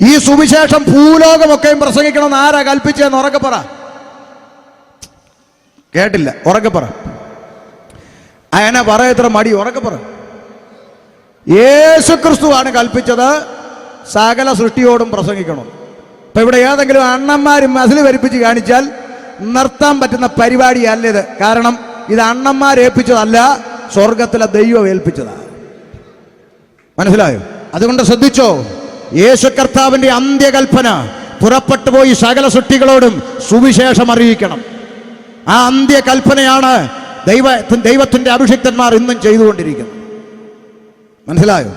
ഈ സുവിശേഷം ഭൂലോകമൊക്കെയും പ്രസംഗിക്കണമെന്ന് ആരാ കൽപ്പിച്ചെന്ന് ഉറക്കെ പറ. കേട്ടില്ല, ഉറക്കെ പറ. അങ്ങനെ പറയത്ര മടി, ഉറക്കെ പറ. യേശുക്രിസ്തുവാണ് കൽപ്പിച്ചത് സകല സൃഷ്ടിയോടും പ്രസംഗിക്കണം. ഇപ്പൊ ഇവിടെ ഏതെങ്കിലും അണ്ണന്മാരും മസിൽ വരിപ്പിച്ച് കാണിച്ചാൽ നിർത്താൻ പറ്റുന്ന പരിപാടിയല്ല ഇത്. കാരണം ഇത് അണ്ണന്മാരേൽപ്പിച്ചതല്ല, സ്വർഗത്തിലെ ദൈവം ഏൽപ്പിച്ചതാണ്. മനസ്സിലായോ? അതുകൊണ്ട് ശ്രദ്ധിച്ചോ, യേശു കർത്താവിന്റെ അന്ത്യകൽപ്പന പുറപ്പെട്ടു പോയി സകല സൃഷ്ടികളോടും സുവിശേഷം അറിയിക്കണം. ആ അന്ത്യകൽപ്പനയാണ് ദൈവത്തിന്റെ അഭിഷിക്തന്മാർ ഇന്നും ചെയ്തുകൊണ്ടിരിക്കുന്നത്. മനസ്സിലായോ?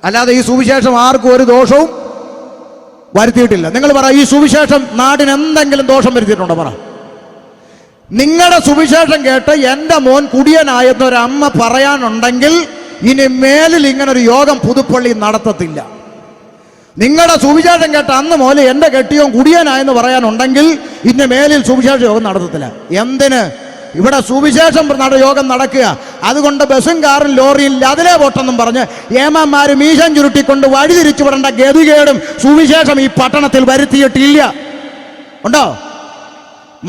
അല്ലാതെ ഈ സുവിശേഷം ആർക്കും ഒരു ദോഷവും വരുത്തിയിട്ടില്ല. നിങ്ങൾ പറ, ഈ സുവിശേഷം നാടിന് എന്തെങ്കിലും ദോഷം വരുത്തിയിട്ടുണ്ടോ? പറ. നിങ്ങളുടെ സുവിശേഷം കേട്ട് എൻ്റെ മോൻ കുടിയനായെന്നൊരമ്മ പറയാനുണ്ടെങ്കിൽ ഇനി മേലിൽ ഇങ്ങനൊരു യോഗം പുതുപ്പള്ളി നടത്തത്തില്ല. നിങ്ങളുടെ സുവിശേഷം കേട്ട അന്ന് മുതൽ എൻ്റെ കെട്ടിയോൻ കുടിയനായെന്ന് പറയാനുണ്ടെങ്കിൽ ഇനി മേലിൽ സുവിശേഷ യോഗം നടത്തത്തില്ല. എന്തിന്? ഇവിടെ സുവിശേഷം യോഗം നടക്കുക. അതുകൊണ്ട് ബസ്സും കാറും ലോറിയും അതിലെ പോട്ടെന്നും പറഞ്ഞ് ഏമാന്മാര് മീശം ചുരുട്ടിക്കൊണ്ട് വഴിതിരിച്ചു വിടേണ്ട ഗതികേടും സുവിശേഷം ഈ പട്ടണത്തിൽ വരുത്തിയിട്ടില്ല. ഉണ്ടോ?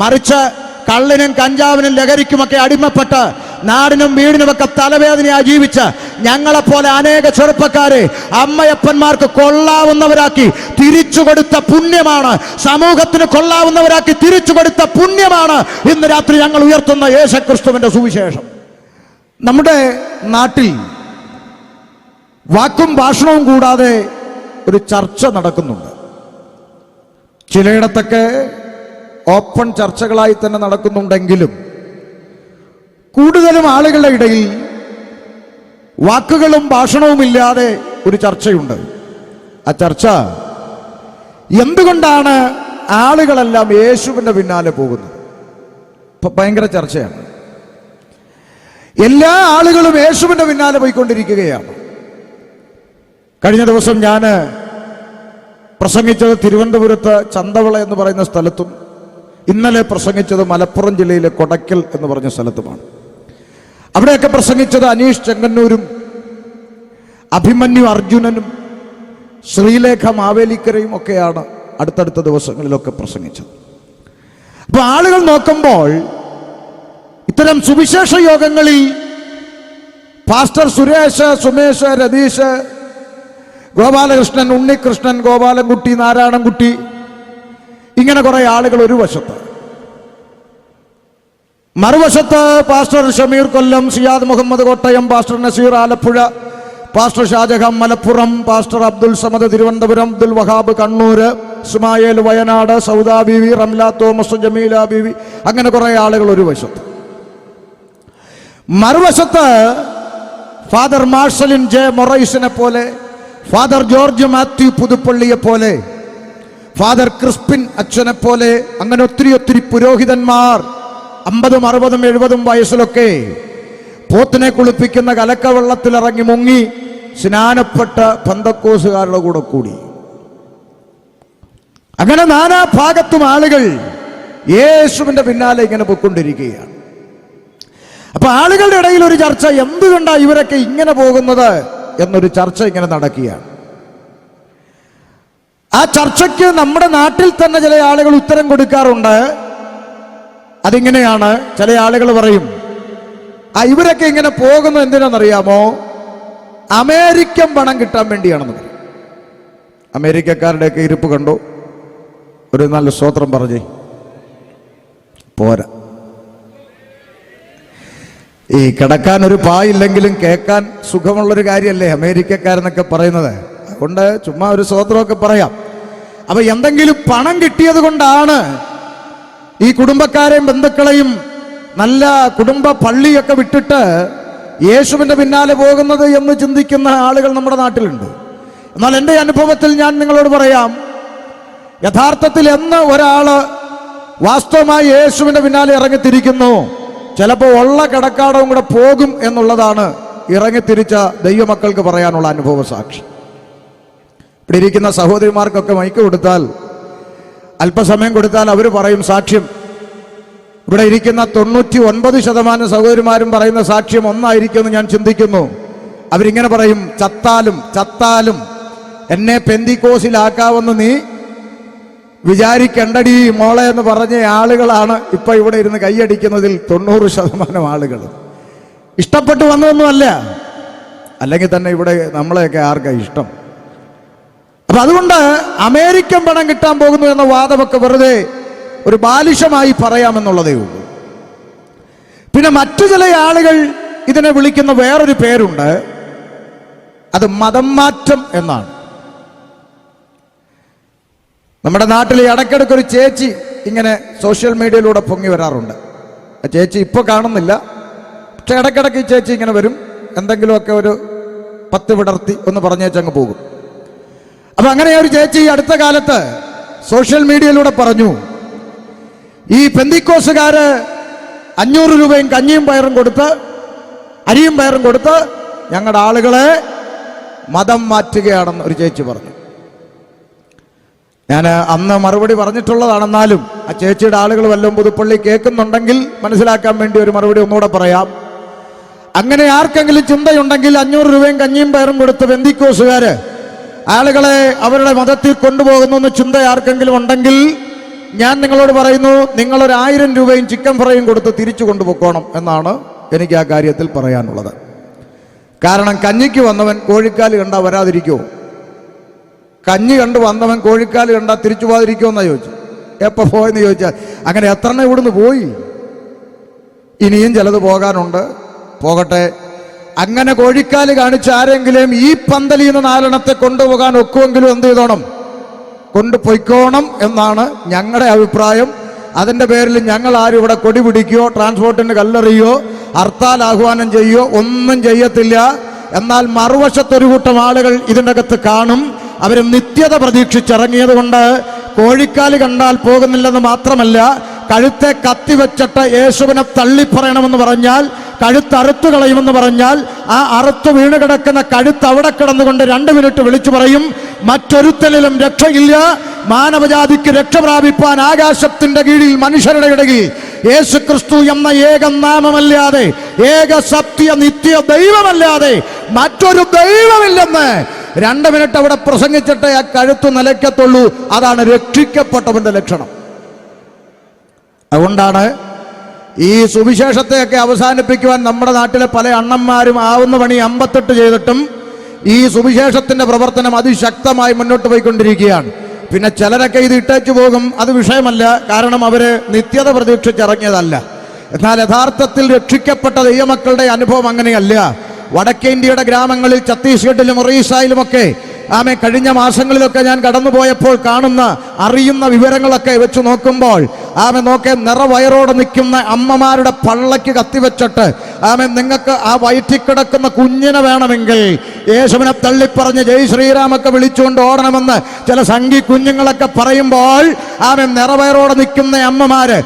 മറിച്ച് കള്ളിനും കഞ്ചാവിനും ലഹരിക്കുമൊക്കെ അടിമപ്പെട്ട് നാടിനും വീടിനുമൊക്കെ തലവേദനയായി ജീവിച്ച് ഞങ്ങളെപ്പോലെ അനേക ചെറുപ്പക്കാരെ അമ്മയപ്പന്മാർക്ക് കൊള്ളാവുന്നവരാക്കി തിരിച്ചു കൊടുത്ത പുണ്യമാണ്, സമൂഹത്തിന് കൊള്ളാവുന്നവരാക്കി തിരിച്ചു കൊടുത്ത പുണ്യമാണ് ഇന്ന് രാത്രി ഞങ്ങൾ ഉയർത്തുന്ന യേശുക്രിസ്തുവിന്റെ സുവിശേഷം. നമ്മുടെ നാട്ടിൽ വാക്കും ഭാഷണവും കൂടാതെ ഒരു ചർച്ച നടക്കുന്നുണ്ട്. ചിലയിടത്തൊക്കെ ഓപ്പൺ ചർച്ചകളായി തന്നെ നടക്കുന്നുണ്ടെങ്കിലും കൂടുതലും ആളുകളുടെ ഇടയിൽ വാക്കുകളും ഭാഷണവും ഇല്ലാതെ ഒരു ചർച്ചയുണ്ട്. ആ ചർച്ച എന്തുകൊണ്ടാണ് ആളുകളെല്ലാം യേശുവിന്റെ പിന്നാലെ പോകുന്നത്? ഇപ്പൊ ഭയങ്കര ചർച്ചയാണ്. എല്ലാ ആളുകളും യേശുവിന്റെ പിന്നാലെ പോയിക്കൊണ്ടിരിക്കുകയാണ്. കഴിഞ്ഞ ദിവസം ഞാൻ പ്രസംഗിച്ചത് തിരുവനന്തപുരത്ത് ചന്തവള എന്ന് പറയുന്ന സ്ഥലത്തും ഇന്നലെ പ്രസംഗിച്ചത് മലപ്പുറം ജില്ലയിലെ കൊടക്കൽ എന്ന് പറഞ്ഞ സ്ഥലത്തുമാണ്. അവിടെയൊക്കെ പ്രസംഗിച്ചത് അനീഷ് ചെങ്ങന്നൂരും അഭിമന്യു അർജുനനും ശ്രീലേഖ മാവേലിക്കരയും ഒക്കെയാണ് അടുത്തടുത്ത ദിവസങ്ങളിലൊക്കെ പ്രസംഗിച്ചത്. അപ്പൊ ആളുകൾ നോക്കുമ്പോൾ ഇത്തരം സുവിശേഷ യോഗങ്ങളിൽ പാസ്റ്റർ സുരേഷ്, സുമേഷ്, രതീഷ്, ഗോപാലകൃഷ്ണൻ, ഉണ്ണികൃഷ്ണൻ, ഗോപാലൻകുട്ടി, നാരായണൻകുട്ടി, ഇങ്ങനെ കുറെ ആളുകൾ ഒരു വശത്ത്, മറുവശത്ത് pastor Shameer Kollam, Siyad Muhammad Kottayam, pastor Naseer Alappuzha, pastor Shajahan Malappuram, pastor Abdul Samad Thiruvananthapuram, Abdul Wahab Kannur, Ismail Wayanad, Sauda Beevi, Ramla Thomas, Jameela Beevi, അങ്ങനെ കുറെ ആളുകൾ ഒരു വശത്ത്. മറുവശത്ത് ഫാദർ മാർഷലിൻ ജെ മൊറൈസിനെ പോലെ, ഫാദർ ജോർജ് മാത്യു പുതുപ്പള്ളിയെ പോലെ, ഫാദർ ക്രിസ്പിൻ അച്ഛനെ പോലെ, അങ്ങനെ ഒത്തിരി ഒത്തിരി പുരോഹിതന്മാർ 50, 60, 70 വയസ്സിലൊക്കെ പോത്തിനെ കുളിപ്പിക്കുന്ന കലക്കവെള്ളത്തിലിറങ്ങി മുങ്ങി സ്നാനപ്പെട്ട പെന്തക്കോസുകാരുടെ കൂടെ കൂടി. അങ്ങനെ നാനാ ഭാഗത്തും ആളുകൾ യേശുവിന്റെ പിന്നാലെ ഇങ്ങനെ പോയിക്കൊണ്ടിരിക്കുകയാണ്. അപ്പൊ ആളുകളുടെ ഇടയിൽ ഒരു ചർച്ച, എന്തുകൊണ്ടാണ് ഇവരൊക്കെ ഇങ്ങനെ പോകുന്നത് എന്നൊരു ചർച്ച ഇങ്ങനെ നടക്കുകയാണ്. ആ ചർച്ചയ്ക്ക് നമ്മുടെ നാട്ടിൽ തന്നെ ചില ആളുകൾ ഉത്തരം കൊടുക്കാറുണ്ട്. അതിങ്ങനെയാണ്. ചില ആളുകൾ പറയും, ഇവരൊക്കെ ഇങ്ങനെ പോകുന്നത് എന്തിനാണെന്നറിയാമോ? അമേരിക്കൻ പണം കിട്ടാൻ വേണ്ടിയാണെന്ന് പറയും. അമേരിക്കക്കാരുടെയൊക്കെ ഇരിപ്പ് കണ്ടോ? ഒരു നല്ല സ്തോത്രം പറഞ്ഞേ. പോരാ, ഈ കിടക്കാൻ ഒരു പായില്ലെങ്കിലും കേൾക്കാൻ സുഖമുള്ളൊരു കാര്യമല്ലേ അമേരിക്കക്കാരെന്നൊക്കെ പറയുന്നത്. അതുകൊണ്ട് ചുമ്മാ ഒരു സ്തോത്രമൊക്കെ പറയാം. അപ്പൊ എന്തെങ്കിലും പണം കിട്ടിയത് കൊണ്ടാണ് ഈ കുടുംബക്കാരെയും ബന്ധുക്കളെയും നല്ല കുടുംബ പള്ളിയൊക്കെ വിട്ടിട്ട് യേശുവിന്റെ പിന്നാലെ പോകുന്നത് എന്ന് ചിന്തിക്കുന്ന ആളുകൾ നമ്മുടെ നാട്ടിലുണ്ട്. എന്നാൽ എൻ്റെ അനുഭവത്തിൽ ഞാൻ നിങ്ങളോട് പറയാം, യഥാർത്ഥത്തിൽ എന്ന് ഒരാള് വാസ്തവമായി യേശുവിന്റെ പിന്നാലെ ഇറങ്ങിത്തിരിക്കുന്നു, ചിലപ്പോൾ ഉള്ള കിടക്കാടവും കൂടെ പോകും എന്നുള്ളതാണ് ഇറങ്ങിത്തിരിച്ച ദൈവമക്കൾക്ക് പറയാനുള്ള അനുഭവ സാക്ഷി. ഇവിടെ ഇരിക്കുന്ന സഹോദരിമാർക്കൊക്കെ മൈക്ക് കൊടുത്താൽ, അല്പസമയം കൊടുത്താൽ അവർ പറയും സാക്ഷ്യം. ഇവിടെ ഇരിക്കുന്ന 99% സഹോദരിമാരും പറയുന്ന സാക്ഷ്യം ഒന്നായിരിക്കുമെന്ന് ഞാൻ ചിന്തിക്കുന്നു. അവരിങ്ങനെ പറയും, ചത്താലും എന്നെ പെന്തിക്കോസിലാക്കാമെന്ന് നീ വിചാരിക്കണ്ടടി മോളെ എന്ന് പറഞ്ഞ ആളുകളാണ് ഇപ്പൊ ഇവിടെ ഇരുന്ന് കൈയടിക്കുന്നതിൽ 90% ആളുകൾ. ഇഷ്ടപ്പെട്ടു വന്നതൊന്നുമല്ല, അല്ലെങ്കിൽ തന്നെ ഇവിടെ നമ്മളെയൊക്കെ ആർക്കാ ഇഷ്ടം? അപ്പൊ അതുകൊണ്ട് അമേരിക്കൻ പണം കിട്ടാൻ പോകുന്നു എന്ന വാദമൊക്കെ വെറുതെ ഒരു ബാലിശമായി പറയാമെന്നുള്ളതേ ഉള്ളൂ. പിന്നെ മറ്റു ചില ആളുകൾ ഇതിനെ വിളിക്കുന്ന വേറൊരു പേരുണ്ട്, അത് മതം മാറ്റം എന്നാണ്. നമ്മുടെ നാട്ടിൽ ഇടയ്ക്കിടയ്ക്ക് ഒരു ചേച്ചി ഇങ്ങനെ സോഷ്യൽ മീഡിയയിലൂടെ പൊങ്ങി വരാറുണ്ട്. ആ ചേച്ചി ഇപ്പോൾ കാണുന്നില്ല, പക്ഷെ ഇടയ്ക്കിടയ്ക്ക് ഈ ചേച്ചി ഇങ്ങനെ വരും, എന്തെങ്കിലുമൊക്കെ ഒരു 10 വിടർത്തി ഒന്ന് പറഞ്ഞേച്ചങ്ങ് പോകും. അപ്പൊ അങ്ങനെ ഒരു ചേച്ചി അടുത്ത കാലത്ത് സോഷ്യൽ മീഡിയയിലൂടെ പറഞ്ഞു, ഈ പെന്തിക്കോസുകാര് 500 രൂപയും കഞ്ഞിയും പയറും കൊടുത്ത്, അരിയും പയറും കൊടുത്ത് ഞങ്ങളുടെ ആളുകളെ മതം മാറ്റുകയാണെന്ന് ഒരു ചേച്ചി പറഞ്ഞു. ഞാൻ അന്ന് മറുപടി പറഞ്ഞിട്ടുള്ളതാണെന്നാലും ആ ചേച്ചിയുടെ ആളുകൾ വല്ലതും പുതുപ്പള്ളി കേൾക്കുന്നുണ്ടെങ്കിൽ മനസ്സിലാക്കാൻ വേണ്ടി ഒരു മറുപടി ഒന്നുകൂടെ പറയാം. അങ്ങനെ ആർക്കെങ്കിലും ചിന്തയുണ്ടെങ്കിൽ 500 രൂപയും കഞ്ഞിയും പയറും കൊടുത്ത് പെന്തിക്കോസുകാര് ആളുകളെ അവരുടെ മതത്തിൽ കൊണ്ടുപോകുന്നു ചിന്ത ആർക്കെങ്കിലും ഉണ്ടെങ്കിൽ ഞാൻ നിങ്ങളോട് പറയുന്നു, നിങ്ങളൊരു 1000 രൂപയും ചിക്കൻ ഫ്രൈയും കൊടുത്ത് തിരിച്ചു കൊണ്ടുപോയിക്കോണം എന്നാണ് എനിക്ക് ആ കാര്യത്തിൽ പറയാനുള്ളത്. കാരണം കഞ്ഞിക്ക് വന്നവൻ കോഴിക്കാല് കണ്ടാൽ വരാതിരിക്കുമോ? കഞ്ഞി കണ്ട് വന്നവൻ കോഴിക്കാല് കണ്ടാൽ തിരിച്ചു പോകാതിരിക്കുമോ എന്നാ ചോദിച്ചു. എപ്പോൾ പോയെന്ന് ചോദിച്ചാൽ അങ്ങനെ എത്ര എണ്ണം ഇവിടുന്ന് പോയി, ഇനിയും ചിലത് പോകാനുണ്ട്, പോകട്ടെ. അങ്ങനെ കോഴിക്കാല് കാണിച്ച് ആരെങ്കിലും ഈ പന്തലിൽ നിന്ന് 4 എണ്ണത്തെ കൊണ്ടുപോകാൻ ഒക്കുമെങ്കിലും എന്ത് ചെയ്തോണം? കൊണ്ടുപോയിക്കോണം എന്നാണ് ഞങ്ങളുടെ അഭിപ്രായം. അതിൻ്റെ പേരിൽ ഞങ്ങൾ ആരും ഇവിടെ കൊടി പിടിക്കുകയോ ട്രാൻസ്പോർട്ടിന് കല്ലെറിയോ ഹർത്താൽ ആഹ്വാനം ചെയ്യുകയോ ഒന്നും ചെയ്യത്തില്ല. എന്നാൽ മറുവശത്തൊരു കൂട്ടം ആളുകൾ ഇതിൻ്റെ അകത്ത് കാണും. അവർ നിത്യത പ്രതീക്ഷിച്ചിറങ്ങിയത് കൊണ്ട് കോഴിക്കാല് കണ്ടാൽ പോകുന്നില്ലെന്ന് മാത്രമല്ല, കഴുത്തെ കത്തിവെച്ചിട്ട് യേശുവിനെ തള്ളിപ്പറയണമെന്ന് പറഞ്ഞാൽ, കഴുത്തറുത്തു കളയുമെന്ന് പറഞ്ഞാൽ, ആ അറുത്തു വീണ് കിടക്കുന്ന കഴുത്ത് അവിടെ കിടന്നുകൊണ്ട് 2 മിനിറ്റ് വിളിച്ചു പറയും, മറ്റൊരുത്തലിലും രക്ഷയില്ല, മാനവജാതിക്ക് രക്ഷ പ്രാപിപ്പാൻ ആകാശത്തിന്റെ കീഴിൽ മനുഷ്യരുടെ ഇടയിൽ യേശു ക്രിസ്തു എന്ന ഏക നാമമല്ലാതെ, ഏക സത്യ നിത്യ ദൈവമല്ലാതെ മറ്റൊരു ദൈവമില്ലെന്ന് 2 മിനിറ്റ് അവിടെ പ്രസംഗിച്ചിട്ടേ ആ കഴുത്ത് നിലയ്ക്കത്തുള്ളൂ. അതാണ് രക്ഷിക്കപ്പെട്ടവന്റെ ലക്ഷണം. അതുകൊണ്ടാണ് ഈ സുവിശേഷത്തെയൊക്കെ അവസാനിപ്പിക്കുവാൻ നമ്മുടെ നാട്ടിലെ പല അണ്ണന്മാരും ആവുന്ന പണി 58 ചെയ്തിട്ടും ഈ സുവിശേഷത്തിന്റെ പ്രവർത്തനം അതിശക്തമായി മുന്നോട്ട് പോയിക്കൊണ്ടിരിക്കുകയാണ്. പിന്നെ ചിലരൊക്കെ ഇത് ഇട്ടേച്ചു പോകും, അത് വിഷയമല്ല, കാരണം അവര് നിത്യത പ്രതീക്ഷിച്ചിറങ്ങിയതല്ല. എന്നാൽ യഥാർത്ഥത്തിൽ രക്ഷിക്കപ്പെട്ട ദൈവമക്കളുടെ അനുഭവം അങ്ങനെയല്ല. വടക്കേ ഇന്ത്യയുടെ ഗ്രാമങ്ങളിൽ ഛത്തീസ്ഗഡിലും ഒറീസയിലുമൊക്കെ കഴിഞ്ഞ മാസങ്ങളിലൊക്കെ ഞാൻ കടന്നുപോയപ്പോൾ കാണുന്ന അറിയുന്ന വിവരങ്ങളൊക്കെ വെച്ച് നോക്കുമ്പോൾ നിറവയറോടെ നിൽക്കുന്ന അമ്മമാരുടെ പള്ളയ്ക്ക് കത്തിവെച്ചിട്ട് നിങ്ങൾക്ക് ആ വയറ്റിൽ കിടക്കുന്ന കുഞ്ഞിനെ വേണമെങ്കിൽ യേശുവിനെ തള്ളിപ്പറഞ്ഞ് ജയ് ശ്രീരാമൊക്കെ വിളിച്ചുകൊണ്ട് ഓടണമെന്ന് ചില സംഘി കുഞ്ഞുങ്ങളൊക്കെ പറയുമ്പോൾ നിറവയറോടെ നിൽക്കുന്ന അമ്മമാര്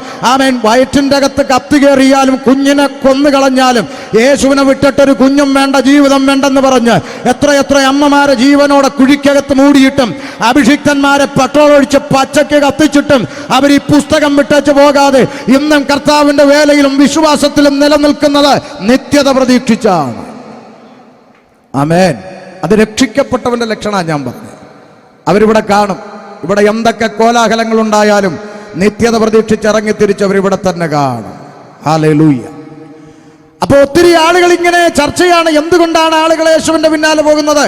വയറ്റിൻ്റെ അകത്ത് കത്തി കയറിയാലും കുഞ്ഞിനെ കൊന്നുകളഞ്ഞാലും യേശുവിനെ വിട്ടിട്ടൊരു കുഞ്ഞും വേണ്ട, ജീവിതം വേണ്ടെന്ന് പറഞ്ഞ് എത്രയെത്ര അമ്മമാരെ ജീവനോടെ കുഴിക്കകത്ത് മൂടിയിട്ടും അഭിഷിക്തന്മാരെ പെട്രോൾ ഒഴിച്ച് പച്ചയ്ക്ക് കത്തിച്ചിട്ടും അവർ ഈ പുസ്തകം വിട്ടേച്ച് പോകാതെ ഇന്നും കർത്താവിന്റെ വേലയിലും വിശ്വാസത്തിലും നിലനിൽക്കുന്നത് നിത്യത പ്രതീക്ഷിച്ചാണ്. ആമേൻ. അത് രക്ഷിക്കപ്പെട്ടവന്റെ ലക്ഷണമാണ് ഞാൻ പറഞ്ഞത്. അവരിവിടെ കാണും. ഇവിടെ എന്തൊക്കെ കോലാഹലങ്ങൾ ഉണ്ടായാലും നിത്യത പ്രതീക്ഷിച്ചിറങ്ങി തിരിച്ചവരിവിടെ തന്നെ കാണും. ഹല്ലേലൂയ. അപ്പോൾ ഒത്തിരി ആളുകൾ ഇങ്ങനെ ചർച്ചയാണ്, എന്തുകൊണ്ടാണ് ആളുകൾ യേശുവിന്റെ പിന്നാലെ പോകുന്നത്?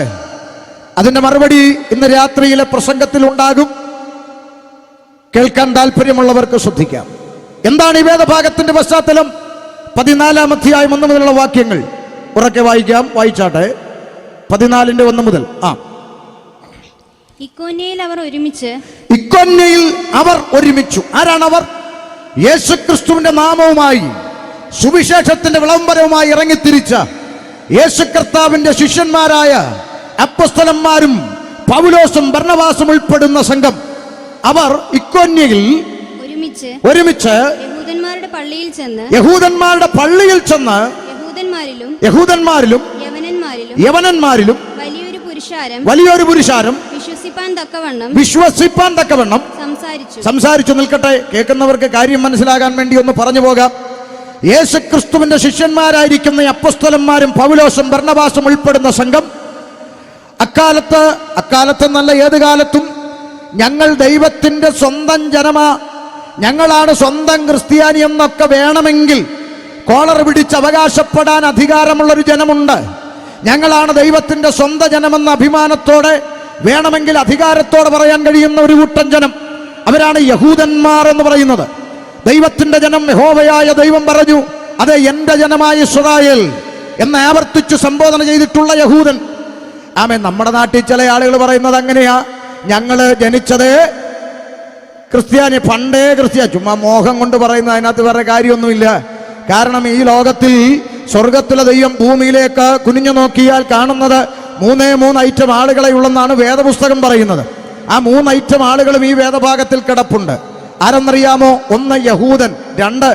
അതിന്റെ മറുപടി ഇന്ന് രാത്രിയിലെ പ്രസംഗത്തിൽ ഉണ്ടാകും. കേൾക്കാൻ താല്പര്യമുള്ളവർക്ക് ശ്രദ്ധിക്കാം. എന്താണ് ഈ വേദഭാഗത്തിന്റെ പശ്ചാത്തലം? 14-ാം അധ്യായം 1 മുതലുള്ള വാക്യങ്ങൾ ഉറക്കെ വായിക്കാം. വായിച്ചാട്ടെ. 14-ന്റെ 1 മുതൽ. ഇക്കോന്യയിൽ അവർ ഒരുമിച്ചു. ആരാണ് അവർ? യേശുക്രിസ്തുവിന്റെ നാമവുമായി സുവിശേഷത്തിന്റെ വിളംബരവുമായി ഇറങ്ങിത്തിരിച്ച യേശു കർത്താവിന്റെ ശിഷ്യന്മാരായ അപ്പോസ്തലന്മാരും പൗലോസും ബർന്നബാസും ഉൾപ്പെടുന്ന സംഘം അവർ ഇക്കോന്യയിൽ ഒരുമിച്ച് യഹൂദന്മാരുടെ പള്ളിയിൽ ചെന്ന് യഹൂദന്മാരിലും യവനന്മാരിലും വലിയൊരു പുരുഷാരം വിശ്വസിപ്പാൻ തക്കവണ്ണം സംസാരിച്ചു. നിൽക്കട്ടെ, കേൾക്കുന്നവർക്ക് കാര്യം മനസ്സിലാകാൻ വേണ്ടി ഒന്ന് പറഞ്ഞു പോകാം. യേശുക്രിസ്തുവിന്റെ ശിഷ്യന്മാരായിരിക്കുന്ന അപ്പോസ്തലന്മാരും പൗലോസും ബർന്നബാസും ഉൾപ്പെടുന്ന സംഘം അക്കാലത്തെന്നല്ല ഏത് കാലത്തും ഞങ്ങൾ ദൈവത്തിൻ്റെ സ്വന്തം ജനമാ, ഞങ്ങളാണ് സ്വന്തം ക്രിസ്ത്യാനി എന്നൊക്കെ വേണമെങ്കിൽ കോളർ പിടിച്ച് അവകാശപ്പെടാൻ അധികാരമുള്ളൊരു ജനമുണ്ട്. ഞങ്ങളാണ് ദൈവത്തിൻ്റെ സ്വന്തം ജനമെന്ന അഭിമാനത്തോടെ വേണമെങ്കിൽ അധികാരത്തോടെ പറയാൻ കഴിയുന്ന ഒരു കൂട്ടം ജനം, അവരാണ് യഹൂദന്മാർ എന്ന് പറയുന്നത്. ദൈവത്തിൻ്റെ ജനം, യഹോവയായ ദൈവം പറഞ്ഞു, അതെ എൻ്റെ ജനമായ ഇസ്രായേൽ എന്ന് ആവർത്തിച്ചു സംബോധന ചെയ്തിട്ടുള്ള യഹൂദൻ. ആമേൻ. നമ്മുടെ നാട്ടിൽ ചില ആളുകൾ പറയുന്നത് അങ്ങനെയാ, ഞങ്ങള് ജനിച്ചത് ക്രിസ്ത്യാനി, പണ്ടേ ക്രിസ്ത്യാനി. ചുമ്മാ മോഹം കൊണ്ട് പറയുന്ന, അതിനകത്ത് വേറെ കാര്യമൊന്നുമില്ല. കാരണം ഈ ലോകത്തിൽ സ്വർഗത്തിലെ ദൈവം ഭൂമിയിലേക്ക് കുനിഞ്ഞു നോക്കിയാൽ കാണുന്നത് മൂന്ന് ഐറ്റം ആളുകളെ ഉള്ളെന്നാണ് വേദപുസ്തകം പറയുന്നത്. ആ 3 ഐറ്റം ആളുകളും ഈ വേദഭാഗത്തിൽ കിടപ്പുണ്ട്. ആരെന്നറിയാമോ? 1 യഹൂദൻ, 2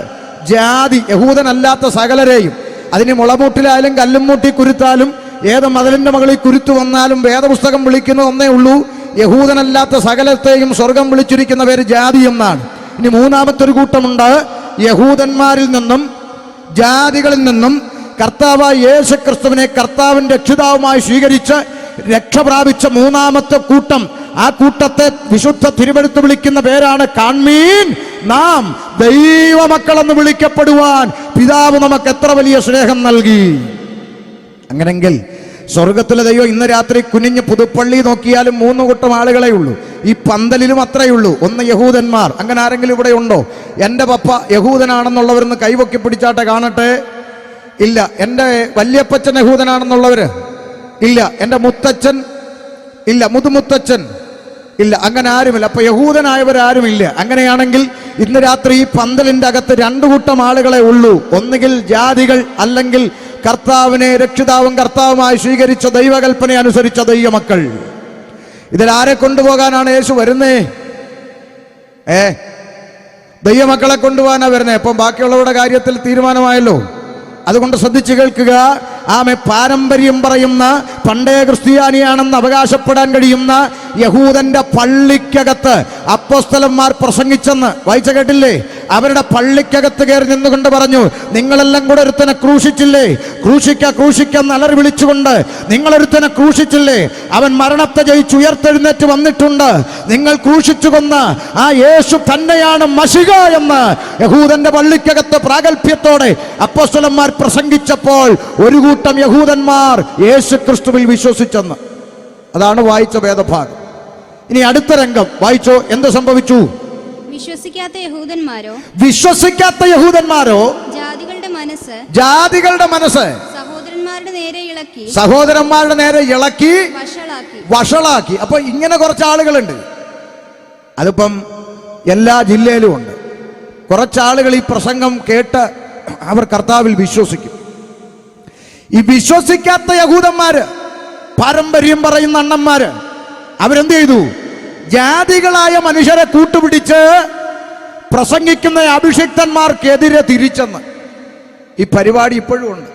ജാതി, യഹൂദനല്ലാത്ത സകലരെയും. അതിന് മുളമൂട്ടിലായാലും കല്ലും മൂട്ടി കുരുത്താലും ഏത് മതിലിന്റെ മകളിൽ കുരുത്തു വന്നാലും വേദപുസ്തകം വിളിക്കുന്നത് ഒന്നേ ഉള്ളൂ, യഹൂദനല്ലാത്ത സകലത്തെയും സ്വർഗം വിളിച്ചിരിക്കുന്ന പേര് ജാതി എന്നാണ്. ഇനി 3ാമത്തെ ഒരു കൂട്ടമുണ്ട്, യഹൂദന്മാരിൽ നിന്നും ജാതികളിൽ നിന്നും കർത്താവായ യേശുക്രിസ്തുവിനെ കർത്താവിന്റെ രക്ഷിതാവുമായി സ്വീകരിച്ച് രക്ഷ പ്രാപിച്ച 3ാമത്തെ കൂട്ടം. ആ കൂട്ടത്തെ വിശുദ്ധ തിരുവെഴുത്ത് വിളിക്കുന്ന പേരാണ്, കാൺമീൻ നാം ദൈവമക്കളെന്ന് വിളിക്കപ്പെടുവാൻ പിതാവ് നമുക്ക് എത്ര വലിയ സ്നേഹം നൽകി. അങ്ങനെങ്കിൽ സ്വർഗത്തിലെ ദൈവം ഇന്ന് രാത്രി കുനിഞ്ഞ് പുതുപ്പള്ളി നോക്കിയാലും 3 കൂട്ടം ആളുകളെ ഉള്ളൂ. ഈ പന്തലിലും അത്രയേ ഉള്ളൂ. 1 യഹൂദന്മാർ. അങ്ങനെ ആരെങ്കിലും ഇവിടെ ഉണ്ടോ? എൻ്റെ പപ്പ യഹൂദനാണെന്നുള്ളവരൊന്ന് കൈവക്കി പിടിച്ചാട്ടെ കാണട്ടെ. ഇല്ല. എൻ്റെ വല്യപ്പച്ചൻ യഹൂദനാണെന്നുള്ളവര് ഇല്ല. എൻ്റെ മുത്തച്ഛൻ ഇല്ല. മുതുമുത്തച്ഛൻ ഇല്ല. അങ്ങനെ ആരുമില്ല. അപ്പൊ യഹൂദനായവരാരുമില്ല. അങ്ങനെയാണെങ്കിൽ ഇന്ന് രാത്രി ഈ പന്തലിന്റെ അകത്ത് 2 കൂട്ടം ആളുകളെ ഉള്ളൂ. ഒന്നുകിൽ ജാതികൾ, അല്ലെങ്കിൽ കർത്താവിനെ രക്ഷിതാവും കർത്താവുമായി സ്വീകരിച്ച ദൈവകൽപ്പന അനുസരിച്ച ദൈവമക്കൾ. ഇതിലാരെ കൊണ്ടുപോകാനാണ് യേശു വരുന്നേ? ദൈവമക്കളെ കൊണ്ടുപോകാനാ വരുന്നേ. അപ്പം ബാക്കിയുള്ളവരുടെ കാര്യത്തിൽ തീരുമാനമായല്ലോ. അതുകൊണ്ട് ശ്രദ്ധിച്ചു കേൾക്കുക. ആമെ പാരമ്പര്യം പറയുന്ന, പണ്ടേ ക്രിസ്ത്യാനിയാണെന്ന് അവകാശപ്പെടാൻ കഴിയുന്ന യഹൂദന്റെ പള്ളിക്കകത്ത് അപ്പോസ്തലന്മാർ പ്രസംഗിച്ചെന്ന് വായിച്ച കേട്ടില്ലേ? അവരുടെ പള്ളിക്കകത്ത് കയറി നിന്നുകൊണ്ട് പറഞ്ഞു, നിങ്ങളെല്ലാം കൂടെ ഒരുത്തനെ ക്രൂശിച്ചില്ലേ? ക്രൂശിക്ക അലറി വിളിച്ചുകൊണ്ട് നിങ്ങളൊരുത്തനെ ക്രൂശിച്ചില്ലേ? അവൻ മരണത്തെ ജയിച്ച് ഉയർത്തെഴുന്നേറ്റ് വന്നിട്ടുണ്ട്. നിങ്ങൾ ക്രൂശിച്ചു കൊന്ന ആ യേശു തന്നെയാണ് മശിഹ എന്ന് യഹൂദന്റെ പള്ളിക്കകത്ത് പ്രാഗൽഭ്യത്തോടെ അപ്പോസ്തലന്മാർ പ്രസംഗിച്ചപ്പോൾ ഒരു കൂട്ടം യഹൂദന്മാർ യേശു ക്രിസ്തുവിൽ വിശ്വസിച്ചെന്ന്. അതാണ് വായിച്ച വേദഭാഗം. ഇനി അടുത്ത രംഗം വായിച്ചോ. എന്ത് സംഭവിച്ചു? വിശ്വസിക്കാത്ത യഹൂദന്മാരോ ജാതികളുടെ മനസ്സ് സഹോദരന്മാരുടെ നേരെ ഇളക്കി വഷളാക്കി. അപ്പൊ ഇങ്ങനെ കുറച്ച് ആളുകളുണ്ട്. അതിപ്പം എല്ലാ ജില്ലയിലും ഉണ്ട്. കുറച്ചാളുകൾ ഈ പ്രസംഗം കേട്ട് അവർ കർത്താവിൽ വിശ്വസിക്കും. ഈ വിശ്വസിക്കാത്ത യഹൂദന്മാര്, പാരമ്പര്യം പറയുന്ന അണ്ണന്മാര്, അവരെന്ത് ചെയ്തു? ജാതികളായ മനുഷ്യരെ കൂട്ടുപിടിച്ച് പ്രസംഗിക്കുന്ന അഭിഷിക്തന്മാർക്കെതിരെ തിരിച്ചെന്ന്. ഈ പരിപാടി ഇപ്പോഴും ഉണ്ട്.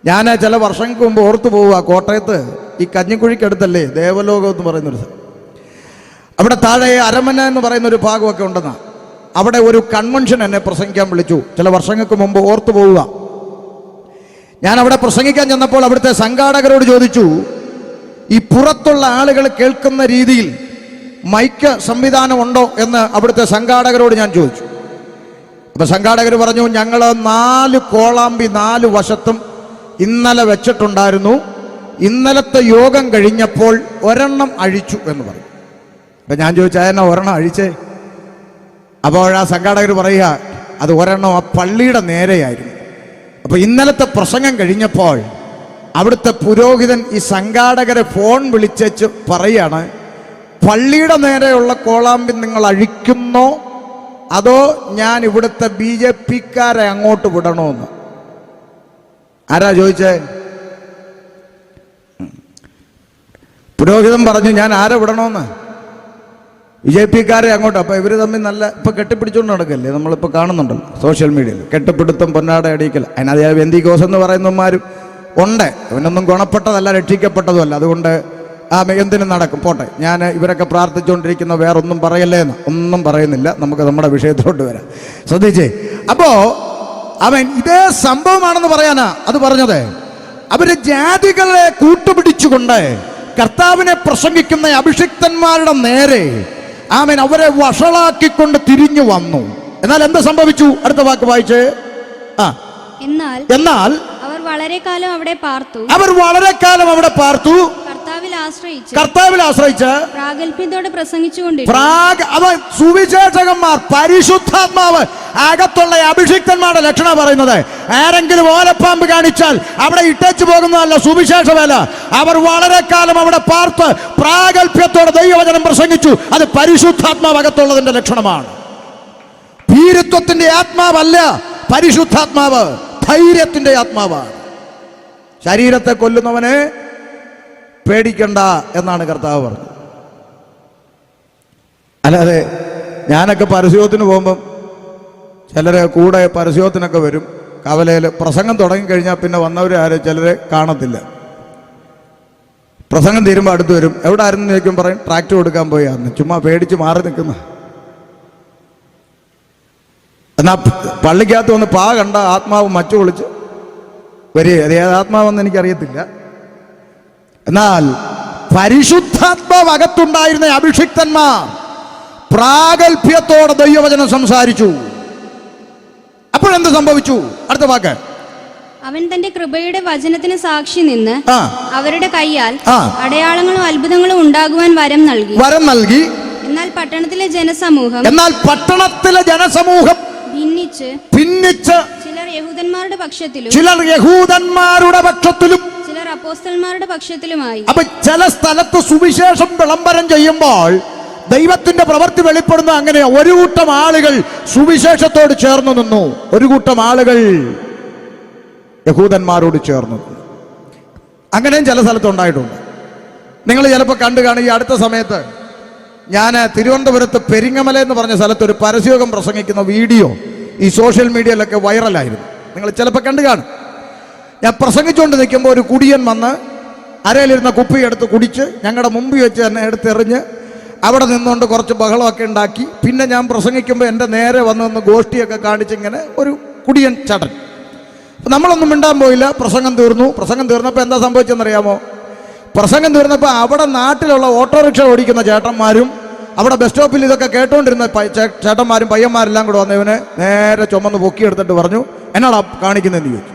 ഞാൻ ചില വർഷങ്ങൾക്ക് മുമ്പ് ഓർത്തു പോവുക, കോട്ടയത്ത് ഈ കഞ്ഞിക്കുഴിക്കടുത്തല്ലേ ദേവലോകം എന്ന് പറയുന്നൊരു സ്ഥലം. അവിടെ താഴെ അരമന എന്ന് പറയുന്നൊരു ഭാഗമൊക്കെ ഉണ്ടെന്നാ. അവിടെ ഒരു കൺവെൻഷൻ എന്നെ പ്രസംഗിക്കാൻ വിളിച്ചു ചില വർഷങ്ങൾക്ക് മുമ്പ്. ഓർത്തു പോവുക, ഞാൻ അവിടെ പ്രസംഗിക്കാൻ ചെന്നപ്പോൾ അവിടുത്തെ സംഘാടകരോട് ചോദിച്ചു, ഈ പുറത്തുള്ള ആളുകൾ കേൾക്കുന്ന രീതിയിൽ മൈക്ക് സംവിധാനം ഉണ്ടോ എന്ന് അവിടുത്തെ സംഘാടകരോട് ഞാൻ ചോദിച്ചു. അപ്പൊ സംഘാടകർ പറഞ്ഞു, ഞങ്ങൾ 4 കോളാമ്പി 4 വശത്തും ഇന്നലെ വെച്ചിട്ടുണ്ടായിരുന്നു. ഇന്നലത്തെ യോഗം കഴിഞ്ഞപ്പോൾ ഒരെണ്ണം അഴിച്ചു എന്ന് പറഞ്ഞു. അപ്പൊ ഞാൻ ചോദിച്ചു, അതെന്നാ ഒരെണ്ണം അഴിച്ചേ? അപ്പോൾ ആ സംഘാടകർ പറയുക, അത് ഒരെണ്ണം ആ പള്ളിയുടെ നേരെയായിരുന്നു. അപ്പൊ ഇന്നലത്തെ പ്രസംഗം കഴിഞ്ഞപ്പോൾ അവിടുത്തെ പുരോഹിതൻ ഈ സംഘാടകരെ ഫോൺ വിളിച്ചു പറയാണ്, പള്ളിയുടെ നേരെയുള്ള കോളാമ്പി നിങ്ങൾ അഴിക്കുന്നോ അതോ ഞാൻ ഇവിടുത്തെ BJP-ക്കാരെ അങ്ങോട്ട് വിടണോന്ന്? ആരാ ചോദിച്ചേ? പുരോഹിതൻ പറഞ്ഞു, ഞാൻ ആരെ വിടണോന്ന്? BJP-ക്കാരെ അങ്ങോട്ട്. അപ്പൊ ഇവര് തമ്മിൽ നല്ല ഇപ്പൊ കെട്ടിപ്പിടിച്ചുകൊണ്ട് നടക്കല്ലേ, നമ്മളിപ്പോ കാണുന്നുണ്ടല്ലോ സോഷ്യൽ മീഡിയയിൽ. കെട്ടിപ്പിടുത്തം, പൊന്നാട അടിക്കൽ. അതിനകത്ത് ബെന്തിക്കോസ് എന്ന് പറയുന്നവന്മാരും ഉണ്ട്. ഇവനൊന്നും ഗുണപ്പെട്ടതല്ല, രക്ഷിക്കപ്പെട്ടതുമല്ല. അതുകൊണ്ട് എന്തിനും നടക്കും, പോട്ടെ. ഞാൻ ഇവരൊക്കെ പ്രാർത്ഥിച്ചുകൊണ്ടിരിക്കുന്ന വേറൊന്നും പറയല്ലേ എന്ന് ഒന്നും പറയുന്നില്ല. നമുക്ക് നമ്മുടെ വിഷയത്തിലോട്ട് വരാം. ശ്രദ്ധിച്ചേ. അപ്പോ അവൻ ഇതേ സംഭവമാണെന്ന് പറയാനാ അത് പറഞ്ഞത്. അവര് ജാതികളെ കൂട്ടുപിടിച്ചുകൊണ്ട് കർത്താവിനെ പ്രസംഗിക്കുന്ന അഭിഷിക്തന്മാരുടെ നേരെ ആമേൻ അവരെ വഷളാക്കിക്കൊണ്ട് തിരിഞ്ഞു വന്നു. എന്നാൽ എന്ത് സംഭവിച്ചു? അടുത്ത വാക്ക് വായിച്ച്. എന്നാൽ അവർ വളരെ കാലം അവിടെ പാർത്തു. കർത്താവിൽ ആശ്രയിച്ച് പ്രാഗൽഭ്യത്തോടെ പ്രസംഗിച്ചുകൊണ്ട് സുവിശേഷകന്മാർ, പരിശുദ്ധാത്മാവ് അകത്തുള്ള അഭിഷിക്തന്മാരുടെ ലക്ഷണം പറയുന്നത്. ആരെങ്കിലും ഓലപ്പാമ്പ് കാണിച്ചാൽ അവിടെ ഇട്ടേച്ചു പോകുന്നതല്ല സുവിശേഷ വേല. അവർ വളരെ കാലം അവിടെ പാർത്ത് പ്രാഗൽഭ്യത്തോടെ ദൈവവചനം പ്രസംഗിച്ചു. അത് പരിശുദ്ധാത്മാവ് അകത്തുള്ളതിന്റെ ലക്ഷണമാണ്. ഭീരുത്വത്തിന്റെ ആത്മാവല്ല പരിശുദ്ധാത്മാവ്, ധൈര്യത്തിന്റെ ആത്മാവാണ്. ശരീരത്തെ കൊല്ലുന്നവനെ പേടിക്കണ്ട എന്നാണ് കർത്താവ് പറഞ്ഞത്. അല്ലാതെ ഞാനൊക്കെ പരസ്യത്തിന് പോകുമ്പം ചിലരെ കൂടെ പരസ്യത്തിനൊക്കെ വരും. കവലയിൽ പ്രസംഗം തുടങ്ങിക്കഴിഞ്ഞാൽ പിന്നെ വന്നവരെ ആരും ചിലരെ കാണത്തില്ല. പ്രസംഗം തീരുമ്പോൾ അടുത്ത് വരും. എവിടെ ആയിരുന്നു ചോദിക്കും, പറയും ട്രാക്ടർ കൊടുക്കാൻ പോയാന്ന്. ചുമ്മാ പേടിച്ച് മാറി നിൽക്കുന്ന. എന്നാ പള്ളിക്കകത്ത് വന്ന് പാ കണ്ട ആത്മാവ് മച്ചു പൊളിച്ച് വരിക. അത് ഏത് ആത്മാവെന്ന് എനിക്കറിയത്തില്ല. എന്നാൽ പരിശുദ്ധാത്മാവ് അകത്തുണ്ടായിരുന്ന അഭിഷിക്തന്മാർ പ്രാഗൽഭ്യത്തോടെ ദൈവവചനം സംസാരിച്ചു. അപ്പോഴെന്ത് സംഭവിച്ചു? അടുത്ത വാക്ക്. അവൻ തന്റെ കൃപയുടെ വചനത്തിന് സാക്ഷി നിന്ന് അവരുടെ കൈയാൽ അടയാളങ്ങളും അത്ഭുതങ്ങളും ഉണ്ടാകുവാൻ വരം നൽകി. എന്നാൽ പട്ടണത്തിലെ ജനസമൂഹം ഭിന്നിച്ച് ചിലർ യഹൂദന്മാരുടെ പക്ഷത്തിലും ചിലർ അപ്പോസ്തലന്മാരുടെ പക്ഷത്തിലുമായി. അപ്പൊ ചില സ്ഥലത്ത് സുവിശേഷം വിളംബരം ചെയ്യുമ്പോൾ ദൈവത്തിന്റെ പ്രവൃത്തി വെളിപ്പെടുന്ന അങ്ങനെയാ. ഒരു കൂട്ടം ആളുകൾ സുവിശേഷത്തോട് ചേർന്ന് നിന്നു, ഒരു കൂട്ടം ആളുകൾ യഹൂദന്മാരോട് ചേർന്നു. അങ്ങനെയും ചില സ്ഥലത്ത് ഉണ്ടായിട്ടുണ്ട്. നിങ്ങൾ ചിലപ്പോൾ കണ്ടു കാണും. ഈ അടുത്ത സമയത്ത് ഞാൻ തിരുവനന്തപുരത്ത് പെരിങ്ങമല എന്ന് പറഞ്ഞ സ്ഥലത്ത് ഒരു പരസ്യയോഗം പ്രസംഗിക്കുന്ന വീഡിയോ ഈ സോഷ്യൽ മീഡിയയിലൊക്കെ വൈറലായിരുന്നു. നിങ്ങൾ ചിലപ്പോൾ കണ്ടു കാണും. ഞാൻ പ്രസംഗിച്ചുകൊണ്ട് നിൽക്കുമ്പോൾ ഒരു കുടിയൻ വന്ന് അരയിലിരുന്ന കുപ്പി എടുത്ത് കുടിച്ച് ഞങ്ങളുടെ മുമ്പിൽ വെച്ച് തന്നെ എടുത്തെറിഞ്ഞ് അവിടെ നിന്നുകൊണ്ട് കുറച്ച് ബഹളമൊക്കെ ഉണ്ടാക്കി. പിന്നെ ഞാൻ പ്രസംഗിക്കുമ്പോൾ എൻ്റെ നേരെ വന്ന് ഗോഷ്ഠിയൊക്കെ കാണിച്ചിങ്ങനെ ഒരു കുടിയൻ ചടൻ. നമ്മളൊന്നും മിണ്ടാൻ പോയില്ല. പ്രസംഗം തീർന്നപ്പോൾ എന്താ സംഭവിച്ചെന്നറിയാമോ? പ്രസംഗം തീർന്നപ്പോൾ അവിടെ നാട്ടിലുള്ള ഓട്ടോറിക്ഷ ഓടിക്കുന്ന ചേട്ടന്മാരും അവിടെ ബസ് സ്റ്റോപ്പിൽ ഇതൊക്കെ കേട്ടോണ്ടിരുന്ന ചേട്ടന്മാരും പയ്യന്മാരെല്ലാം കൂടെ വന്നവനെ നേരെ ചുമന്ന് പൊക്കിയെടുത്തിട്ട് പറഞ്ഞു, എന്നാടാ കാണിക്കുന്നതെന്ന് ചോദിച്ചു.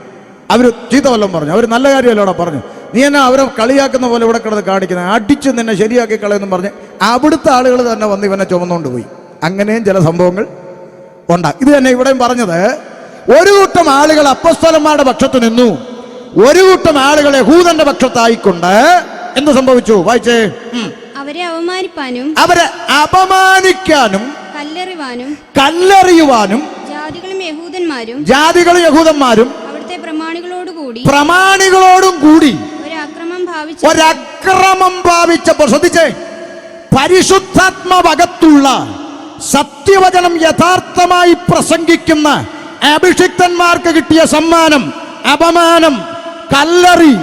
അവർ ചീത്ത വല്ലതും പറഞ്ഞു. അവർ നല്ല കാര്യമല്ലോടാ പറഞ്ഞു. നീ എന്നാ അവരെ കളിയാക്കുന്ന പോലെ ഇവിടെ കിടന്ന് കാണിക്കുന്നത്, അടിച്ച് നിന്നെ ശരിയാക്കി കളയെന്നും പറഞ്ഞ് അവിടുത്തെ ആളുകൾ തന്നെ വന്ന് ഇവനെ ചുമന്നുകൊണ്ട് പോയി. അങ്ങനെയും ചില സംഭവങ്ങൾ ഉണ്ടാകും. ഇത് തന്നെ ഇവിടെയും പറഞ്ഞത്. ഒരു കൂട്ടം ആളുകൾ അപ്പോസ്തലന്മാരുടെ പക്ഷത്ത് നിന്നു, ഒരു കൂട്ടം ആളുകൾ യഹൂദന്റെ പക്ഷത്തായിക്കൊണ്ട് എന്ത് സംഭവിച്ചു? വായിച്ചേ. അവരെ അപമാനിക്കാനും കല്ലെറിയുവാനും ജാതികളും യഹൂദന്മാരും അവിടുത്തെ പ്രമാണികളോടും കൂടി ഒരക്രമം ഭാവിച്ചപ്പോൾ ശ്രദ്ധിച്ചേ, പരിശുദ്ധാത്മാവകത്തുള്ള സത്യവചനം യഥാർത്ഥമായി പ്രസംഗിക്കുന്ന അഭിഷിക്തന്മാർക്ക് കിട്ടിയ സമ്മാനം അപമാനം, കല്ലെറി,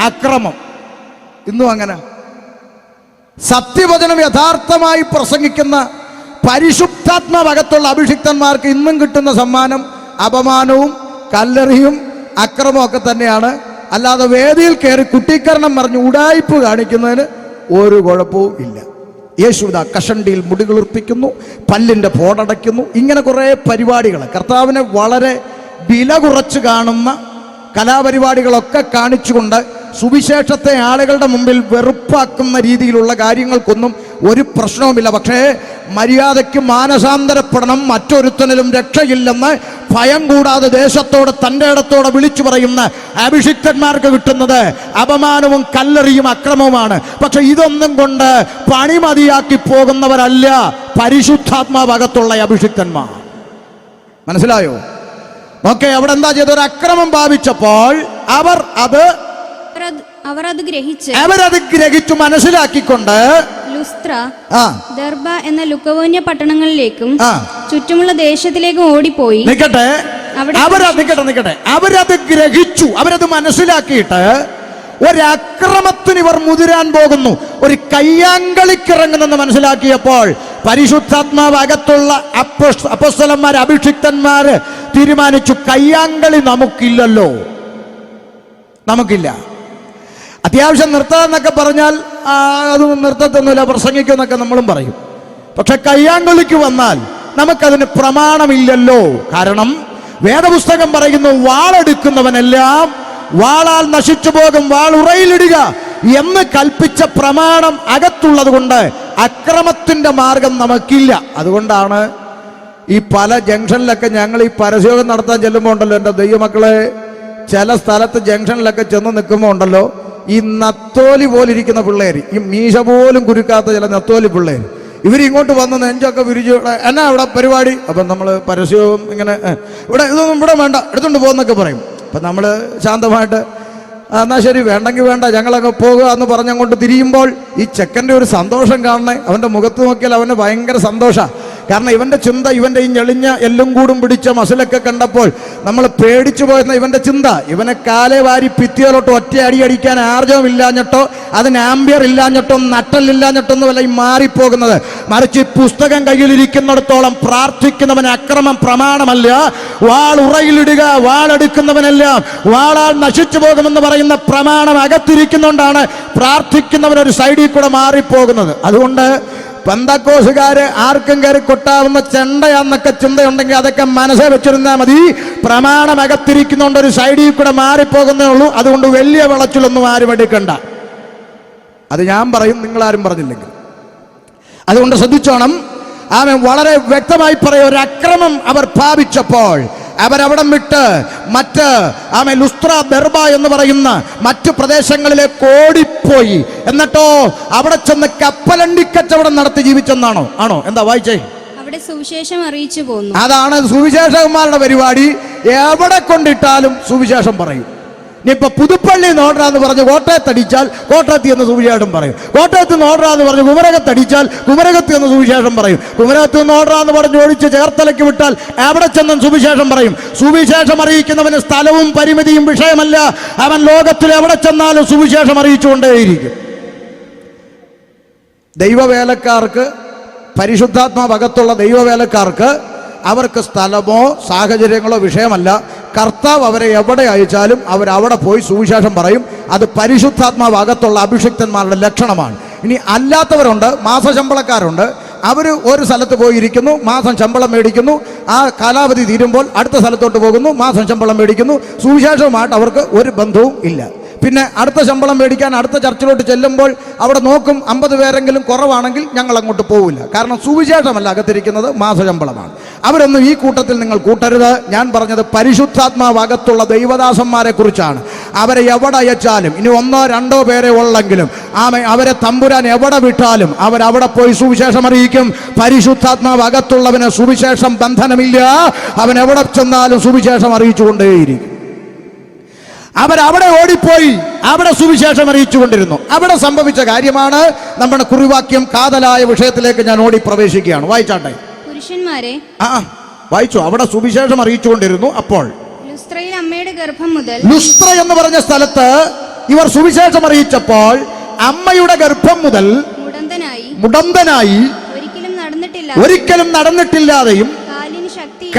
അക്രമം. ഇന്നും അങ്ങനെ സത്യവചനം യഥാർത്ഥമായി പ്രസംഗിക്കുന്ന പരിശുദ്ധാത്മാവകത്തുള്ള അഭിഷിക്തന്മാർക്ക് ഇന്നും കിട്ടുന്ന സമ്മാനം അപമാനവും കല്ലെറിയും അക്രമവും ഒക്കെ തന്നെയാണ്. അല്ലാതെ വേദിയിൽ കയറി കുട്ടിക്കരണം പറഞ്ഞ് ഉടായ്പ് കാണിക്കുന്നതിന് ഒരു കുഴപ്പവും ഇല്ല. യേശുദാ കഷണ്ടിയിൽ മുടികുളിർപ്പിക്കുന്നു, പല്ലിൻ്റെ പോടടയ്ക്കുന്നു, ഇങ്ങനെ കുറേ പരിപാടികൾ, കർത്താവിനെ വളരെ വില കുറച്ച് കാണുന്ന കലാപരിപാടികളൊക്കെ കാണിച്ചുകൊണ്ട് സുവിശേഷത്തെ ആളുകളുടെ മുമ്പിൽ വെറുപ്പാക്കുന്ന രീതിയിലുള്ള കാര്യങ്ങൾക്കൊന്നും ഒരു പ്രശ്നവുമില്ല. പക്ഷേ മര്യാദയ്ക്ക് മാനസാന്തരപ്പെടണം, മറ്റൊരുത്തനിലും രക്ഷയില്ലെന്ന് ഭയം കൂടാതെ ദേശത്തോട് തൻ്റെ ഇടത്തോടെ വിളിച്ചു പറയുന്ന അഭിഷിക്തന്മാർക്ക് കിട്ടുന്നത് അപമാനവും കല്ലെറിയും അക്രമവുമാണ്. പക്ഷെ ഇതൊന്നും കൊണ്ട് പണി മതിയാക്കി പോകുന്നവരല്ല പരിശുദ്ധാത്മാവകത്തുള്ള അഭിഷിക്തന്മാർ. മനസ്സിലായോ? ഓക്കെ, അവിടെ എന്താ ചെയ്ത? ഒരു അക്രമം ഭാവിച്ചപ്പോൾ അവരത് ഗ്രഹിച്ചു മനസ്സിലാക്കിക്കൊണ്ട് ലുസ്ത്ര, ദർബ എന്ന ലുക്കവോന്യ പട്ടണങ്ങളിലേക്കും ചുറ്റുമുള്ള ദേശത്തിലേക്കും ഓടിപ്പോയി. അവരത് ഗ്രഹിച്ചു, അവരത് മനസ്സിലാക്കിയിട്ട് ഒരക്രമത്തിന് ഇവർ മുതിരാൻ പോകുന്നു, ഒരു കയ്യാങ്കളിക്കിറങ്ങുന്നെന്ന് മനസ്സിലാക്കിയപ്പോൾ പരിശുദ്ധാത്മാവ് അകത്തുള്ള അപ്പോസ്തലന്മാർ അഭിഷിക്തന്മാര് തീരുമാനിച്ചു, കയ്യാങ്കളി നമുക്കില്ലല്ലോ, നമുക്കില്ല. അത്യാവശ്യം നിർത്താന്നൊക്കെ പറഞ്ഞാൽ അത് നിർത്തത്തൊന്നുമില്ല, പ്രസംഗിക്കുമെന്നൊക്കെ നമ്മളും പറയും. പക്ഷെ കയ്യാങ്കളിക്ക് വന്നാൽ നമുക്കതിന് പ്രമാണമില്ലല്ലോ. കാരണം വേദപുസ്തകം പറയുന്നു, വാളെടുക്കുന്നവനെല്ലാം വാളാൽ നശിച്ചു പോകും, വാൾ ഉറയിലിടുക എന്ന് കൽപ്പിച്ച പ്രമാണം അകത്തുള്ളത് കൊണ്ട് അക്രമത്തിന്റെ മാർഗം നമുക്കില്ല. അതുകൊണ്ടാണ് ഈ പല ജംഗ്ഷനിലൊക്കെ ഞങ്ങൾ ഈ പരസ്യോഗം നടത്താൻ ചെല്ലുമ്പോൾ ഉണ്ടല്ലോ, എൻ്റെ ദൈവമക്കളെ, ചില സ്ഥലത്ത് ജംഗ്ഷനിലൊക്കെ ചെന്ന് നിൽക്കുമ്പോൾ ഉണ്ടല്ലോ, ഈ നത്തോലി പോലിരിക്കുന്ന പിള്ളേർ, ഈ മീശ പോലും കുരുക്കാത്ത ചില നത്തോലി പിള്ളേർ, ഇവരിങ്ങോട്ട് വന്ന് നെഞ്ചൊക്കെ വിരിച്ചു, എന്നാ ഇവിടെ പരിപാടി? അപ്പം നമ്മൾ പരസ്യവും ഇങ്ങനെ ഇവിടെ ഇതൊന്നും ഇവിടെ വേണ്ട, എടുത്തുകൊണ്ട് പോകുന്നൊക്കെ പറയും. അപ്പം നമ്മൾ ശാന്തമായിട്ട് എന്നാൽ ശരി, വേണ്ടെങ്കിൽ വേണ്ട, ഞങ്ങളങ്ങ് പോകുക എന്ന് പറഞ്ഞങ്ങോട്ട് തിരിയുമ്പോൾ ഈ ചെക്കൻ്റെ ഒരു സന്തോഷം കാണണേ. അവൻ്റെ മുഖത്ത് നോക്കിയാൽ അവന് ഭയങ്കര സന്തോഷമാണ്. കാരണം ഇവൻ്റെ ചിന്ത, ഇവൻ്റെ ഈ ഞെളിഞ്ഞ എല്ലും കൂടും പിടിച്ച മസിലൊക്കെ കണ്ടപ്പോൾ നമ്മൾ പേടിച്ചു പോയെന്ന ഇവൻ്റെ ചിന്ത, ഇവനെ കാലെ വാരി ഭിത്തിയിലോട്ട് ഒറ്റ അടി അടിക്കാൻ ആർജവമില്ലാഞ്ഞിട്ടോ അതിന് ആംബിയർ ഇല്ലാഞ്ഞിട്ടോ നട്ടലില്ലാഞ്ഞിട്ടൊന്നും അല്ല ഈ മാറിപ്പോകുന്നത്. മറിച്ച് ഈ പുസ്തകം കയ്യിലിരിക്കുന്നിടത്തോളം പ്രാർത്ഥിക്കുന്നവന് അക്രമം പ്രമാണമല്ല. വാൾ ഉറയിലിടുക, വാളെടുക്കുന്നവനെല്ലാം വാളാൽ നശിച്ചു പോകുമെന്ന് പറയുന്ന പ്രമാണം അകത്തിരിക്കുന്നുകൊണ്ടാണ് പ്രാർത്ഥിക്കുന്നവനൊരു സൈഡിൽ കൂടെ മാറിപ്പോകുന്നത്. അതുകൊണ്ട് പെന്തക്കോസുകാര് ആർക്കും കയറി കൊട്ടാവുന്ന ചെണ്ടയാന്നൊക്കെ ചിന്തയുണ്ടെങ്കിൽ അതൊക്കെ മനസ്സിൽ വെച്ചിരുന്നാൽ മതി. പ്രമാണം അകത്തിരിക്കുന്നുണ്ട്, ഒരു സൈഡിൽ കൂടെ മാറിപ്പോകുന്നേ ഉള്ളൂ. അതുകൊണ്ട് വലിയ വിളച്ചിലൊന്നും ആരും എടുക്കണ്ട. അത് ഞാൻ പറയും, നിങ്ങളാരും പറഞ്ഞില്ലെങ്കിൽ. അതുകൊണ്ട് ശ്രദ്ധിച്ചോണം. അവൻ വളരെ വ്യക്തമായി പറയും, ഒരു അക്രമം അവർ ഭാവിച്ചപ്പോൾ അവരവിടം വിട്ട് മറ്റ് ലുസ്ത്ര, ദെർബ എന്ന് പറയുന്ന മറ്റു പ്രദേശങ്ങളിലേക്ക് ഓടിപ്പോയി. എന്നിട്ടോ അവിടെ ചെന്ന് കപ്പലണ്ടിക്കച്ചവടം നടത്തി ജീവിച്ചെന്നാണോ? ആണോ? എന്താ വായിച്ചേ? അവിടെ സുവിശേഷം അറിയിച്ചു പോന്നു. അതാണ് സുവിശേഷകന്മാരുടെ പരിപാടി. എവിടെ കൊണ്ടിട്ടാലും സുവിശേഷം പറയും. ഇനിയിപ്പോ പുതുപ്പള്ളി നോട്രാന്ന് പറഞ്ഞ് കോട്ടയത്തടിച്ചാൽ കോട്ടയത്ത് എന്ന് സുവിശേഷം പറയും. കോട്ടയത്ത് നോട്രാന്ന് പറഞ്ഞ് കുമരകത്തടിച്ചാൽ കുമരകത്ത് എന്ന് സുവിശേഷം പറയും. കുമരകത്ത് നോട്രാന്ന് പറഞ്ഞ് ഓടിച്ച് ചേർത്തലയ്ക്ക് വിട്ടാൽ അവിടെ ചെന്നും സുവിശേഷം പറയും. സുവിശേഷം അറിയിക്കുന്നവന് സ്ഥലവും പരിമിതിയും വിഷയമല്ല. അവൻ ലോകത്തിൽ എവിടെ ചെന്നാലും സുവിശേഷം അറിയിച്ചുകൊണ്ടേയിരിക്കും. ദൈവവേലക്കാർക്ക്, പരിശുദ്ധാത്മാവകത്തുള്ള ദൈവവേലക്കാർക്ക് അവർക്ക് സ്ഥലമോ സാഹചര്യങ്ങളോ വിഷയമല്ല. കർത്താവ് അവരെ എവിടെ അയച്ചാലും അവരവിടെ പോയി സുവിശേഷം പറയും. അത് പരിശുദ്ധാത്മാവകത്തുള്ള അഭിഷിക്തന്മാരുടെ ലക്ഷണമാണ്. ഇനി അല്ലാത്തവരുണ്ട്, മാസശമ്പളക്കാരുണ്ട്. അവർ ഒരു സ്ഥലത്ത് പോയിരിക്കുന്നു, മാസം ശമ്പളം മേടിക്കുന്നു. ആ കാലാവധി തീരുമ്പോൾ അടുത്ത സ്ഥലത്തോട്ട് പോകുന്നു, മാസം ശമ്പളം മേടിക്കുന്നു. സുവിശേഷവുമായിട്ട് അവർക്ക് ഒരു ബന്ധവും ഇല്ല. പിന്നെ അടുത്ത ശമ്പളം മേടിക്കാൻ അടുത്ത ചർച്ചിലോട്ട് ചെല്ലുമ്പോൾ അവിടെ നോക്കും, 50 പേരെങ്കിലും കുറവാണെങ്കിൽ ഞങ്ങൾ അങ്ങോട്ട് പോവില്ല. കാരണം സുവിശേഷമല്ല അകത്തിരിക്കുന്നത്, മാസശമ്പളമാണ്. അവരൊന്നും ഈ കൂട്ടത്തിൽ നിങ്ങൾ കൂട്ടരുത്. ഞാൻ പറഞ്ഞത് പരിശുദ്ധാത്മാവകത്തുള്ള ദൈവദാസന്മാരെ കുറിച്ചാണ്. അവരെ എവിടെ അയച്ചാലും, ഇനി 1-2 പേരെ ഉള്ളെങ്കിലും അവരെ തമ്പുരാൻ എവിടെ വിട്ടാലും അവരവിടെ പോയി സുവിശേഷം അറിയിക്കും. പരിശുദ്ധാത്മാവകത്തുള്ളവന് സുവിശേഷം ബന്ധനമില്ല. അവൻ എവിടെ ചെന്നാലും സുവിശേഷം അറിയിച്ചുകൊണ്ടേയിരിക്കും. അവരവിടെ ഓടിപ്പോയി അവിടെ സുവിശേഷം അറിയിച്ചുകൊണ്ടിരുന്നു. അവിടെ സംഭവിച്ച കാര്യമാണ് നമ്മുടെ കുറിവാക്യം. കാതലായ വിഷയത്തിലേക്ക് ഞാൻ ഓടി പ്രവേശിക്കുകയാണ്. വായിച്ചാട്ടെ. പുരുഷന്മാരെ, വായിച്ചു. അവിടെ സുവിശേഷം അറിയിച്ചുകൊണ്ടിരുന്നു. അപ്പോൾ ലുസ്ത്രയിൽ അമ്മയുടെ ഗർഭം മുതൽ, ലുസ്ത്ര എന്ന് പറഞ്ഞ സ്ഥലത്ത് ഇവർ സുവിശേഷം അറിയിച്ചപ്പോൾ അമ്മയുടെ ഗർഭം മുതൽ മുടന്തനായി ഒരിക്കലും നടന്നിട്ടില്ലാതെയും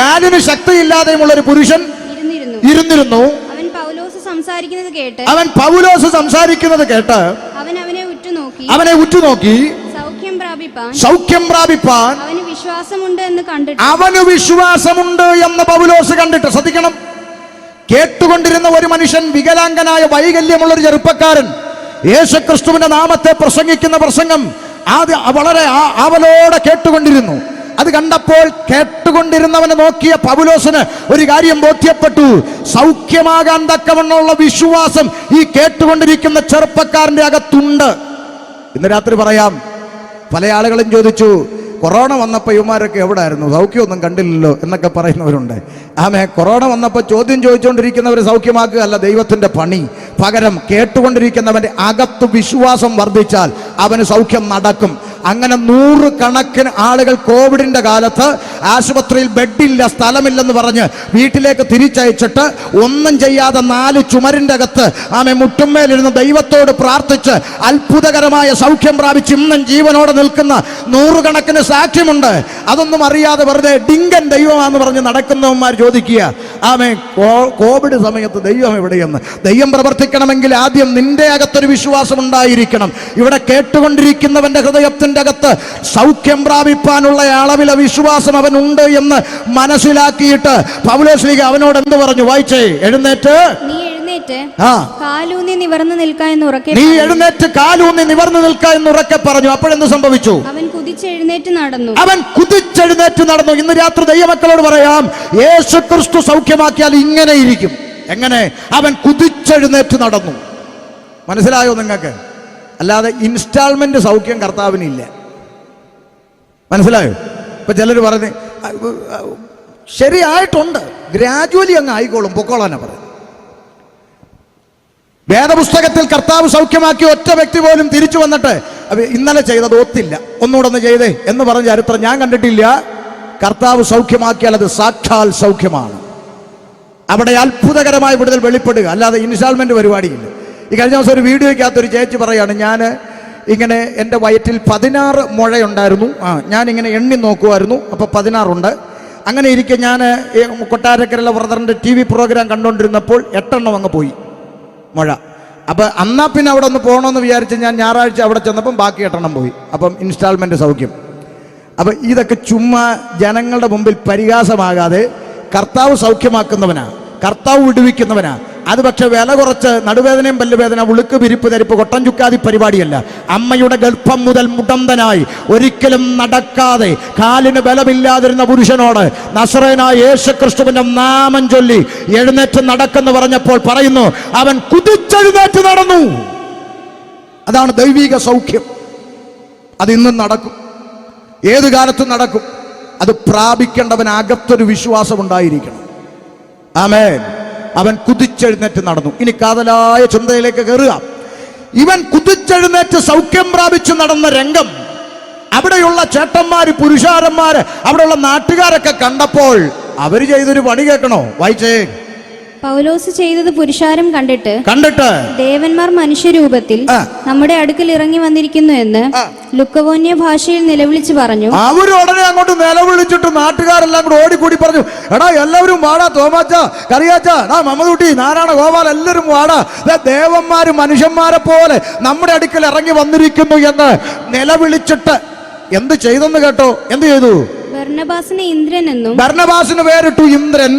കാലിന് ശക്തിയില്ലാതെയുമുള്ള ഒരു പുരുഷൻ ഇരുന്നിരുന്നു. അവൻ പൗലോസ് സംസാരിക്കുന്നത് കേട്ട് അവനെ ഉറ്റുനോക്കി സൗഖ്യം പ്രാപിപ്പാൻ അവന് വിശ്വാസമുണ്ട് എന്ന് പൗലോസ് കണ്ടിട്ട്. ശ്രദ്ധിക്കണം, കേട്ടുകൊണ്ടിരുന്ന ഒരു മനുഷ്യൻ, വികലാംഗനായ വൈകല്യമുള്ള ഒരു ചെറുപ്പക്കാരൻ, യേശുക്രിസ്തുവിന്റെ നാമത്തെ പ്രസംഗിക്കുന്ന പ്രസംഗം വളരെ ആവലോടെ കേട്ടുകൊണ്ടിരുന്നു. അത് കണ്ടപ്പോൾ കേട്ടുകൊണ്ടിരുന്നവനെ നോക്കിയ പൗലോസിന് ഒരു കാര്യം ബോധ്യപ്പെട്ടു. സൗഖ്യമാകാൻ തക്കവണ്ണമുള്ള വിശ്വാസം ഈ കേട്ടുകൊണ്ടിരിക്കുന്ന ചെറുപ്പക്കാരന്റെ അകത്തുണ്ട്. ഇന്ന് രാത്രി പറയാം, പല ആളുകളും ചോദിച്ചു, കൊറോണ വന്നപ്പോൾ ഇവന്മാരൊക്കെ എവിടെയായിരുന്നു, സൗഖ്യമൊന്നും കണ്ടില്ലല്ലോ എന്നൊക്കെ പറയുന്നവരുണ്ട്. കൊറോണ വന്നപ്പോൾ ചോദ്യം ചോദിച്ചുകൊണ്ടിരിക്കുന്നവർ സൗഖ്യമാക്കുകയല്ല ദൈവത്തിൻ്റെ പണി. പകരം കേട്ടുകൊണ്ടിരിക്കുന്നവൻ്റെ അകത്ത് വിശ്വാസം വർദ്ധിച്ചാൽ അവന് സൗഖ്യം നടക്കും. അങ്ങനെ 100 കണക്കിന് ആളുകൾ കോവിഡിന്റെ കാലത്ത് ആശുപത്രിയിൽ ബെഡില്ല, സ്ഥലമില്ലെന്ന് പറഞ്ഞ് വീട്ടിലേക്ക് തിരിച്ചയച്ചിട്ട് ഒന്നും ചെയ്യാതെ 4 ചുമരിന്റെ അകത്ത് മുട്ടുമേലിരുന്ന് ദൈവത്തോട് പ്രാർത്ഥിച്ച് അത്ഭുതകരമായ സൗഖ്യം പ്രാപിച്ച് ഇന്നും ജീവനോടെ നിൽക്കുന്ന 100 കണക്കിന് സാക്ഷ്യമുണ്ട്. അതൊന്നും അറിയാതെ വെറുതെ ഡിങ്കൻ ദൈവമാണെന്ന് പറഞ്ഞ് നടക്കുന്നവന്മാർ ചോദിക്കുക, ആമേൻ. കോവിഡ് സമയത്ത് ദൈവം എവിടെയെന്ന് ദൈവം പ്രവർത്തിക്കണമെങ്കിൽ ആദ്യം നിന്റെ അകത്തൊരു വിശ്വാസം ഉണ്ടായിരിക്കണം. ഇവിടെ കേട്ടുകൊണ്ടിരിക്കുന്നവന്റെ ഹൃദയത്തിന്റെ അകത്ത് സൗഖ്യം പ്രാപിപ്പാനുള്ള അളവിലെ വിശ്വാസം അവനുണ്ട് എന്ന് മനസ്സിലാക്കിയിട്ട് പൗലോസ്ലീഹ അവനോട് എന്ത് പറഞ്ഞു? വായിച്ചേ, എഴുന്നേറ്റ് കാലൂന്നി നിവർന്നു നിൽക്ക എന്ന് ഉറക്കെ നീ എഴുന്നേറ്റ് കാലൂന്നി നിവർന്നു നിൽക്ക എന്ന് ഉറക്കെ പറഞ്ഞു. അപ്പോഴെന്ത് സംഭവിച്ചു? അവൻ കുതിച്ചെഴുന്നേറ്റ് നടന്നു. അവൻ കുതിച്ചെഴുന്നേറ്റ് നടന്നു. ഇന്ന് രാത്രി ദൈവമക്കളോട് പറയാം, യേശു ക്രിസ്തു സൗഖ്യമാക്കിയാൽ ഇങ്ങനെ ഇരിക്കും. എങ്ങനെ? അവൻ കുതിച്ചെഴുന്നേറ്റ് നടന്നു. മനസ്സിലായോ നിങ്ങൾക്ക്? അല്ലാതെ ഇൻസ്റ്റാൾമെന്റ് സൗഖ്യം കർത്താവിനില്ല. മനസ്സിലായോ? ഇപ്പൊ ചിലർ പറഞ്ഞ് ശരിയായിട്ടുണ്ട്, ഗ്രാജുവലി അങ്ങ് ആയിക്കോളും, പൊക്കോളാനാ പറയും. വേദപുസ്തകത്തിൽ കർത്താവ് സൗഖ്യമാക്കിയ ഒറ്റ വ്യക്തി പോലും തിരിച്ചു വന്നിട്ട് ഇന്നലെ ചെയ്തത് ഒത്തില്ല, ഒന്നുകൂടെ ഒന്ന് ചെയ്തേ എന്ന് പറഞ്ഞ ചരിത്രം ഞാൻ കണ്ടിട്ടില്ല. കർത്താവ് സൗഖ്യമാക്കിയാൽ അത് സാക്ഷാൽ സൗഖ്യമാണ്. അവിടെ അത്ഭുതകരമായ വിടുതൽ വെളിപ്പെടുക, അല്ലാതെ ഇൻസ്റ്റാൾമെന്റ് പരിപാടിയില്ല. ഈ കഴിഞ്ഞ ദിവസം ഒരു വീഡിയോയ്ക്കകത്തൊരു ചേച്ചി പറയാണ്, ഞാൻ ഇങ്ങനെ എൻ്റെ വയറ്റിൽ 16 മുഴയുണ്ടായിരുന്നു. ഞാനിങ്ങനെ എണ്ണി നോക്കുമായിരുന്നു, അപ്പോൾ 16 ഉണ്ട്. അങ്ങനെ ഇരിക്കെ ഞാൻ കൊട്ടാരക്കരയിലെ ബ്രദറിൻ്റെ TV പ്രോഗ്രാം കണ്ടുകൊണ്ടിരുന്നപ്പോൾ 8 എണ്ണം അങ്ങ് പോയി മുഴ. അപ്പം എന്നാൽ പിന്നെ അവിടെ ഒന്ന് പോകണമെന്ന് വിചാരിച്ച് ഞാൻ ഞായറാഴ്ച അവിടെ ചെന്നപ്പം ബാക്കി 8 എണ്ണം പോയി. അപ്പം ഇൻസ്റ്റാൾമെൻറ്റ് സൗഖ്യം. അപ്പം ഇതൊക്കെ ചുമ്മാ ജനങ്ങളുടെ മുമ്പിൽ പരിഹാസമാകാതെ കർത്താവ് സൗഖ്യമാക്കുന്നവനാ, കർത്താവ് വിടുവിക്കുന്നവനാ. അത് പക്ഷെ വില കുറച്ച് നടുവേദനയും പല്ലുവേദന, ഉളുക്ക്, വിരിപ്പ്, തരിപ്പ്, കൊട്ടൻ ചുക്കാതി പരിപാടിയല്ല. അമ്മയുടെ ഗർഭം മുതൽ മുടന്തനായി ഒരിക്കലും നടക്കാതെ കാലിന് ബലമില്ലാതിരുന്ന പുരുഷനോട് നസറേനായ യേശുക്രിസ്തുവിന്റെ നാമം ചൊല്ലി എഴുന്നേറ്റ് നടക്കെന്ന് പറഞ്ഞപ്പോൾ പറയുന്നു, അവൻ കുതിച്ചെഴുന്നേറ്റ് നടന്നു. അതാണ് ദൈവിക സൗഖ്യം. അത് ഇന്നും നടക്കും, ഏതു കാലത്തും നടക്കും. അത് പ്രാപിക്കേണ്ടവനകത്തൊരു വിശ്വാസം ഉണ്ടായിരിക്കണം. ആമേൻ. അവൻ കുതിച്ചെഴുന്നേറ്റ് നടന്നു. ഇനി കാതലായ ചിന്തയിലേക്ക് കയറുക. ഇവൻ കുതിച്ചെഴുന്നേറ്റ് സൗഖ്യം പ്രാപിച്ചു നടന്ന രംഗം അവിടെയുള്ള ചേട്ടന്മാര്, പുരുഷാരന്മാര്, അവിടെയുള്ള നാട്ടുകാരൊക്കെ കണ്ടപ്പോൾ അവര് ചെയ്തൊരു പണി കേൾക്കണോ? വായിച്ചേ. പൗലോസ് ചെയ്തത് പുരുഷാരം കണ്ടിട്ട് ദേവന്മാർ മനുഷ്യരൂപത്തിൽ നമ്മുടെ അടുക്കൽ ഇറങ്ങി വന്നിരിക്കുന്നു എന്ന് ലുക്കവോന്യ ഭാഷയിൽ നിലവിളിച്ചു പറഞ്ഞു. അവരുടനെ അങ്ങോട്ട് നിലവിളിച്ചിട്ട് നാട്ടുകാരെല്ലാം കൂടെ ഓടിക്കൂടി പറഞ്ഞു, എടാ എല്ലാവരും വാടാ, തോമാച്ച, കറിയാച്ച, മമ്മദൂട്ടി, നാരായണ ഗോപാൽ, എല്ലാവരും വാടാ, ദേവന്മാര് മനുഷ്യന്മാരെ പോലെ നമ്മുടെ അടുക്കൽ ഇറങ്ങി വന്നിരിക്കുന്നു എന്ന് നിലവിളിച്ചിട്ട് എന്ത് ചെയ്തെന്ന് കേട്ടോ? എന്ത് ചെയ്തു? ബർന്നബാസിന് ഇന്ദ്രൻ എന്നും, ബർന്നബാസിന് പേരിട്ടു ഇന്ദ്രൻ.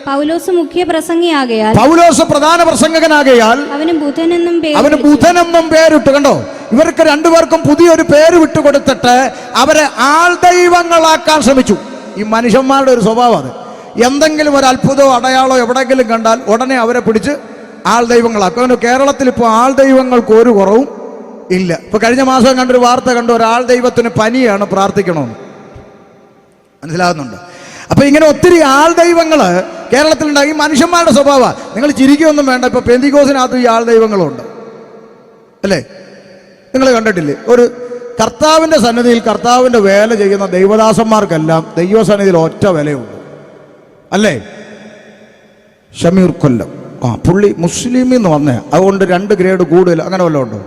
പൗലോസ് മുഖ്യ പ്രസംഗിയാകയാൽ, പൗലോസ് പ്രധാന പ്രസംഗകനാകയാൽ അവന് ബുധനെന്നും പേരിട്ടു. കണ്ടോ? ഇവർക്ക് രണ്ടുപേർക്കും പുതിയൊരു പേര് വിട്ടുകൊടുത്തിട്ട് അവരെ ആൾദൈവങ്ങളാക്കാൻ ശ്രമിച്ചു. ഈ മനുഷ്യന്മാരുടെ ഒരു സ്വഭാവം അത്. എന്തെങ്കിലും ഒരു അത്ഭുതമോ അടയാളോ എവിടെയെങ്കിലും കണ്ടാൽ ഉടനെ അവരെ പിടിച്ച് ആൾദൈവങ്ങളാക്കും. കേരളത്തിൽ ഇപ്പോൾ ആൾദൈവങ്ങൾക്ക് ഒരു കുറവും ഇല്ല. ഇപ്പൊ കഴിഞ്ഞ മാസം കണ്ടൊരു വാർത്ത കണ്ടു, ഒരാൾ ദൈവത്തിന് പനിയാണ്, പ്രാർത്ഥിക്കണമെന്ന്. മനസ്സിലാകുന്നുണ്ട്? അപ്പൊ ഇങ്ങനെ ഒത്തിരി ആൾദൈവങ്ങള് കേരളത്തിലുണ്ടായി. മനുഷ്യന്മാരുടെ സ്വഭാവമാണ്. നിങ്ങൾ ചിരിക്കുകയൊന്നും വേണ്ട. ഇപ്പൊ പെന്തിക്കോസിനകത്ത് ഈ ആൾദൈവങ്ങളുണ്ട്, അല്ലേ? നിങ്ങൾ കണ്ടിട്ടില്ലേ? ഒരു കർത്താവിന്റെ സന്നിധിയിൽ കർത്താവിന്റെ വേല ചെയ്യുന്ന ദൈവദാസന്മാർക്കെല്ലാം ദൈവസന്നിധിയിൽ ഒറ്റ വിലയുണ്ട്, അല്ലേ? ഷമീർ കൊല്ലം, പുള്ളി മുസ്ലിമിൽ നിന്ന് വന്നേ, അതുകൊണ്ട് 2 ഗ്രേഡ് കൂടുതൽ, അങ്ങനെ വല്ലതും ഉണ്ടോ?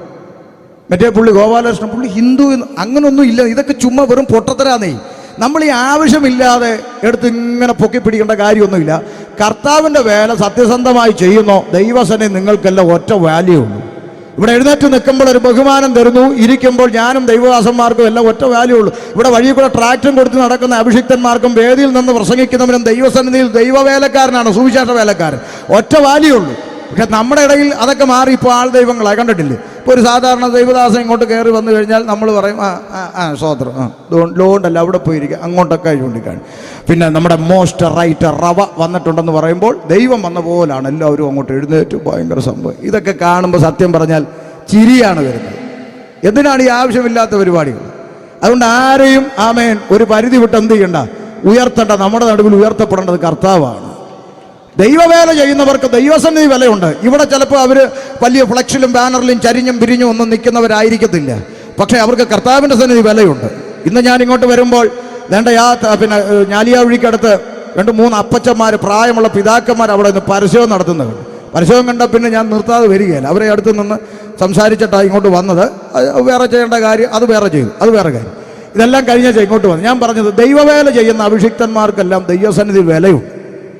മറ്റേ പുള്ളി ഗോപാലകൃഷ്ണൻ, പുള്ളി ഹിന്ദു, അങ്ങനൊന്നും ഇല്ല. ഇതൊക്കെ ചുമ്മാ വെറും പൊട്ടത്തരാന്നേ. നമ്മൾ ഈ ആവശ്യമില്ലാതെ എടുത്ത് ഇങ്ങനെ പൊക്കി പിടിക്കേണ്ട കാര്യമൊന്നുമില്ല. കർത്താവിൻ്റെ വേല സത്യസന്ധമായി ചെയ്യുന്നോ ദൈവസനെ നിങ്ങൾക്കെല്ലാം ഒറ്റ വാല്യൂ ഉള്ളൂ. ഇവിടെ എഴുന്നേറ്റ് നിൽക്കുമ്പോൾ ഒരു ബഹുമാനം തരുന്നു, ഇരിക്കുമ്പോൾ ഞാനും ദൈവദാസന്മാർക്കും എല്ലാം ഒറ്റ വാല്യൂ ഉള്ളൂ. ഇവിടെ വഴി കൂടെ ട്രാക്ടറും കൊടുത്ത് നടക്കുന്ന അഭിഷിക്തന്മാർക്കും വേദിയിൽ നിന്ന് പ്രസംഗിക്കുന്നവനും ദൈവസന്നിധിയിൽ ദൈവവേലക്കാരനാണ്, സുവിശേഷ വേലക്കാരൻ, ഒറ്റ വാല്യൂ ഉള്ളൂ. പക്ഷെ നമ്മുടെ ഇടയിൽ അതൊക്കെ മാറി ഇപ്പോൾ ആൾ ദൈവങ്ങളായി. കണ്ടിട്ടില്ലേ? ഇപ്പോൾ ഒരു സാധാരണ ദൈവദാസൻ ഇങ്ങോട്ട് കയറി വന്നു കഴിഞ്ഞാൽ നമ്മൾ പറയും, സ്വോത്രം, ലോണ്ടല്ല, അവിടെ പോയിരിക്കുക, അങ്ങോട്ടൊക്കെ ചൂണ്ടിക്കാണ്. പിന്നെ നമ്മുടെ മോസ്റ്റ് റൈറ്റ് റവ വന്നിട്ടുണ്ടെന്ന് പറയുമ്പോൾ ദൈവം വന്ന പോലാണ് എല്ലാവരും അങ്ങോട്ട് എഴുന്നേറ്റ് ഭയങ്കര സംഭവം. ഇതൊക്കെ കാണുമ്പോൾ സത്യം പറഞ്ഞാൽ ചിരിയാണ് വരുന്നത്. എന്തിനാണ് ഈ ആവശ്യമില്ലാത്ത പരിപാടികൾ? അതുകൊണ്ട് ആരെയും ആമേൻ ഒരു പരിധി വിട്ട് എന്ത് ചെയ്യണ്ട, ഉയർത്തേണ്ട. നമ്മുടെ നടുവിൽ ഉയർത്തപ്പെടേണ്ടത് കർത്താവാണ്. ദൈവവേല ചെയ്യുന്നവർക്ക് ദൈവസന്നിധി വിലയുണ്ട്. ഇവിടെ ചിലപ്പോൾ അവർ വലിയ ഫ്ലക്സിലും ബാനറിലും ചരിഞ്ഞും പിരിഞ്ഞും ഒന്നും നിൽക്കുന്നവരായിരിക്കത്തില്ല. പക്ഷേ അവർക്ക് കർത്താവിൻ്റെ സന്നിധി വിലയുണ്ട്. ഇന്ന് ഞാൻ ഇങ്ങോട്ട് വരുമ്പോൾ വേണ്ട പിന്നെ ഞാലിയാവഴിക്കടുത്ത് 2-3 അപ്പച്ചന്മാർ, പ്രായമുള്ള പിതാക്കന്മാർ അവിടെ നിന്ന് പരസ്യവും നടത്തുന്നത്. പരസ്യവും കണ്ട പിന്നെ ഞാൻ നിർത്താതെ വരികയില്ല. അവരെ അടുത്ത് നിന്ന് സംസാരിച്ചിട്ടാണ് ഇങ്ങോട്ട് വന്നത്. വേറെ ചെയ്യേണ്ട കാര്യം അത് വേറെ ചെയ്തു, അത് വേറെ കാര്യം. ഇതെല്ലാം കഴിഞ്ഞാൽ ഇങ്ങോട്ട് വന്നു. ഞാൻ പറഞ്ഞത് ദൈവവേല ചെയ്യുന്ന അഭിഷിക്തന്മാർക്കെല്ലാം ദൈവസന്നിധി വിലയുണ്ട്.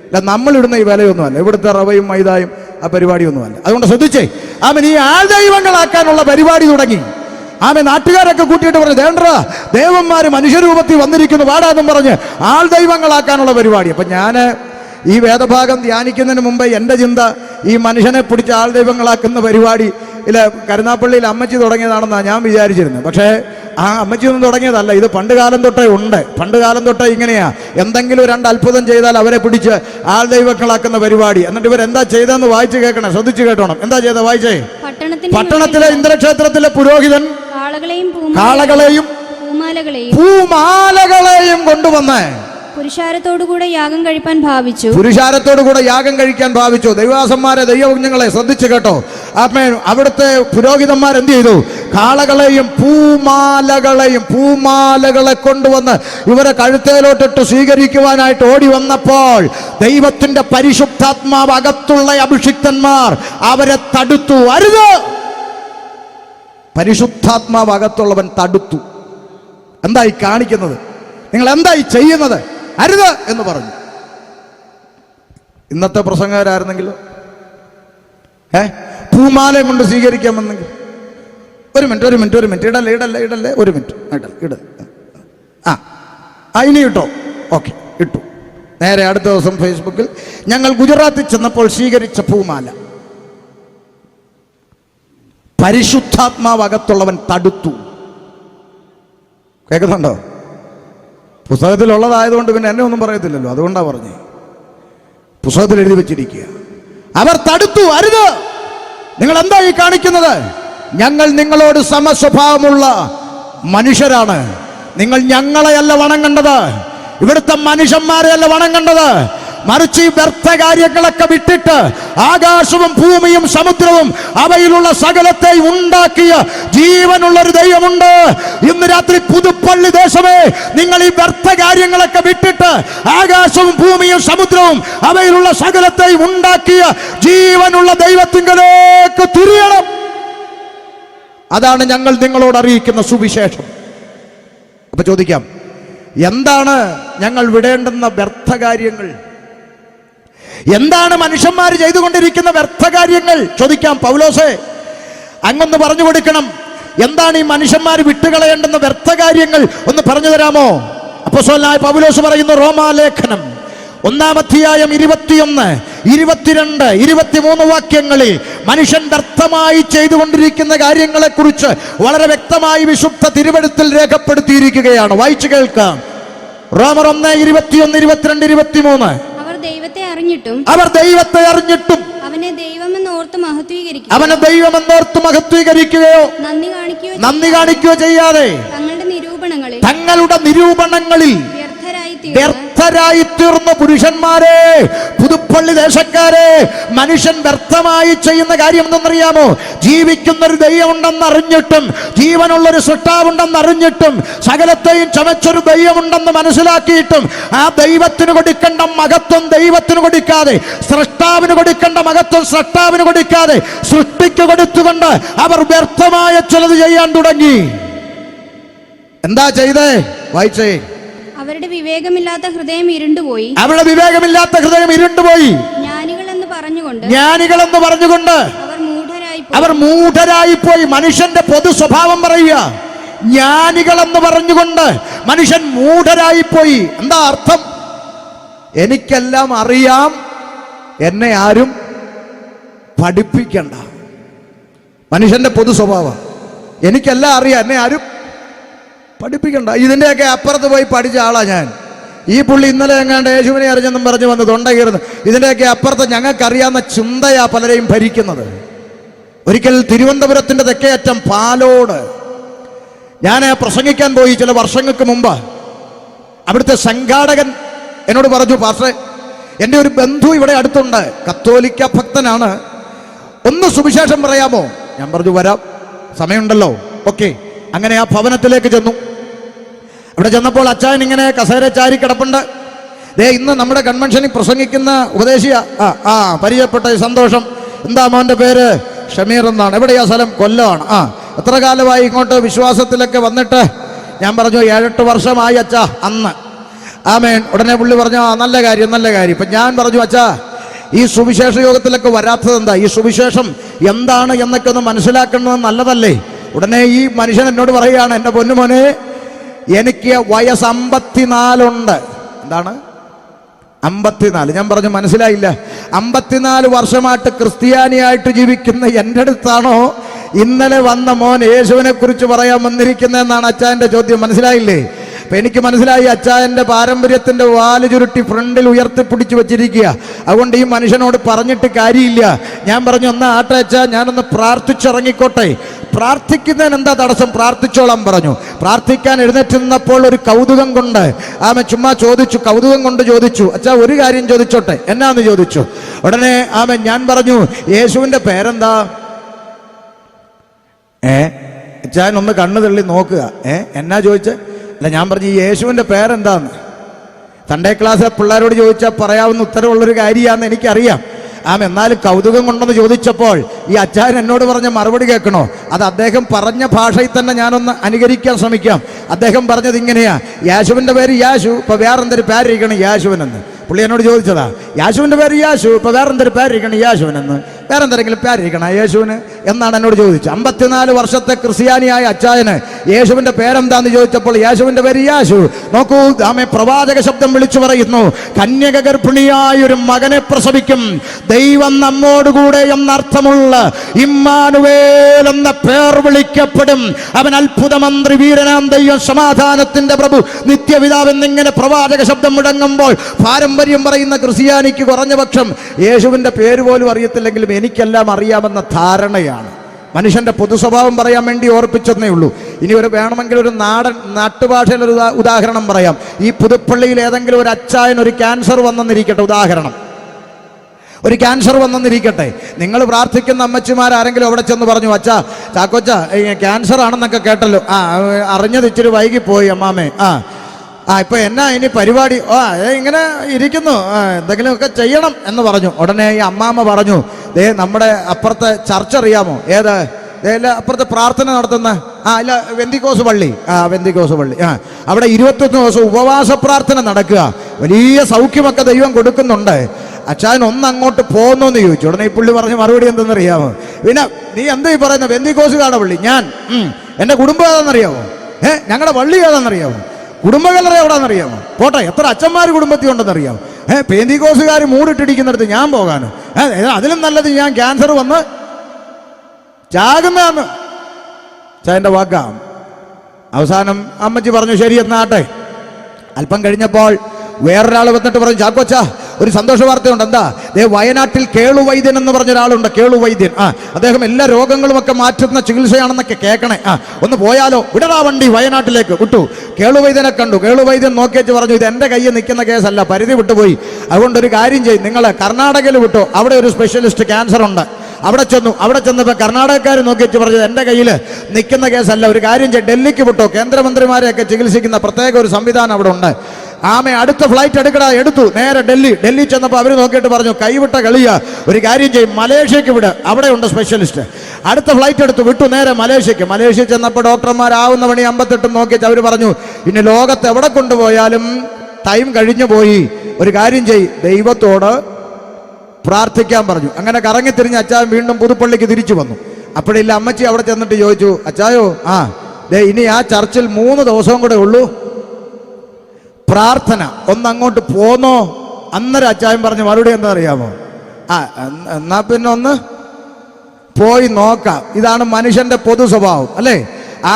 അല്ല നമ്മളിടുന്ന ഈ വിലയൊന്നുമല്ല, ഇവിടുത്തെ റവയും മൈദായും ആ പരിപാടിയൊന്നുമല്ല. അതുകൊണ്ട് ശ്രദ്ധിച്ചേ, ആമൻ ഈ ആൾദൈവങ്ങളാക്കാനുള്ള പരിപാടി തുടങ്ങി. ആമൻ നാട്ടുകാരൊക്കെ കൂട്ടിയിട്ട് പറഞ്ഞു, ദേണ്ട ദേവന്മാര് മനുഷ്യരൂപത്തിൽ വന്നിരിക്കുന്നു പാടാന്നും പറഞ്ഞ് ആൾദൈവങ്ങളാക്കാനുള്ള പരിപാടി. അപ്പം ഞാൻ ഈ വേദഭാഗം ധ്യാനിക്കുന്നതിന് മുമ്പ് എൻ്റെ ചിന്ത ഈ മനുഷ്യനെ പിടിച്ച് ആൾദൈവങ്ങളാക്കുന്ന പരിപാടി ഇല്ല കരുനാപ്പള്ളിയിൽ അമ്മച്ചി തുടങ്ങിയതാണെന്നാണ് ഞാൻ വിചാരിച്ചിരുന്നത്. പക്ഷേ ആ അമ്മച്ചിയൊന്നും തുടങ്ങിയതല്ല, ഇത് പണ്ട് കാലം തൊട്ടേ ഉണ്ട്. പണ്ട് കാലം തൊട്ടേ ഇങ്ങനെയാ, എന്തെങ്കിലും രണ്ട് അത്ഭുതം ചെയ്താൽ അവരെ പിടിച്ച് ആൾദൈവങ്ങളാക്കുന്ന പരിപാടി. എന്നിട്ട് ഇവരെന്താ ചെയ്തതെന്ന് വായിച്ച് കേൾക്കണേ, ശ്രദ്ധിച്ച് കേട്ടോണം. എന്താ ചെയ്ത വായിച്ചേ? പട്ടണത്തിലെ ഇന്ദ്രക്ഷേത്രത്തിലെ പുരോഹിതൻ കാളകളെയും പൂമാലകളെയും കൊണ്ടുവന്ന് പുരുഷാരത്തോടുകൂടെ യാഗം കഴിക്കാൻ ഭാവിച്ചു. ദൈവദാസന്മാരെ, ദൈവകുഞ്ഞുങ്ങളെ ശ്രദ്ധിച്ചു കേട്ടോ. അവിടുത്തെ പുരോഹിതന്മാർ എന്ത് ചെയ്തു? കാളകളെയും പൂമാലകളെ കൊണ്ടുവന്ന് ഇവരെ കഴുത്തേലോട്ടിട്ട് സ്വീകരിക്കുവാനായിട്ട് ഓടി വന്നപ്പോൾ ദൈവത്തിന്റെ പരിശുദ്ധാത്മാവ് അകത്തുള്ള അഭിഷിക്തന്മാർ അവരെ തടുത്തു. അരുത്! പരിശുദ്ധാത്മാവ് അകത്തുള്ളവൻ തടുത്തു. എന്തായി കാണിക്കുന്നത്? നിങ്ങൾ എന്തായി ചെയ്യുന്നത്? അരുത് എന്ന് പറഞ്ഞു. ഇന്നത്തെ പ്രസംഗകാരായിരുന്നെങ്കിലോ പൂമാലയും കൊണ്ട് സ്വീകരിക്കാമെന്നെങ്കിൽ ഒരു മിനിറ്റ് ഇടല്ലേ ഒരു മിനിറ്റ് ഇനി ഇട്ടോ. ഓക്കെ, ഇട്ടു. നേരെ അടുത്ത ദിവസം ഫേസ്ബുക്കിൽ ഞങ്ങൾ ഗുജറാത്തിൽ ചെന്നപ്പോൾ സ്വീകരിച്ച പൂമാല. പരിശുദ്ധാത്മാവ് അകത്തുള്ളവൻ തടുത്തു. കേൾക്കുന്നുണ്ടോ? പുസ്തകത്തിലുള്ളതായതുകൊണ്ട് പിന്നെ എന്നെ ഒന്നും പറയത്തില്ലല്ലോ, അതുകൊണ്ടാണ് പറഞ്ഞേ. പുസ്തകത്തിൽ എഴുതി വെച്ചിരിക്കുക. അവർ തടുത്തു. അരുത്! നിങ്ങൾ എന്താ ഈ കാണിക്കുന്നത്? ഞങ്ങൾ നിങ്ങളോട് സമസ്വഭാവമുള്ള മനുഷ്യരാണ്. നിങ്ങൾ ഞങ്ങളെയല്ല വണങ്ങേണ്ടത്, ഇവിടുത്തെ മനുഷ്യന്മാരെയല്ല വണങ്ങേണ്ടത്. മറിച്ച് ഈ വ്യർത്ഥ കാര്യങ്ങളൊക്കെ വിട്ടിട്ട് ആകാശവും ഭൂമിയും സമുദ്രവും അവയിലുള്ള സകലത്തെ ഉണ്ടാക്കിയ ജീവനുള്ളൊരു ദൈവമുണ്ട്. ഇന്ന് രാത്രി പുതുപ്പള്ളി ദേശമേ, നിങ്ങൾ ഈ വ്യർത്ഥ കാര്യങ്ങളൊക്കെ വിട്ടിട്ട് ആകാശവും ഭൂമിയും സമുദ്രവും അവയിലുള്ള സകലത്തെ ഉണ്ടാക്കിയ ജീവനുള്ള ദൈവത്തിങ്കലേക്ക് തിരിയണം. അതാണ് ഞങ്ങൾ നിങ്ങളോട് അറിയിക്കുന്ന സുവിശേഷം. അപ്പൊ ചോദിക്കാം, എന്താണ് ഞങ്ങൾ വിടേണ്ടുന്ന വ്യർത്ഥ കാര്യങ്ങൾ? എന്താണ് മനുഷ്യന്മാർ ചെയ്തുകൊണ്ടിരിക്കുന്ന വ്യർത്ഥ കാര്യങ്ങൾ? ചോദിക്കാം. പൗലോസേ, അങ്ങൊന്ന് പറഞ്ഞു കൊടുക്കണം. എന്താണ് ഈ മനുഷ്യന്മാർ വിട്ടുകളയേണ്ടുന്ന വ്യർത്ഥ കാര്യങ്ങൾ? ഒന്ന് പറഞ്ഞു തരാമോ? അപ്പോസ്തലനായ പൗലോസ് പറയുന്നു, റോമാലേഖനം 1-ാം അധ്യായം 21, 22, 23 വാക്യങ്ങളിൽ മനുഷ്യൻ വ്യർത്ഥമായി ചെയ്തുകൊണ്ടിരിക്കുന്ന കാര്യങ്ങളെക്കുറിച്ച് വളരെ വ്യക്തമായി വിശുദ്ധ തിരുവെഴുത്തിൽ രേഖപ്പെടുത്തിയിരിക്കുകയാണ്. വായിച്ചു കേൾക്കാം. റോമർ 1, 21, 22, 23. അവർ ദൈവത്തെ അറിഞ്ഞിട്ടും അവനെ ദൈവമെന്നോർത്ത് മഹത്വീകരിക്കുകയോ നന്ദി കാണിക്കുകയോ ചെയ്യാതെ തങ്ങളുടെ നിരൂപണങ്ങളിൽ വ്യർത്ഥരായി തീർന്ന പുരുഷന്മാരെ, പുതുപ്പള്ളി ദേശക്കാരെ, മനുഷ്യൻ വ്യർത്ഥമായി ചെയ്യുന്ന കാര്യം എന്തെന്നറിയാമോ? ജീവിക്കുന്നൊരു ദൈവമുണ്ടെന്ന് അറിഞ്ഞിട്ടും, ജീവനുള്ളൊരു സൃഷ്ടാവുണ്ടെന്ന് അറിഞ്ഞിട്ടും, സകലത്തെയും ചമച്ചൊരു ദൈവമുണ്ടെന്ന് മനസ്സിലാക്കിയിട്ടും ആ ദൈവത്തിന് കൊടുക്കേണ്ട മഹത്വം ദൈവത്തിന് കൊടുക്കാതെ, സൃഷ്ടാവിന് കൊടുക്കേണ്ട മഹത്വം സൃഷ്ടാവിന് കൊടുക്കാതെ സൃഷ്ടിക്ക് കൊടുത്തുകൊണ്ട് അവർ വ്യർത്ഥമായ ചിലത് ചെയ്യാൻ തുടങ്ങി. എന്താ ചെയ്തേ? വായിച്ചേ. അവരുടെ വിവേകമില്ലാത്ത ഹൃദയം ഇരുണ്ടുപോയി. ജ്ഞാനികളെന്ന് പറഞ്ഞുകൊണ്ട് അവർ മൂഢരായിപ്പോയി. മനുഷ്യന്റെ പൊതു സ്വഭാവം പറയുക, ജ്ഞാനികളെന്ന് പറഞ്ഞുകൊണ്ട് മനുഷ്യൻ മൂഢരായിപ്പോയി. എന്താ അർത്ഥം? എനിക്കെല്ലാം അറിയാം, എന്നെ ആരും പഠിപ്പിക്കണ്ട. മനുഷ്യന്റെ പൊതു സ്വഭാവം, എനിക്കെല്ലാം അറിയാം, എന്നെ ആരും പഠിപ്പിക്കണ്ട. ഇതിൻ്റെയൊക്കെ അപ്പുറത്ത് പോയി പഠിച്ച ആളാ ഞാൻ. ഈ പുള്ളി ഇന്നലെ എങ്ങാണ്ട് യേശുവിനെ അറിഞ്ഞെന്നും പറഞ്ഞു വന്ന് തൊണ്ട കീറുന്നു. ഇതിൻ്റെയൊക്കെ അപ്പുറത്ത് ഞങ്ങൾക്കറിയാവുന്ന ചിന്തയാ പലരെയും ഭരിക്കുന്നത്. ഒരിക്കൽ തിരുവനന്തപുരത്തിൻ്റെ തെക്കേയറ്റം പാലോട് ഞാൻ പ്രസംഗിക്കാൻ പോയി ചില വർഷങ്ങൾക്ക് മുമ്പ്. അവിടുത്തെ സംഘാടകൻ എന്നോട് പറഞ്ഞു, പാസ്റ്ററെ, എൻ്റെ ഒരു ബന്ധു ഇവിടെ അടുത്തുണ്ട്, കത്തോലിക്ക ഭക്തനാണ്, ഒന്ന് സുവിശേഷം പറയാമോ? ഞാൻ പറഞ്ഞു, വരാം, സമയമുണ്ടല്ലോ. ഓക്കെ. അങ്ങനെ ആ ഭവനത്തിലേക്ക് ചെന്നു. അവിടെ ചെന്നപ്പോൾ അച്ചായൻ ഇങ്ങനെ കസേര ചാരി കിടപ്പുണ്ട്. ഇന്ന് നമ്മുടെ കൺവെൻഷനിൽ പ്രസംഗിക്കുന്ന ഉപദേശിയ പരിചയപ്പെട്ട സന്തോഷം. എന്താ മോൻ്റെ പേര്? ഷമീർ എന്നാണ്. എവിടെയാ സ്ഥലം? കൊല്ലമാണ്. എത്ര കാലമായി ഇങ്ങോട്ട് വിശ്വാസത്തിലൊക്കെ വന്നിട്ട്? ഞാൻ പറഞ്ഞു, 7-8 വർഷമായി അച്ഛാ. അന്ന് ആമേൻ. ഉടനെ പുള്ളി പറഞ്ഞു, ആ നല്ല കാര്യം നല്ല കാര്യം. ഇപ്പം ഞാൻ പറഞ്ഞു, അച്ഛാ ഈ സുവിശേഷ യോഗത്തിലൊക്കെ വരാത്തത് എന്താ, ഈ സുവിശേഷം എന്താണ് എന്നൊക്കെ ഒന്ന് മനസ്സിലാക്കുന്നത് നല്ലതല്ലേ? ഉടനെ ഈ മനുഷ്യൻ എന്നോട് പറയുകയാണ്, എൻ്റെ പൊന്നുമോനെ, എനിക്ക് വയസ്സ് 54 എന്താണ് 54? ഞാൻ പറഞ്ഞു മനസ്സിലായില്ല. 54 വർഷമായിട്ട് ക്രിസ്ത്യാനിയായിട്ട് ജീവിക്കുന്ന എൻ്റെ അടുത്താണോ ഇന്നലെ വന്ന മോൻ യേശുവിനെ കുറിച്ച് പറയാൻ വന്നിരിക്കുന്നതെന്നാണ് അച്ചായൻ്റെ ചോദ്യം. മനസ്സിലായില്ലേ? അപ്പം എനിക്ക് മനസ്സിലായി, അച്ചായൻ്റെ പാരമ്പര്യത്തിൻ്റെ വാല് ചുരുട്ടി ഫ്രണ്ടിൽ ഉയർത്തിപ്പിടിച്ച് വെച്ചിരിക്കുക. അതുകൊണ്ട് ഈ മനുഷ്യനോട് പറഞ്ഞിട്ട് കാര്യമില്ല. ഞാൻ പറഞ്ഞു, ഒന്ന് ആട്ടെ അച്ഛാ, ഞാനൊന്ന് പ്രാർത്ഥിച്ചിറങ്ങിക്കോട്ടെ. പ്രാർത്ഥിക്കുന്നതിന് എന്താ തടസ്സം? പ്രാർത്ഥിച്ചോളാം പറഞ്ഞു. പ്രാർത്ഥിക്കാൻ എഴുന്നേറ്റുന്നപ്പോൾ ഒരു കൗതുകം കൊണ്ട് ആമ ചുമ്മാ ചോദിച്ചു, കൗതുകം കൊണ്ട് ചോദിച്ചു, അച്ഛാ ഒരു കാര്യം ചോദിച്ചോട്ടെ, എന്നാന്ന് ചോദിച്ചു. ഉടനെ ഞാൻ പറഞ്ഞു, യേശുവിൻ്റെ പേരെന്താ? അച്ഛൻ ഒന്ന് കണ്ണു തള്ളി നോക്കുക. എന്നാ ചോദിച്ചേ? അല്ല, ഞാൻ പറഞ്ഞു, ഈ യേശുവിൻ്റെ പേരെന്താന്ന്. സൺഡേ ക്ലാസ്സിലെ പിള്ളേരോട് ചോദിച്ചാൽ പറയാവുന്ന ഉത്തരവുള്ളൊരു കാര്യമാണെന്ന് എനിക്കറിയാം. എന്നാലും കൗതുകം കൊണ്ടെന്ന് ചോദിച്ചപ്പോൾ ഈ അച്ചായൻ എന്നോട് പറഞ്ഞ മറുപടി കേൾക്കണോ? അത് അദ്ദേഹം പറഞ്ഞ ഭാഷയിൽ തന്നെ ഞാനൊന്ന് അനുകരിക്കാൻ ശ്രമിക്കാം. അദ്ദേഹം പറഞ്ഞത് ഇങ്ങനെയാ, യേശുവിൻ്റെ പേര് യേശു, ഇപ്പൊ വേറെന്തൊരു പേരിരിക്കണം യേശുവിനെന്ന്. പുള്ളി എന്നോട് ചോദിച്ചതാ, യേശുവിൻ്റെ പേര് യേശു, ഇപ്പൊ വേറെന്തൊരു പേരിരിക്കണം യേശുവിനെന്ന്, വേറെന്തെങ്കിലും പേരിരിക്കണം യേശുവിന് എന്നാണ് എന്നോട് ചോദിച്ചത്. 54 വർഷത്തെ ക്രിസ്ത്യാനിയായ അച്ചായന് യേശുവിൻ്റെ പേരെന്താന്ന് ചോദിച്ചപ്പോൾ യേശുവിൻ്റെ പേര് യേശു. നോക്കൂ, ആമേ, പ്രവാചക ശബ്ദം വിളിച്ചു പറയുന്നു, കന്യക ഗർഭിണിയായ ഒരു മകനെ പ്രസവിക്കും, ദൈവം നമ്മോടുകൂടെ എന്നർത്ഥമുള്ള ഇമ്മാനുവേൽ എന്ന പേർ വിളിക്കപ്പെടും, അവൻ അത്ഭുതമന്ത്രി, വീരനാം ദൈവം, സമാധാനത്തിന്റെ പ്രഭു, നിത്യപിതാവ് എന്നിങ്ങനെ പ്രവാചക ശബ്ദം മുടങ്ങുമ്പോൾ പാരമ്പര്യം പറയുന്ന ക്രിസ്ത്യാനിക്ക് കുറഞ്ഞപക്ഷം യേശുവിൻ്റെ പേര് പോലും അറിയത്തില്ലെങ്കിലും എനിക്കെല്ലാം അറിയാമെന്ന ധാരണയാണ്. മനുഷ്യന്റെ പൊതുസ്വഭാവം പറയാൻ വേണ്ടി ഓർപ്പിച്ചെന്നേ ഉള്ളൂ. ഇനി വേണമെങ്കിൽ ഒരു നാട്ടുഭാഷയിൽ ഒരു ഉദാഹരണം പറയാം. ഈ പുതുപ്പള്ളിയിൽ ഏതെങ്കിലും ഒരു അച്ചായൻ ഒരു ക്യാൻസർ വന്നെന്നിരിക്കട്ടെ, ഉദാഹരണം, ഒരു ക്യാൻസർ വന്നെന്നിരിക്കട്ടെ. നിങ്ങൾ പ്രാർത്ഥിക്കുന്ന അമ്മച്ചിമാരാരെങ്കിലും അവിടെ ചെന്ന് പറഞ്ഞു, അച്ഛാ ചാക്കോച്ച ക്യാൻസർ ആണെന്നൊക്കെ കേട്ടല്ലോ, അറിഞ്ഞത് ഇച്ചിരി വൈകിപ്പോയി അമ്മാമേ, ഇപ്പൊ എന്നാ ഇനി പരിപാടി? ഇങ്ങനെ ഇരിക്കുന്നു, എന്തെങ്കിലുമൊക്കെ ചെയ്യണം എന്ന് പറഞ്ഞു. ഉടനെ ഈ അമ്മാമ്മ പറഞ്ഞു, നമ്മുടെ അപ്പുറത്തെ ചർച്ച അറിയാമോ? ഏത്? അപ്പുറത്തെ പ്രാർത്ഥന നടത്തുന്ന ഇല്ല, വെന്തിക്കോസ് പള്ളി. വെന്തിക്കോസ് പള്ളി. അവിടെ 21 ദിവസം ഉപവാസ പ്രാർത്ഥന നടക്കുക. വലിയ സൗഖ്യമൊക്കെ ദൈവം കൊടുക്കുന്നുണ്ട്. അച്ഛൻ ഒന്ന് അങ്ങോട്ട് പോകുന്നു ചോദിച്ചു. ഉടനെ ഈ പുള്ളി പറഞ്ഞ മറുപടി എന്തെന്നറിയാമോ? പിന്നെ നീ എന്താ ഈ പറയുന്നത്? വെന്തിക്കോസുകാരുടെ പള്ളി. ഞാൻ എൻ്റെ കുടുംബം ഏതാണെന്നറിയാമോ? ഞങ്ങളുടെ പള്ളി ഏതാണെന്നറിയാമോ? കുടുംബകലറ എവിടാന്നറിയാമോ? പോട്ടെ, എത്ര അച്ഛന്മാർ കുടുംബത്തിൽ ഉണ്ടെന്നറിയാമോ? പെന്തിക്കോസുകാർ മൂടിട്ടിടിക്കുന്നിടത്ത് ഞാൻ പോകാനോ? അതിലും നല്ലത് ഞാൻ ക്യാൻസർ വന്ന് ചാകുന്നതാണ്. ചായൻ്റെ വാക്കാം. അവസാനം അമ്മച്ചി പറഞ്ഞു, ശരി എന്നാട്ടെ. അല്പം കഴിഞ്ഞപ്പോൾ വേറൊരാൾ വന്നിട്ട് പറഞ്ഞു, ചാക്കോച്ചാ ഒരു സന്തോഷ വാർത്തയുണ്ട്. എന്താ? വയനാട്ടിൽ കേളുവൈദ്യൻ എന്ന് പറഞ്ഞ ഒരാളുണ്ട്, കേളുവൈദ്യൻ. അദ്ദേഹം എല്ലാ രോഗങ്ങളും ഒക്കെ മാറ്റുന്ന ചികിത്സയാണെന്നൊക്കെ കേൾക്കണേ. ഒന്ന് പോയാലോ? വിടടാ വണ്ടി, വയനാട്ടിലേക്ക് വിട്ടു. കേളുവൈദ്യനെ കണ്ടു. കേളുവൈദ്യൻ നോക്കിയേച്ച് പറഞ്ഞു, ഇത് എൻ്റെ കയ്യിൽ നിൽക്കുന്ന കേസല്ല, പരിധി വിട്ടുപോയി. അതുകൊണ്ടൊരു കാര്യം ചെയ്യും, നിങ്ങൾ കർണാടകയിൽ വിട്ടു, അവിടെ ഒരു സ്പെഷ്യലിസ്റ്റ് ക്യാൻസർ ഉണ്ട്. അവിടെ ചെന്നു. അവിടെ ചെന്നപ്പോൾ കർണാടകക്കാർ നോക്കിയിട്ട് പറഞ്ഞത്, എൻ്റെ കയ്യിൽ നിൽക്കുന്ന കേസല്ല, ഒരു കാര്യം ചെയ്യും, ഡൽഹിക്ക് വിട്ടോ, കേന്ദ്രമന്ത്രിമാരെയൊക്കെ ചികിത്സിക്കുന്ന പ്രത്യേക ഒരു സംവിധാനം അവിടെ ഉണ്ട്. അടുത്ത ഫ്ലൈറ്റ് എടുക്കടാ. എടുത്തു. നേരെ ഡൽഹി ചെന്നപ്പോൾ അവർ നോക്കിയിട്ട് പറഞ്ഞു, കൈവിട്ട കളിയാ, ഒരു കാര്യം ചെയ്യും, മലേഷ്യക്ക് വിട്, അവിടെ ഉണ്ട് സ്പെഷ്യലിസ്റ്റ്. അടുത്ത ഫ്ലൈറ്റ് എടുത്തു, വിട്ടു, നേരെ മലേഷ്യ ചെന്നപ്പോൾ ഡോക്ടർമാരാവുന്ന പണി 58 നോക്കിയിട്ട് അവർ പറഞ്ഞു, ഇനി ലോകത്ത് എവിടെ കൊണ്ടുപോയാലും ടൈം കഴിഞ്ഞു പോയി, ഒരു കാര്യം ചെയ്യും, ദൈവത്തോട് പ്രാർത്ഥിക്കാൻ പറഞ്ഞു. അങ്ങനെ കറങ്ങിത്തിരിഞ്ഞ് അച്ചായൻ വീണ്ടും പുതുപ്പള്ളിക്ക് തിരിച്ചു വന്നു. അപ്പോഴില്ല അമ്മച്ചി അവിടെ ചെന്നിട്ട് ചോദിച്ചു, അച്ചായോ ഇനി ആ ചർച്ചിൽ 3 ദിവസവും കൂടെ ഉള്ളൂ പ്രാർത്ഥന, ഒന്നങ്ങോട്ട് പോന്നോ? അന്നേരം അച്ചായൻ പറഞ്ഞ മറുപടി എന്താ അറിയാമോ? എന്നാ പിന്നെ ഒന്ന് പോയി നോക്കാം. ഇതാണ് മനുഷ്യന്റെ പൊതു സ്വഭാവം, അല്ലേ?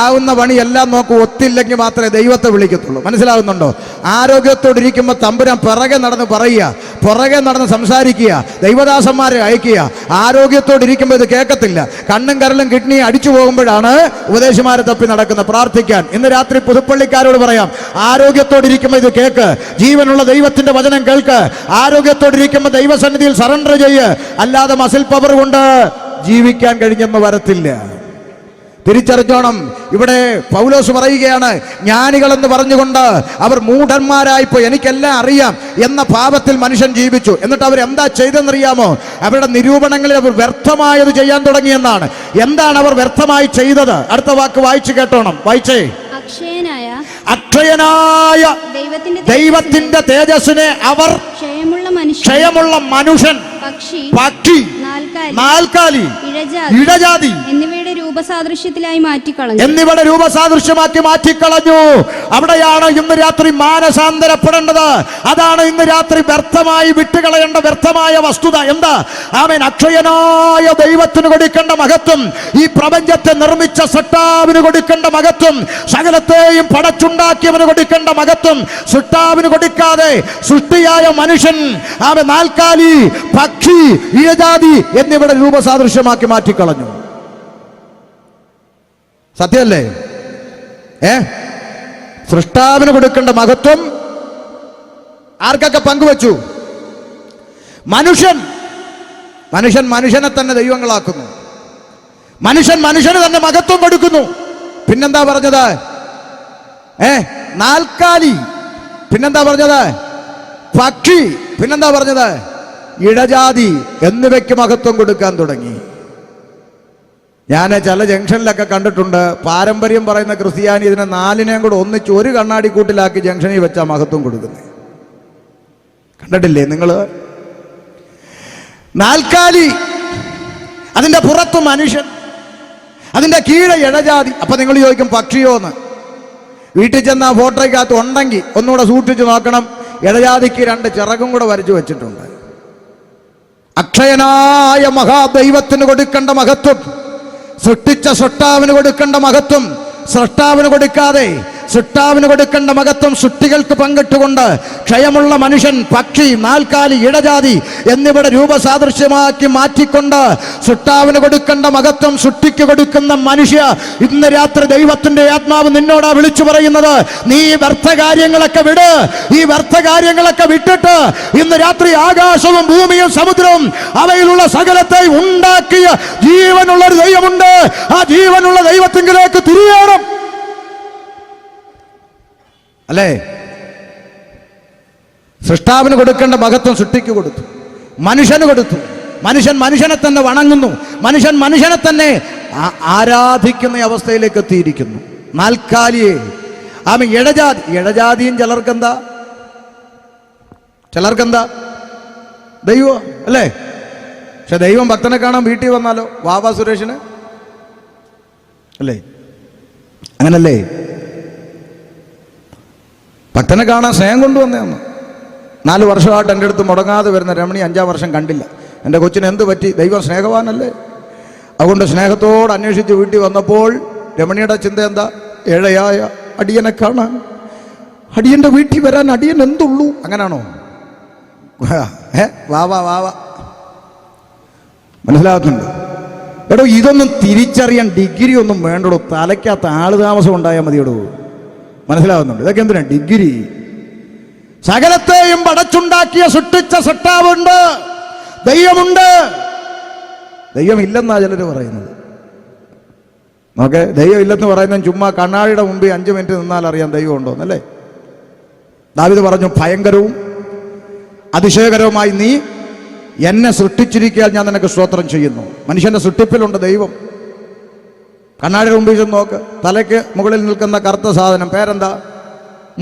ആവുന്ന പണി എല്ലാം നോക്കും, ഒത്തില്ലെങ്കിൽ മാത്രമേ ദൈവത്തെ വിളിക്കത്തുള്ളൂ. മനസ്സിലാകുന്നുണ്ടോ? ആരോഗ്യത്തോടിരിക്കുമ്പോൾ തമ്പുരാൻ പിറകെ നടന്ന് പറയുക, പുറകെ നടന്ന് സംസാരിക്കുക, ദൈവദാസന്മാരെ അയക്കുക. ആരോഗ്യത്തോടിരിക്കുമ്പോൾ ഇത് കേൾക്കത്തില്ല. കണ്ണും കരലും കിഡ്നിയും അടിച്ചു പോകുമ്പോഴാണ് ഉപദേശിമാരെ തപ്പി നടക്കുന്നത് പ്രാർത്ഥിക്കാൻ. ഇന്ന് രാത്രി പുതുപ്പള്ളിക്കാരോട് പറയാം, ആരോഗ്യത്തോടിരിക്കുമ്പോൾ ഇത് കേൾക്ക്, ജീവനുള്ള ദൈവത്തിന്റെ വചനം കേൾക്ക്. ആരോഗ്യത്തോടിരിക്കുമ്പോൾ ദൈവസന്നിധിയിൽ സറണ്ടർ ചെയ്യ്. അല്ലാതെ മസിൽ പവർ കൊണ്ട് ജീവിക്കാൻ കഴിഞ്ഞെന്ന് വരത്തില്ല. തിരിച്ചറിഞ്ഞോണം. ഇവിടെ പൗലോസ് പറയുകയാണ്, ജ്ഞാനികളെന്ന് പറഞ്ഞുകൊണ്ട് അവർ മൂഢന്മാരായിപ്പോയി, എനിക്കെല്ലാം അറിയാം എന്ന ഭാവത്തിൽ മനുഷ്യൻ ജീവിച്ചു. എന്നിട്ട് അവരെന്താ ചെയ്തെന്നറിയാമോ? അവരുടെ നിരൂപണങ്ങളിൽ അവർ വ്യർത്ഥമായത് ചെയ്യാൻ തുടങ്ങിയെന്നാണ്. എന്താണ് അവർ വ്യർത്ഥമായി ചെയ്തത്? അടുത്ത വാക്ക് വായിച്ചു കേട്ടോണം, വായിച്ചേ. അക്ഷയനായ ദൈവത്തിന്റെ തേജസ്സിനെ അവർ ക്ഷയമുള്ള മനുഷ്യൻ, പക്ഷി, നാൽക്കാലി, ഇഴജാതി എന്നിവയുടെ രൂപസാദൃശ്യത്തിലായി മാറ്റിക്കളഞ്ഞു. അവിടെയാണ് ഇന്ന് രാത്രി മാനസാന്തരപ്പെടേണ്ടത്. അതാണ് ഇന്ന് രാത്രി വ്യർത്ഥമായി വിട്ടുകളയേണ്ട വ്യർത്ഥമായ വസ്തുത. എന്താ? ആമേൻ. അക്ഷയനായ ദൈവത്തിന് കൊടുക്കേണ്ട മഹത്വം, ഈ പ്രപഞ്ചത്തെ നിർമ്മിച്ച സൃഷ്ടാവിന് കൊടുക്കേണ്ട മഹത്വം, സകലത്തെയും പടച്ചുണ്ടാക്കിയവന് കൊടുക്കേണ്ട മഹത്വം സൃഷ്ടാവിന് കൊടുക്കാതെ സൃഷ്ടിയായ മനുഷ്യൻ, ആമേൻ, നാൽക്കാലി, പക്ഷി, ഇഴജാതി എന്നിവയുടെ രൂപസാദൃശ്യമാക്കി മാറ്റിക്കളഞ്ഞു. സത്യമല്ലേ? സൃഷ്ടാവിന് കൊടുക്കേണ്ട മഹത്വം ആർക്കൊക്കെ പങ്കുവച്ചു? മനുഷ്യനെ തന്നെ ദൈവങ്ങളാക്കുന്നു. മനുഷ്യന് തന്നെ മഹത്വം കൊടുക്കുന്നു. പിന്നെന്താ പറഞ്ഞത്? നാൽക്കാലി, പിന്നെന്താ പറഞ്ഞത്? പക്ഷി, പിന്നെന്താ പറഞ്ഞത്? ഇഴജാതി എന്നിവയ്ക്ക് മഹത്വം കൊടുക്കാൻ തുടങ്ങി. ഞാൻ ചില ജംഗ്ഷനിലൊക്കെ കണ്ടിട്ടുണ്ട്, പാരമ്പര്യം പറയുന്ന ക്രിസ്ത്യാനി ഇതിനെ നാലിനെയും കൂടെ ഒന്നിച്ച് ഒരു കണ്ണാടിക്കൂട്ടിലാക്കി ജംഗ്ഷനിൽ വെച്ചാൽ മഹത്വം കൊടുക്കുന്നത് കണ്ടിട്ടില്ലേ നിങ്ങൾ? നാൽക്കാലി, അതിൻ്റെ പുറത്ത് മനുഷ്യൻ, അതിൻ്റെ കീഴെ ഇഴജാതി. അപ്പൊ നിങ്ങൾ ചോദിക്കും പക്ഷിയോ എന്ന്. വീട്ടിൽ ചെന്ന ഫോട്ടോയ്ക്കകത്ത് ഉണ്ടെങ്കിൽ ഒന്നുകൂടെ സൂക്ഷിച്ചു നോക്കണം. ഇഴജാതിക്ക് 2 ചിറകും കൂടെ വരച്ചു വെച്ചിട്ടുണ്ട്. അക്ഷയനായ മഹാദൈവത്തിന് കൊടുക്കേണ്ട മഹത്വം, സൃഷ്ടിച്ച സൃഷ്ടാവിന് കൊടുക്കേണ്ട മഹത്വം സൃഷ്ടാവിന് കൊടുക്കാതെ സൃഷ്ടാവിന് കൊടുക്കേണ്ട മഹത്വം സൃഷ്ടികൾക്ക് പങ്കിട്ടുകൊണ്ട് ക്ഷയമുള്ള മനുഷ്യൻ, പക്ഷി, നാൽക്കാലി, ഇടജാതി എന്നിവയുടെ രൂപസാദൃശ്യമാക്കി മാറ്റിക്കൊണ്ട് സൃഷ്ടാവിന് കൊടുക്കേണ്ട മഹത്വം സൃഷ്ടിക്ക് കൊടുക്കുന്ന മനുഷ്യ, ഇന്ന് രാത്രി ദൈവത്തിന്റെ ആത്മാവ് നിന്നോടാ വിളിച്ചു പറയുന്നത്, നീ വ്യർത്ഥ കാര്യങ്ങളൊക്കെ വിട്. ഈ വ്യർത്ഥ കാര്യങ്ങളൊക്കെ വിട്ടിട്ട് ഇന്ന് രാത്രി ആകാശവും ഭൂമിയും സമുദ്രവും അവയിലുള്ള സകലത്തെ ഉണ്ടാക്കിയ ജീവനുള്ള ഒരു ദൈവമുണ്ട്. ആ ജീവനുള്ള ദൈവത്തിങ്കിലേക്ക് തിരിയണം. അല്ലേ? സൃഷ്ടാവിന് കൊടുക്കേണ്ട മഹത്വം സൃഷ്ടിക്ക് കൊടുത്തു, മനുഷ്യന് കൊടുത്തു. മനുഷ്യനെ തന്നെ വണങ്ങുന്നു, മനുഷ്യനെ തന്നെ ആരാധിക്കുന്ന അവസ്ഥയിലേക്ക് എത്തിയിരിക്കുന്നു. നാൽക്കാലിയെ ആമ ഇഴജാതിയും ചിലർക്കെന്താ ദൈവം അല്ലേ? പക്ഷെ ദൈവം ഭക്തനെ കാണാൻ വീട്ടിൽ വന്നാലോ വാവാ സുരേഷിന് അല്ലേ? അങ്ങനല്ലേ? ഭക്തനെ കാണാൻ സ്നേഹം കൊണ്ടുവന്നേന്ന്. 4 വർഷമായിട്ട് എൻ്റെ അടുത്ത് മുടങ്ങാതെ വരുന്ന രമണി 5-ാം വർഷം കണ്ടില്ല. എൻ്റെ കൊച്ചിന് എന്ത് പറ്റി? ദൈവം സ്നേഹവാനല്ലേ? അതുകൊണ്ട് സ്നേഹത്തോട് അന്വേഷിച്ച് വീട്ടിൽ വന്നപ്പോൾ രമണിയുടെ ചിന്ത എന്താ? ഏഴയായ അടിയനെ കാണാൻ, അടിയൻ്റെ വീട്ടിൽ വരാൻ അടിയൻ എന്തുള്ളൂ? അങ്ങനാണോ? വാവാ മനസ്സിലാകുന്നുണ്ട്? എടോ, ഇതൊന്നും തിരിച്ചറിയാൻ ഡിഗ്രി ഒന്നും വേണ്ടടോ. തലയ്ക്കകത്ത് ആള് താമസം ഉണ്ടായാൽ മതിയടോ. മനസ്സിലാവുന്നുണ്ട്? ഇതൊക്കെ എന്തിനാ ഡിഗ്രി? സകലത്തെയും പടച്ചുണ്ടാക്കിയ സൃഷ്ടിച്ച സൃഷ്ടാവുണ്ട്, ദൈവമുണ്ട്. ദൈവമില്ലെന്നാ ചിലർ പറയുന്നത്. നോക്കെ, ദൈവമില്ലെന്ന് പറയുന്നത് ചുമ്മാ കണ്ണാടിയുടെ മുമ്പിൽ 5 മിനിറ്റ് നിന്നാൽ അറിയാം ദൈവം ഉണ്ടോന്നല്ലേ? ദാവീദ് പറഞ്ഞു, ഭയങ്കരവും അതിശയകരവുമായി നീ എന്നെ സൃഷ്ടിച്ചിരിക്കാൻ ഞാൻ നിനക്ക് സ്തോത്രം ചെയ്യുന്നു. മനുഷ്യന്റെ സൃഷ്ടിപ്പിലുണ്ട് ദൈവം. കണ്ണാടിയുടെ മുമ്പിൽ ചെന്ന് നോക്ക്. തലയ്ക്ക് മുകളിൽ നിൽക്കുന്ന കറുത്ത സാധനം പേരെന്താ?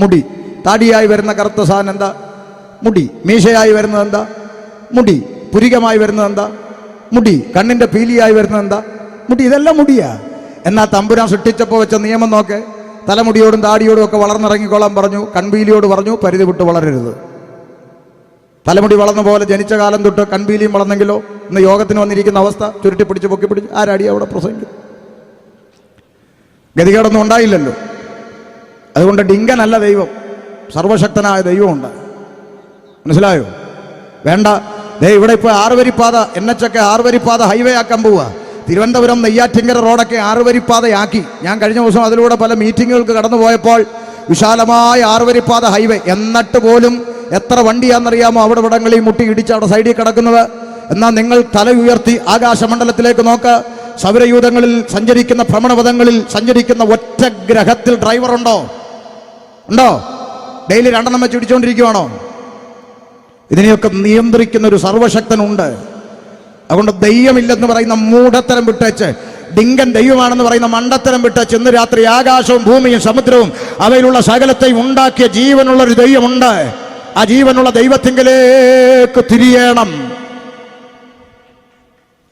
മുടി. താടിയായി വരുന്ന കറുത്ത സാധനം എന്താ? മുടി. മീശയായി വരുന്നത് എന്താ? മുടി. പുരികമായി വരുന്നത് എന്താ? മുടി. കണ്ണിന്റെ പീലിയായി വരുന്നത് എന്താ? മുടി. ഇതെല്ലാം മുടിയാ. എന്നാൽ തമ്പുരാൻ സൃഷ്ടിച്ചപ്പോൾ വെച്ച നിയമം നോക്കെ. തലമുടിയോടും താടിയോടും ഒക്കെ വളർന്നിറങ്ങിക്കോളാൻ പറഞ്ഞു. കൺപീലിയോട് പറഞ്ഞു പരിധി വിട്ട് വളരരുത്. തലമുടി വളർന്ന പോലെ ജനിച്ച കാലം തൊട്ട് കൺപീലിയും വളർന്നെങ്കിലോ ഇന്ന് യോഗത്തിന് വന്നിരിക്കുന്ന അവസ്ഥ ചുരുട്ടിപ്പിടിച്ച് പൊക്കിപ്പിടിച്ച് ആരാടി അവിടെ പ്രസംഗിക്കും? ഗതികേടൊന്നും ഉണ്ടായില്ലല്ലോ. അതുകൊണ്ട് ഡിങ്കനല്ല ദൈവം, സർവശക്തനായ ദൈവമുണ്ട്. മനസ്സിലായോ? വേണ്ട. ഇവിടെ ഇപ്പോൾ 6 വരിപ്പാത NH 6 വരിപ്പാത ഹൈവേ ആക്കാൻ പോവുക. തിരുവനന്തപുരം നെയ്യാറ്റിങ്കര റോഡൊക്കെ 6 വരിപ്പാതയാക്കി. ഞാൻ കഴിഞ്ഞ ദിവസം അതിലൂടെ പല മീറ്റിങ്ങുകൾക്ക് കടന്നു പോയപ്പോൾ വിശാലമായ 6 വരിപ്പാത ഹൈവേ, എന്നിട്ട് പോലും എത്ര വണ്ടിയാണെന്നറിയാമോ അവിടെ ഇവിടങ്ങളിൽ മുട്ടി ഇടിച്ച് അവിടെ സൈഡിൽ കിടക്കുന്നത്? എന്നാൽ നിങ്ങൾ തല ഉയർത്തി ആകാശമണ്ഡലത്തിലേക്ക് നോക്ക്. സൗരയൂഥങ്ങളിൽ സഞ്ചരിക്കുന്ന ഭ്രമണപഥങ്ങളിൽ സഞ്ചരിക്കുന്ന ഒറ്റ ഗ്രഹത്തിൽ ഡ്രൈവർ ഉണ്ടോ? ഡെയിലി 2 വെച്ച് ഇടിച്ചുകൊണ്ടിരിക്കുവാണോ? ഇതിനെയൊക്കെ നിയന്ത്രിക്കുന്ന ഒരു സർവശക്തനുണ്ട്. അതുകൊണ്ട് ദൈവമില്ലെന്ന് പറയുന്ന മൂഢത്തരം വിട്ടേച്ച് ഡിങ്കൻ ദൈവമാണെന്ന് പറയുന്ന മണ്ടത്തരം വിട്ട് ചെന്ന് രാത്രി ആകാശവും ഭൂമിയും സമുദ്രവും അവയിലുള്ള സകലത്തെയും ഉണ്ടാക്കിയ ജീവനുള്ള ഒരു ദൈവമുണ്ട്. ആ ജീവനുള്ള ദൈവത്തിങ്കലേക്ക് തിരിയണം.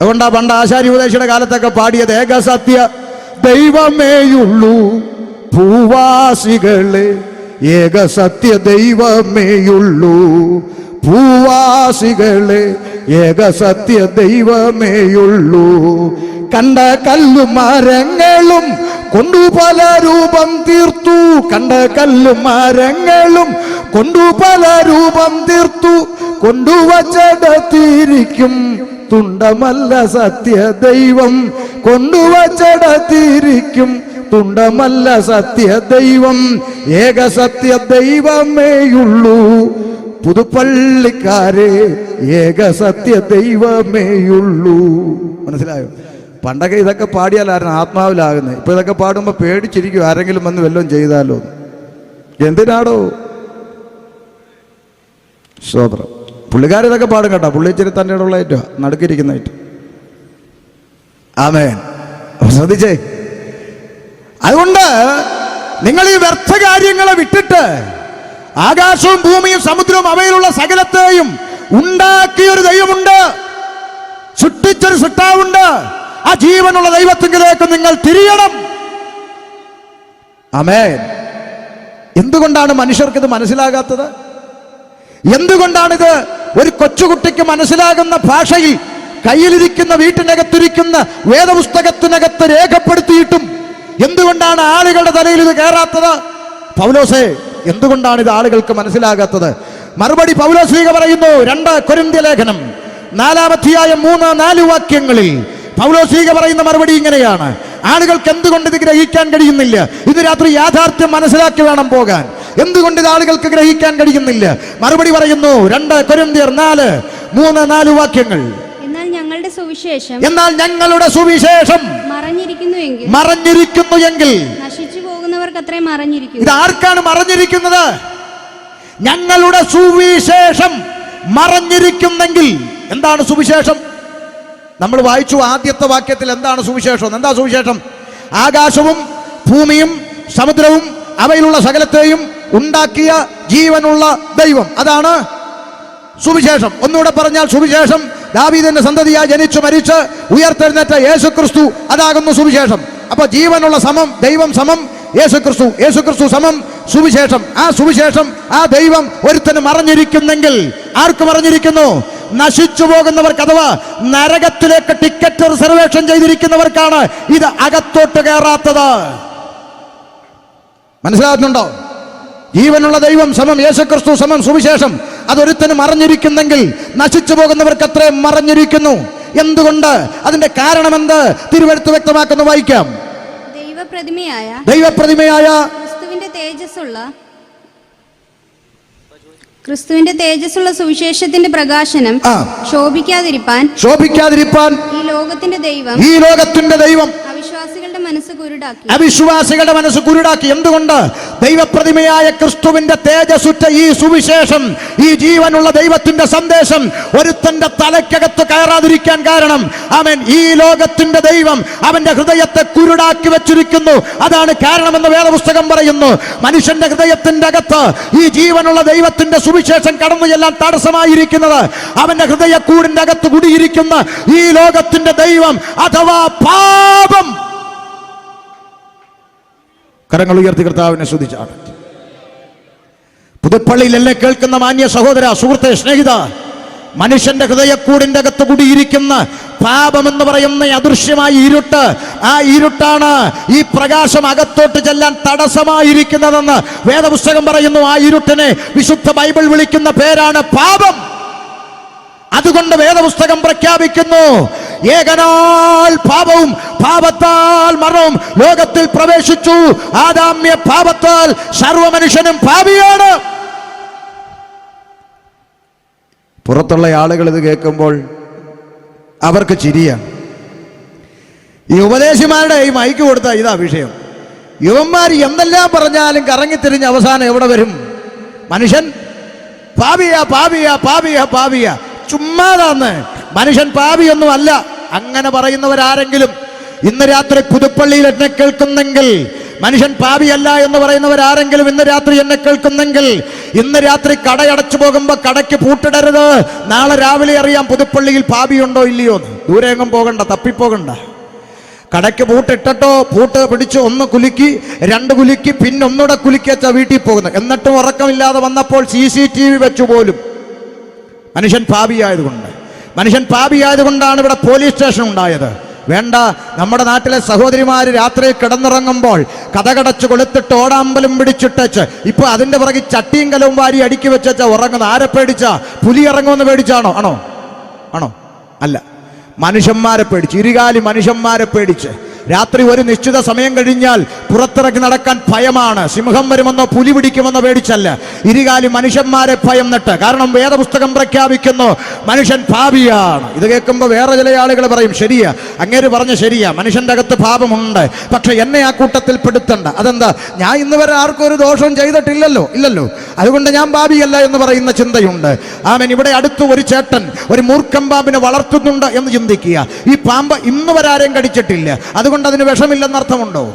അതുകൊണ്ടാ പണ്ട് ആശാരി ഉപദേശിയുടെ കാലത്തൊക്കെ പാടിയത് ഏകസത്യ ദൈവമേയുള്ളൂ ഭൂവാസികളെ, ഏകസത്യ ദൈവമേയുള്ളൂ ഭൂവാസികളെ, ഏകസത്യ ദൈവമേയുള്ളൂ. കണ്ട കല്ലും മരങ്ങളും കൊണ്ടു പല രൂപം തീർത്തു, കണ്ട കല്ലും മരങ്ങളും കൊണ്ടു പല രൂപം തീർത്തു, കൊണ്ടുവച്ചടത്തിരിക്കും തുണ്ടമല്ല സത്യ ദൈവം, കൊണ്ടുവച്ചടത്തിരിക്കും തുണ്ടമല്ല സത്യ ദൈവം, ഏകസത്യ ദൈവമേയുള്ളൂ പുതുപ്പള്ളിക്കാരെ, ഏകസത്യ ദൈവമേയുള്ളൂ. മനസ്സിലായോ? പണ്ടൊക്കെ ഇതൊക്കെ പാടിയാലായിരുന്നു ആത്മാവിലാകുന്നത്. ഇപ്പൊ ഇതൊക്കെ പാടുമ്പോൾ പേടിച്ചിരിക്കും, ആരെങ്കിലും വന്ന് വല്ലതും ചെയ്താലോ. എന്തിനാടോ? സ്തോത്രം. പുള്ളിക്കാരിതൊക്കെ പാടും കേട്ടോ. പുള്ളി ഇച്ചിരി തൻ്റെ ഇടമുള്ളതായിട്ടോ നടുക്കിരിക്കുന്നതായിട്ട്. ആമേൻ. ശ്രദ്ധിച്ചേ. അതുകൊണ്ട് നിങ്ങൾ ഈ വ്യർത്ഥ കാര്യങ്ങളെ വിട്ടിട്ട് ആകാശവും ഭൂമിയും സമുദ്രവും അവയിലുള്ള സകലത്തെയും ഉണ്ടാക്കിയൊരു ദൈവമുണ്ട്, സൃഷ്ടിച്ചൊരു സൃഷ്ടാവുണ്ട്. ആ ജീവനുള്ള ദൈവത്തിലേക്ക് നിങ്ങൾ തിരിയണം. ആമേൻ. എന്തുകൊണ്ടാണ് മനുഷ്യർക്കിത് മനസ്സിലാകാത്തത്? എന്തുകൊണ്ടാണിത് ഒരു കൊച്ചുകുട്ടിക്ക് മനസ്സിലാകുന്ന ഭാഷയിൽ കയ്യിലിരിക്കുന്ന വീട്ടിനകത്തിരിക്കുന്ന വേദപുസ്തകത്തിനകത്ത് രേഖപ്പെടുത്തിയിട്ടും എന്തുകൊണ്ടാണ് ആളുകളുടെ തലയിൽ ഇത് കയറാത്തത്? പൗലോസേ, എന്തുകൊണ്ടാണ് ഇത് ആളുകൾക്ക് മനസ്സിലാകാത്തത്? മറുപടി പൗലോസ് പറയുന്നു. 2 കൊരിന്ത്യ ലേഖനം 4-ാം അധ്യായം 3-4 വാക്യങ്ങളിൽ പൗലോസ് പറയുന്ന മറുപടി ഇങ്ങനെയാണ്. ആളുകൾക്ക് എന്തുകൊണ്ട് ഇത് ഗ്രഹിക്കാൻ കഴിയുന്നില്ല? ഇത് രാത്രി യാഥാർത്ഥ്യം മനസ്സിലാക്കി വേണം പോകാൻ. എന്തുകൊണ്ട് ഇത് ആളുകൾക്ക് ഗ്രഹിക്കാൻ കഴിയുന്നില്ല? മറുപടി പറയുന്നു. 2 കൊരിന്ത്യർ 4-3-4 വാക്യങ്ങൾ. എന്നാൽ ഞങ്ങളുടെ സുവിശേഷം മറഞ്ഞിരിക്കുന്നു എങ്കിൽ നശിച്ചു പോകുന്നവർക്ക് അത്രേ മറഞ്ഞിരിക്കുന്നു. ഇത് ആർക്കാണ് മറഞ്ഞിരിക്കുന്നത്? ഞങ്ങളുടെ സുവിശേഷം മറഞ്ഞിരിക്കുന്നെങ്കിൽ. എന്താണ് സുവിശേഷം? നമ്മൾ വായിച്ചു ആദ്യത്തെ വാക്യത്തിൽ. എന്താണ് സുവിശേഷം? എന്താ സുവിശേഷം? ആകാശവും ഭൂമിയും സമുദ്രവും അവയിലുള്ള സകലത്തെയും ഉണ്ടാക്കിയ ജീവനുള്ള ദൈവം, അതാണ് സുവിശേഷം. ഒന്നുകൂടെ പറഞ്ഞാൽ സുവിശേഷം ദാവീദിന്റെ സന്തതിയായി ജനിച്ചു മരിച്ച് ഉയർത്തെഴുന്നേറ്റ യേശുക്രിസ്തു, അതാകുന്നു സുവിശേഷം. അപ്പൊ ജീവനുള്ള സമം ദൈവം സമം യേശുക്രിസ്തു, യേശുക്രിസ്തു സമം സുവിശേഷം. ആ സുവിശേഷം, ആ ദൈവം ഒരുത്തന് മറഞ്ഞിരിക്കുന്നെങ്കിൽ ആർക്ക് മറഞ്ഞിരിക്കുന്നു? നശിച്ചു പോകുന്നവർക്ക്, അഥവാ നരകത്തിലേക്ക് ടിക്കറ്റ് റിസർവേഷൻ ചെയ്തിരിക്കുന്നവർക്കാണ് ഇത് അകത്തോട്ട് കയറാത്തത്. മനസ്സിലാകുന്നുണ്ടോ? ജീവനുള്ള ദൈവം സമം യേശുക്രിസ്തു സമം സുവിശേഷം, അതൊരുത്തന് മറഞ്ഞിരിക്കുന്നെങ്കിൽ നശിച്ചു പോകുന്നവർക്ക് അത്രയും മറഞ്ഞിരിക്കുന്നു. എന്തുകൊണ്ട്? അതിന്റെ കാരണമെന്ത്? തിരുവെഴുത്ത് വ്യക്തമാക്കുന്നു. വായിക്കാം. ദൈവപ്രതിമയായ ക്രിസ്തുവിന്റെ തേജസ്സുള്ള സുവിശേഷത്തിന്റെ പ്രകാശനം ശോഭിക്കാതിരിപ്പാൻ ഈ ലോകത്തിന്റെ ദൈവം അവിശ്വാസികളുടെ മനസ്സ് കുരുടാക്കി. എന്തുകൊണ്ട്? ദൈവപ്രതിമയായ ക്രിസ്തുവിന്റെ തേജസ്സുറ്റ ഈ സുവിശേഷം, ഈ ജീവനുള്ള ദൈവത്തിന്റെ സന്ദേശം ഒരുത്തന്റെ തലയ്ക്കകത്ത് കയറാതിരിക്കാൻ കാരണം അവൻ ഈ ലോകത്തിന്റെ ദൈവം അവന്റെ ഹൃദയത്തെ കുരുടാക്കി വെച്ചിരിക്കുന്നു. അതാണ് കാരണമെന്ന് വേദപുസ്തകം പറയുന്നു. മനുഷ്യന്റെ ഹൃദയത്തിന്റെ അകത്ത് ഈ ജീവനുള്ള ദൈവത്തിന്റെ സുവിശേഷം കടന്നു ചെല്ലാൻ തടസ്സമായിരിക്കുന്നത് അവന്റെ ഹൃദയക്കൂടിന്റെ അകത്ത് കുടിയിരിക്കുന്ന ഈ ലോകത്തിന്റെ ദൈവം അഥവാ പാപം. കരങ്ങൾ ഉയർത്തി കർത്താവിനെ സ്തുതിച്ചാണ്. പുതുപ്പള്ളിയിൽ എന്നെ കേൾക്കുന്ന മാന്യ സഹോദര, സുഹൃത്തെ, സ്നേഹിത, മനുഷ്യന്റെ ഹൃദയക്കൂടിന്റെ അകത്ത് കൂടിയിരിക്കുന്ന പാപമെന്ന് പറയുന്ന അദൃശ്യമായ ഇരുട്ട്, ആ ഇരുട്ടാണ് ഈ പ്രകാശം അകത്തോട്ട് ചെല്ലാൻ തടസ്സമായിരിക്കുന്നതെന്ന് വേദപുസ്തകം പറയുന്നു. ആ ഇരുട്ടിനെ വിശുദ്ധ ബൈബിൾ വിളിക്കുന്ന പേരാണ് പാപം. അതുകൊണ്ട് വേദപുസ്തകം പ്രഖ്യാപിക്കുന്നു, ഏകനാൽ പാപവും പാപത്താൽ മരണവും ലോകത്തിൽ പ്രവേശിച്ചു. ആദാമ്യ പാപത്താൽ സർവ്വ മനുഷ്യനും പാപിയാണ്. പുറത്തുള്ള ആളുകൾ ഇത് കേൾക്കുമ്പോൾ അവർക്ക് ചിരിയാണ്. ഈ ഉപദേശിമാരുടെ ഈ മൈക്ക് കൊടുത്ത ഇതാ വിഷയം. യുവന്മാർ എന്തെല്ലാം പറഞ്ഞാലും കറങ്ങിത്തിരിഞ്ഞ് അവസാനം എവിടെ വരും? മനുഷ്യൻ പാപിയാ പാപിയാ പാപിയാ പാപിയാ. ചുമ്മാതാന്ന്. മനുഷ്യൻ പാപിയൊന്നും അല്ല. അങ്ങനെ പറയുന്നവരാരെങ്കിലും ഇന്ന് രാത്രി പുതുപ്പള്ളിയിൽ എന്നെ കേൾക്കുന്നെങ്കിൽ, മനുഷ്യൻ പാപിയല്ല എന്ന് പറയുന്നവരാരെങ്കിലും ഇന്ന് രാത്രി എന്നെ കേൾക്കുന്നെങ്കിൽ, ഇന്ന് രാത്രി കടയടച്ചു പോകുമ്പോൾ കടയ്ക്ക് പൂട്ടിടരുത്. നാളെ രാവിലെ അറിയാം പുതുപ്പള്ളിയിൽ പാപിയുണ്ടോ ഇല്ലയോ എന്ന്. ദൂരെ എങ്ങും പോകണ്ട, തപ്പിപ്പോകണ്ട. കടയ്ക്ക് പൂട്ടിട്ടോ, പൂട്ട് പിടിച്ച് ഒന്ന് കുലുക്കി, രണ്ട് കുലുക്കി, പിന്നെ ഒന്നുകൂടെ കുലുക്കി വെച്ചാൽ വീട്ടിൽ പോകുന്നത്. എന്നിട്ടും ഉറക്കമില്ലാതെ വന്നപ്പോൾ CCTV വെച്ചു പോലും. മനുഷ്യൻ പാപിയായതുകൊണ്ടാണ് ഇവിടെ പോലീസ് സ്റ്റേഷൻ ഉണ്ടായത്. വേണ്ട, നമ്മുടെ നാട്ടിലെ സഹോദരിമാർ രാത്രി കിടന്നിറങ്ങുമ്പോൾ കഥകടച്ച് കൊളുത്തിട്ട് ഓടാമ്പലും പിടിച്ചിട്ടേച്ച് ഇപ്പൊ അതിന്റെ പുറകെ ചട്ടിയും കലവും വാരി അടുക്കി വെച്ചാ ഉറങ്ങുന്നത്. ആരെ പേടിച്ചാ? പുലി ഇറങ്ങുമെന്ന് പേടിച്ചാണോ? ആണോ? അല്ല, മനുഷ്യന്മാരെ പേടിച്ച്, ഇരുകാലി മനുഷ്യന്മാരെ പേടിച്ച്. രാത്രി ഒരു നിശ്ചിത സമയം കഴിഞ്ഞാൽ പുറത്തിറങ്ങി നടക്കാൻ ഭയമാണ്. സിംഹം വരുമെന്നോ പുലി പിടിക്കുമെന്നോ പേടിച്ചല്ല, ഇരുകാലി മനുഷ്യന്മാരെ ഭയന്നിട്ട്. കാരണം വേദപുസ്തകം പ്രഖ്യാപിക്കുന്നു മനുഷ്യൻ പാപിയാണ്. ഇത് കേൾക്കുമ്പോൾ വേറെ ചില ആളുകൾ പറയും, ശരിയാ, അങ്ങേര് പറഞ്ഞ ശരിയാ, മനുഷ്യന്റെ അകത്ത് പാപമുണ്ട്, പക്ഷെ എന്നെ ആ കൂട്ടത്തിൽ പെടുത്തണ്ട. അതെന്താ? ഞാൻ ഇന്ന് വരെ ആർക്കും ഒരു ദോഷവും ചെയ്തിട്ടില്ലല്ലോ, അതുകൊണ്ട് ഞാൻ പാപിയല്ല എന്ന് പറയുന്ന ചിന്തയുണ്ട്. ആമേൻ. ഇവിടെ അടുത്ത് ഒരു ചേട്ടൻ ഒരു മൂർഖം പാമ്പിനെ വളർത്തുന്നുണ്ട് എന്ന് ചിന്തിക്കുക. ഈ പാമ്പ് ഇന്ന് വരെ ആരെയും കടിച്ചിട്ടില്ല, അതുകൊണ്ട് അതിന് വിഷമില്ലെന്നർത്ഥമുണ്ടോ?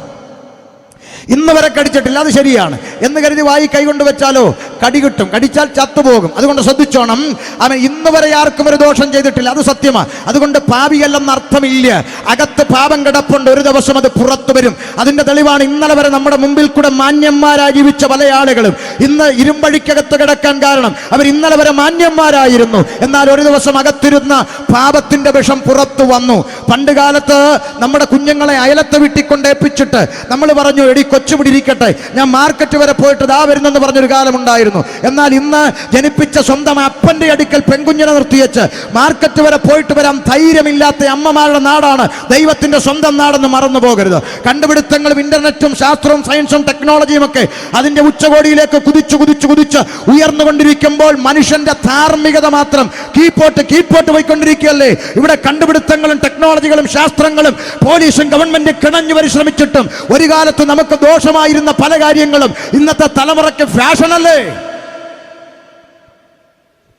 ഇന്ന് വരെ കടിച്ചിട്ടില്ല, അത് ശരിയാണ് എന്ന് കരുതി വായി കൈകൊണ്ട് വെച്ചാലോ കടി കിട്ടും, കടിച്ചാൽ ചത്തുപോകും. അതുകൊണ്ട് ശ്രദ്ധിച്ചോണം. അവൻ ഇന്ന് വരെ ആർക്കും ഒരു ദോഷം ചെയ്തിട്ടില്ല, അത് സത്യമാണ്. അതുകൊണ്ട് പാപിയല്ലെന്ന് അർത്ഥമില്ല. അകത്ത് പാപം കിടപ്പുണ്ട്, ഒരു ദിവസം അത് പുറത്തു വരും. അതിന്റെ തെളിവാണ് ഇന്നലെ വരെ നമ്മുടെ മുമ്പിൽ കൂടെ മാന്യന്മാരായി ജീവിച്ച പല ആളുകളും ഇന്ന് ഇരുമ്പഴിക്കകത്ത് കിടക്കാൻ കാരണം അവർ ഇന്നലെ വരെ മാന്യന്മാരായിരുന്നു. എന്നാൽ ഒരു ദിവസം അകത്തിരുന്ന പാപത്തിന്റെ വിഷം പുറത്തു വന്നു. പണ്ട് കാലത്ത് നമ്മുടെ കുഞ്ഞുങ്ങളെ അയലത്തെ വീട്ടിൽ കൊണ്ടേപ്പിച്ചിട്ട് നമ്മൾ പറഞ്ഞു, എടി കൊച്ചുപിടിയിരിക്കട്ടെ, ഞാൻ മാർക്കറ്റ് വരെ പോയിട്ട് ദാ വരുന്നെന്ന് പറഞ്ഞൊരു കാലമുണ്ടായിരുന്നു. എന്നാൽ ഇന്ന് ജനിപ്പിച്ച സ്വന്തം അപ്പന്റെ അടുക്കൽ പെൺകുഞ്ഞിനെ നിർത്തിവെച്ച് മാർക്കറ്റ് വരെ പോയിട്ട് വരാൻ ധൈര്യമില്ലാത്ത അമ്മമാരുടെ നാടാണ് ദൈവത്തിന്റെ സ്വന്തം നാടെന്ന് മറന്നു പോകരുത്. കണ്ടുപിടുത്തങ്ങളും ഇന്റർനെറ്റും ശാസ്ത്രവും സയൻസും ടെക്നോളജിയും ഒക്കെ അതിന്റെ ഉച്ചകോടിയിലേക്ക് കുതിച്ച് ഉയർന്നുകൊണ്ടിരിക്കുമ്പോൾ മനുഷ്യന്റെ ധാർമ്മികത മാത്രം കീപ്പോട്ട് പോയിക്കൊണ്ടിരിക്കുകയല്ലേ. ഇവിടെ കണ്ടുപിടുത്തങ്ങളും ടെക്നോളജികളും ശാസ്ത്രങ്ങളും പോലീസും ഗവൺമെന്റ് കിണഞ്ഞു പരിശ്രമിച്ചിട്ടും ഒരു കാലത്ത് നമുക്ക് ദോഷമായിരുന്ന പല കാര്യങ്ങളും ഇന്നത്തെ തലമുറയ്ക്ക് ഫാഷനല്ലേ.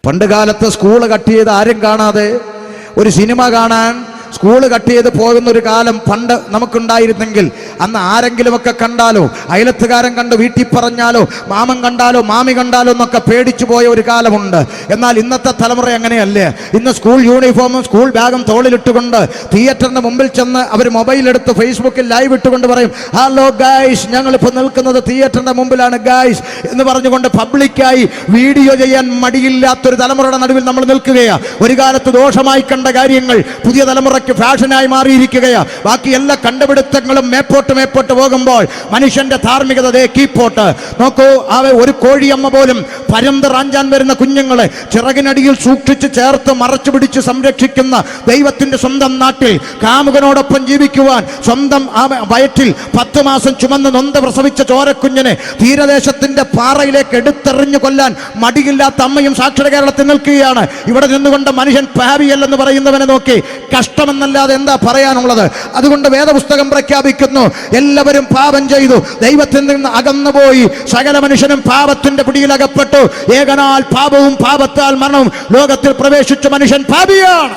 പണ്ട് കാലത്ത് സ്കൂള് കട്ട് ചെയ്ത് ആരും കാണാതെ ഒരു സിനിമ കാണാൻ സ്കൂള് കട്ട് ചെയ്ത് പോകുന്ന ഒരു കാലം പണ്ട് നമുക്കുണ്ടായിരുന്നെങ്കിൽ അന്ന് ആരെങ്കിലുമൊക്കെ കണ്ടാലോ, അയലത്തുകാരൻ കണ്ട് വീട്ടിൽ പറഞ്ഞാലോ, മാമൻ കണ്ടാലോ മാമി കണ്ടാലോ എന്നൊക്കെ പേടിച്ചു പോയ ഒരു കാലമുണ്ട്. എന്നാൽ ഇന്നത്തെ തലമുറ അങ്ങനെയല്ലേ. ഇന്ന് സ്കൂൾ യൂണിഫോമും സ്കൂൾ ബാഗും തോളിലിട്ടുകൊണ്ട് തിയേറ്ററിന് മുമ്പിൽ ചെന്ന് അവർ മൊബൈൽ എടുത്ത് ഫേസ്ബുക്കിൽ ലൈവ് ഇട്ടുകൊണ്ട് പറയും, ഹലോ ഗായ്സ്, ഞങ്ങളിപ്പോൾ നിൽക്കുന്നത് തിയേറ്ററിന്റെ മുമ്പിലാണ് ഗായ്സ് എന്ന് പറഞ്ഞുകൊണ്ട് പബ്ലിക്കായി വീഡിയോ ചെയ്യാൻ മടിയില്ലാത്തൊരു തലമുറയുടെ നടുവിൽ നമ്മൾ നിൽക്കുകയാണ്. ഒരു കാലത്ത് ദോഷമായി കണ്ട കാര്യങ്ങൾ പുതിയ തലമുറ ഫാഷനായി മാറിയിരിക്കുകയാ. ബാക്കി എല്ലാ കണ്ടുപിടുത്തങ്ങളും മേപ്പോട്ട് പോകുമ്പോൾ മനുഷ്യന്റെ ധാർമ്മികത കീപ്പോട്ട്. നോക്കൂ, ഒരു കോഴിയമ്മ പോലും പരന്ത് റാഞ്ചാൻ വരുന്ന കുഞ്ഞുങ്ങളെ ചിറകിനടിയിൽ സൂക്ഷിച്ച് ചേർത്ത് മറച്ചു പിടിച്ച് സംരക്ഷിക്കുന്ന ദൈവത്തിന്റെ സ്വന്തം നാട്ടിൽ കാമുകനോടൊപ്പം ജീവിക്കുവാൻ സ്വന്തം വയറ്റിൽ 10 മാസം ചുമന്ന് നൊന്ത് പ്രസവിച്ച ചോരക്കുഞ്ഞിനെ തീരദേശത്തിന്റെ പാറയിലേക്ക് എടുത്തെറിഞ്ഞു കൊല്ലാൻ മടിയില്ലാത്ത അമ്മയും സാക്ഷര കേരളത്തിൽ നിൽക്കുകയാണ്. ഇവിടെ നിന്നുകൊണ്ട് മനുഷ്യൻ പാപിയല്ലെന്ന് പറയുന്നവനെ നോക്കി കഷ്ടമെന്നല്ലാതെ എന്താ പറയാനുള്ളത്? അതുകൊണ്ട് വേദപുസ്തകം പ്രഖ്യാപിക്കുന്നു, എല്ലാവരും പാപം ചെയ്തു, ദൈവത്തിൽ നിന്ന് അകന്നുപോയി, സകല മനുഷ്യനും പാപത്തിന്റെ പിടിയിലകപ്പെട്ടു, ഏകനാൽ പാപവും പാപത്താൽ മരണവും ലോകത്തിൽ പ്രവേശിച്ച മനുഷ്യൻ പാപിയാണ്.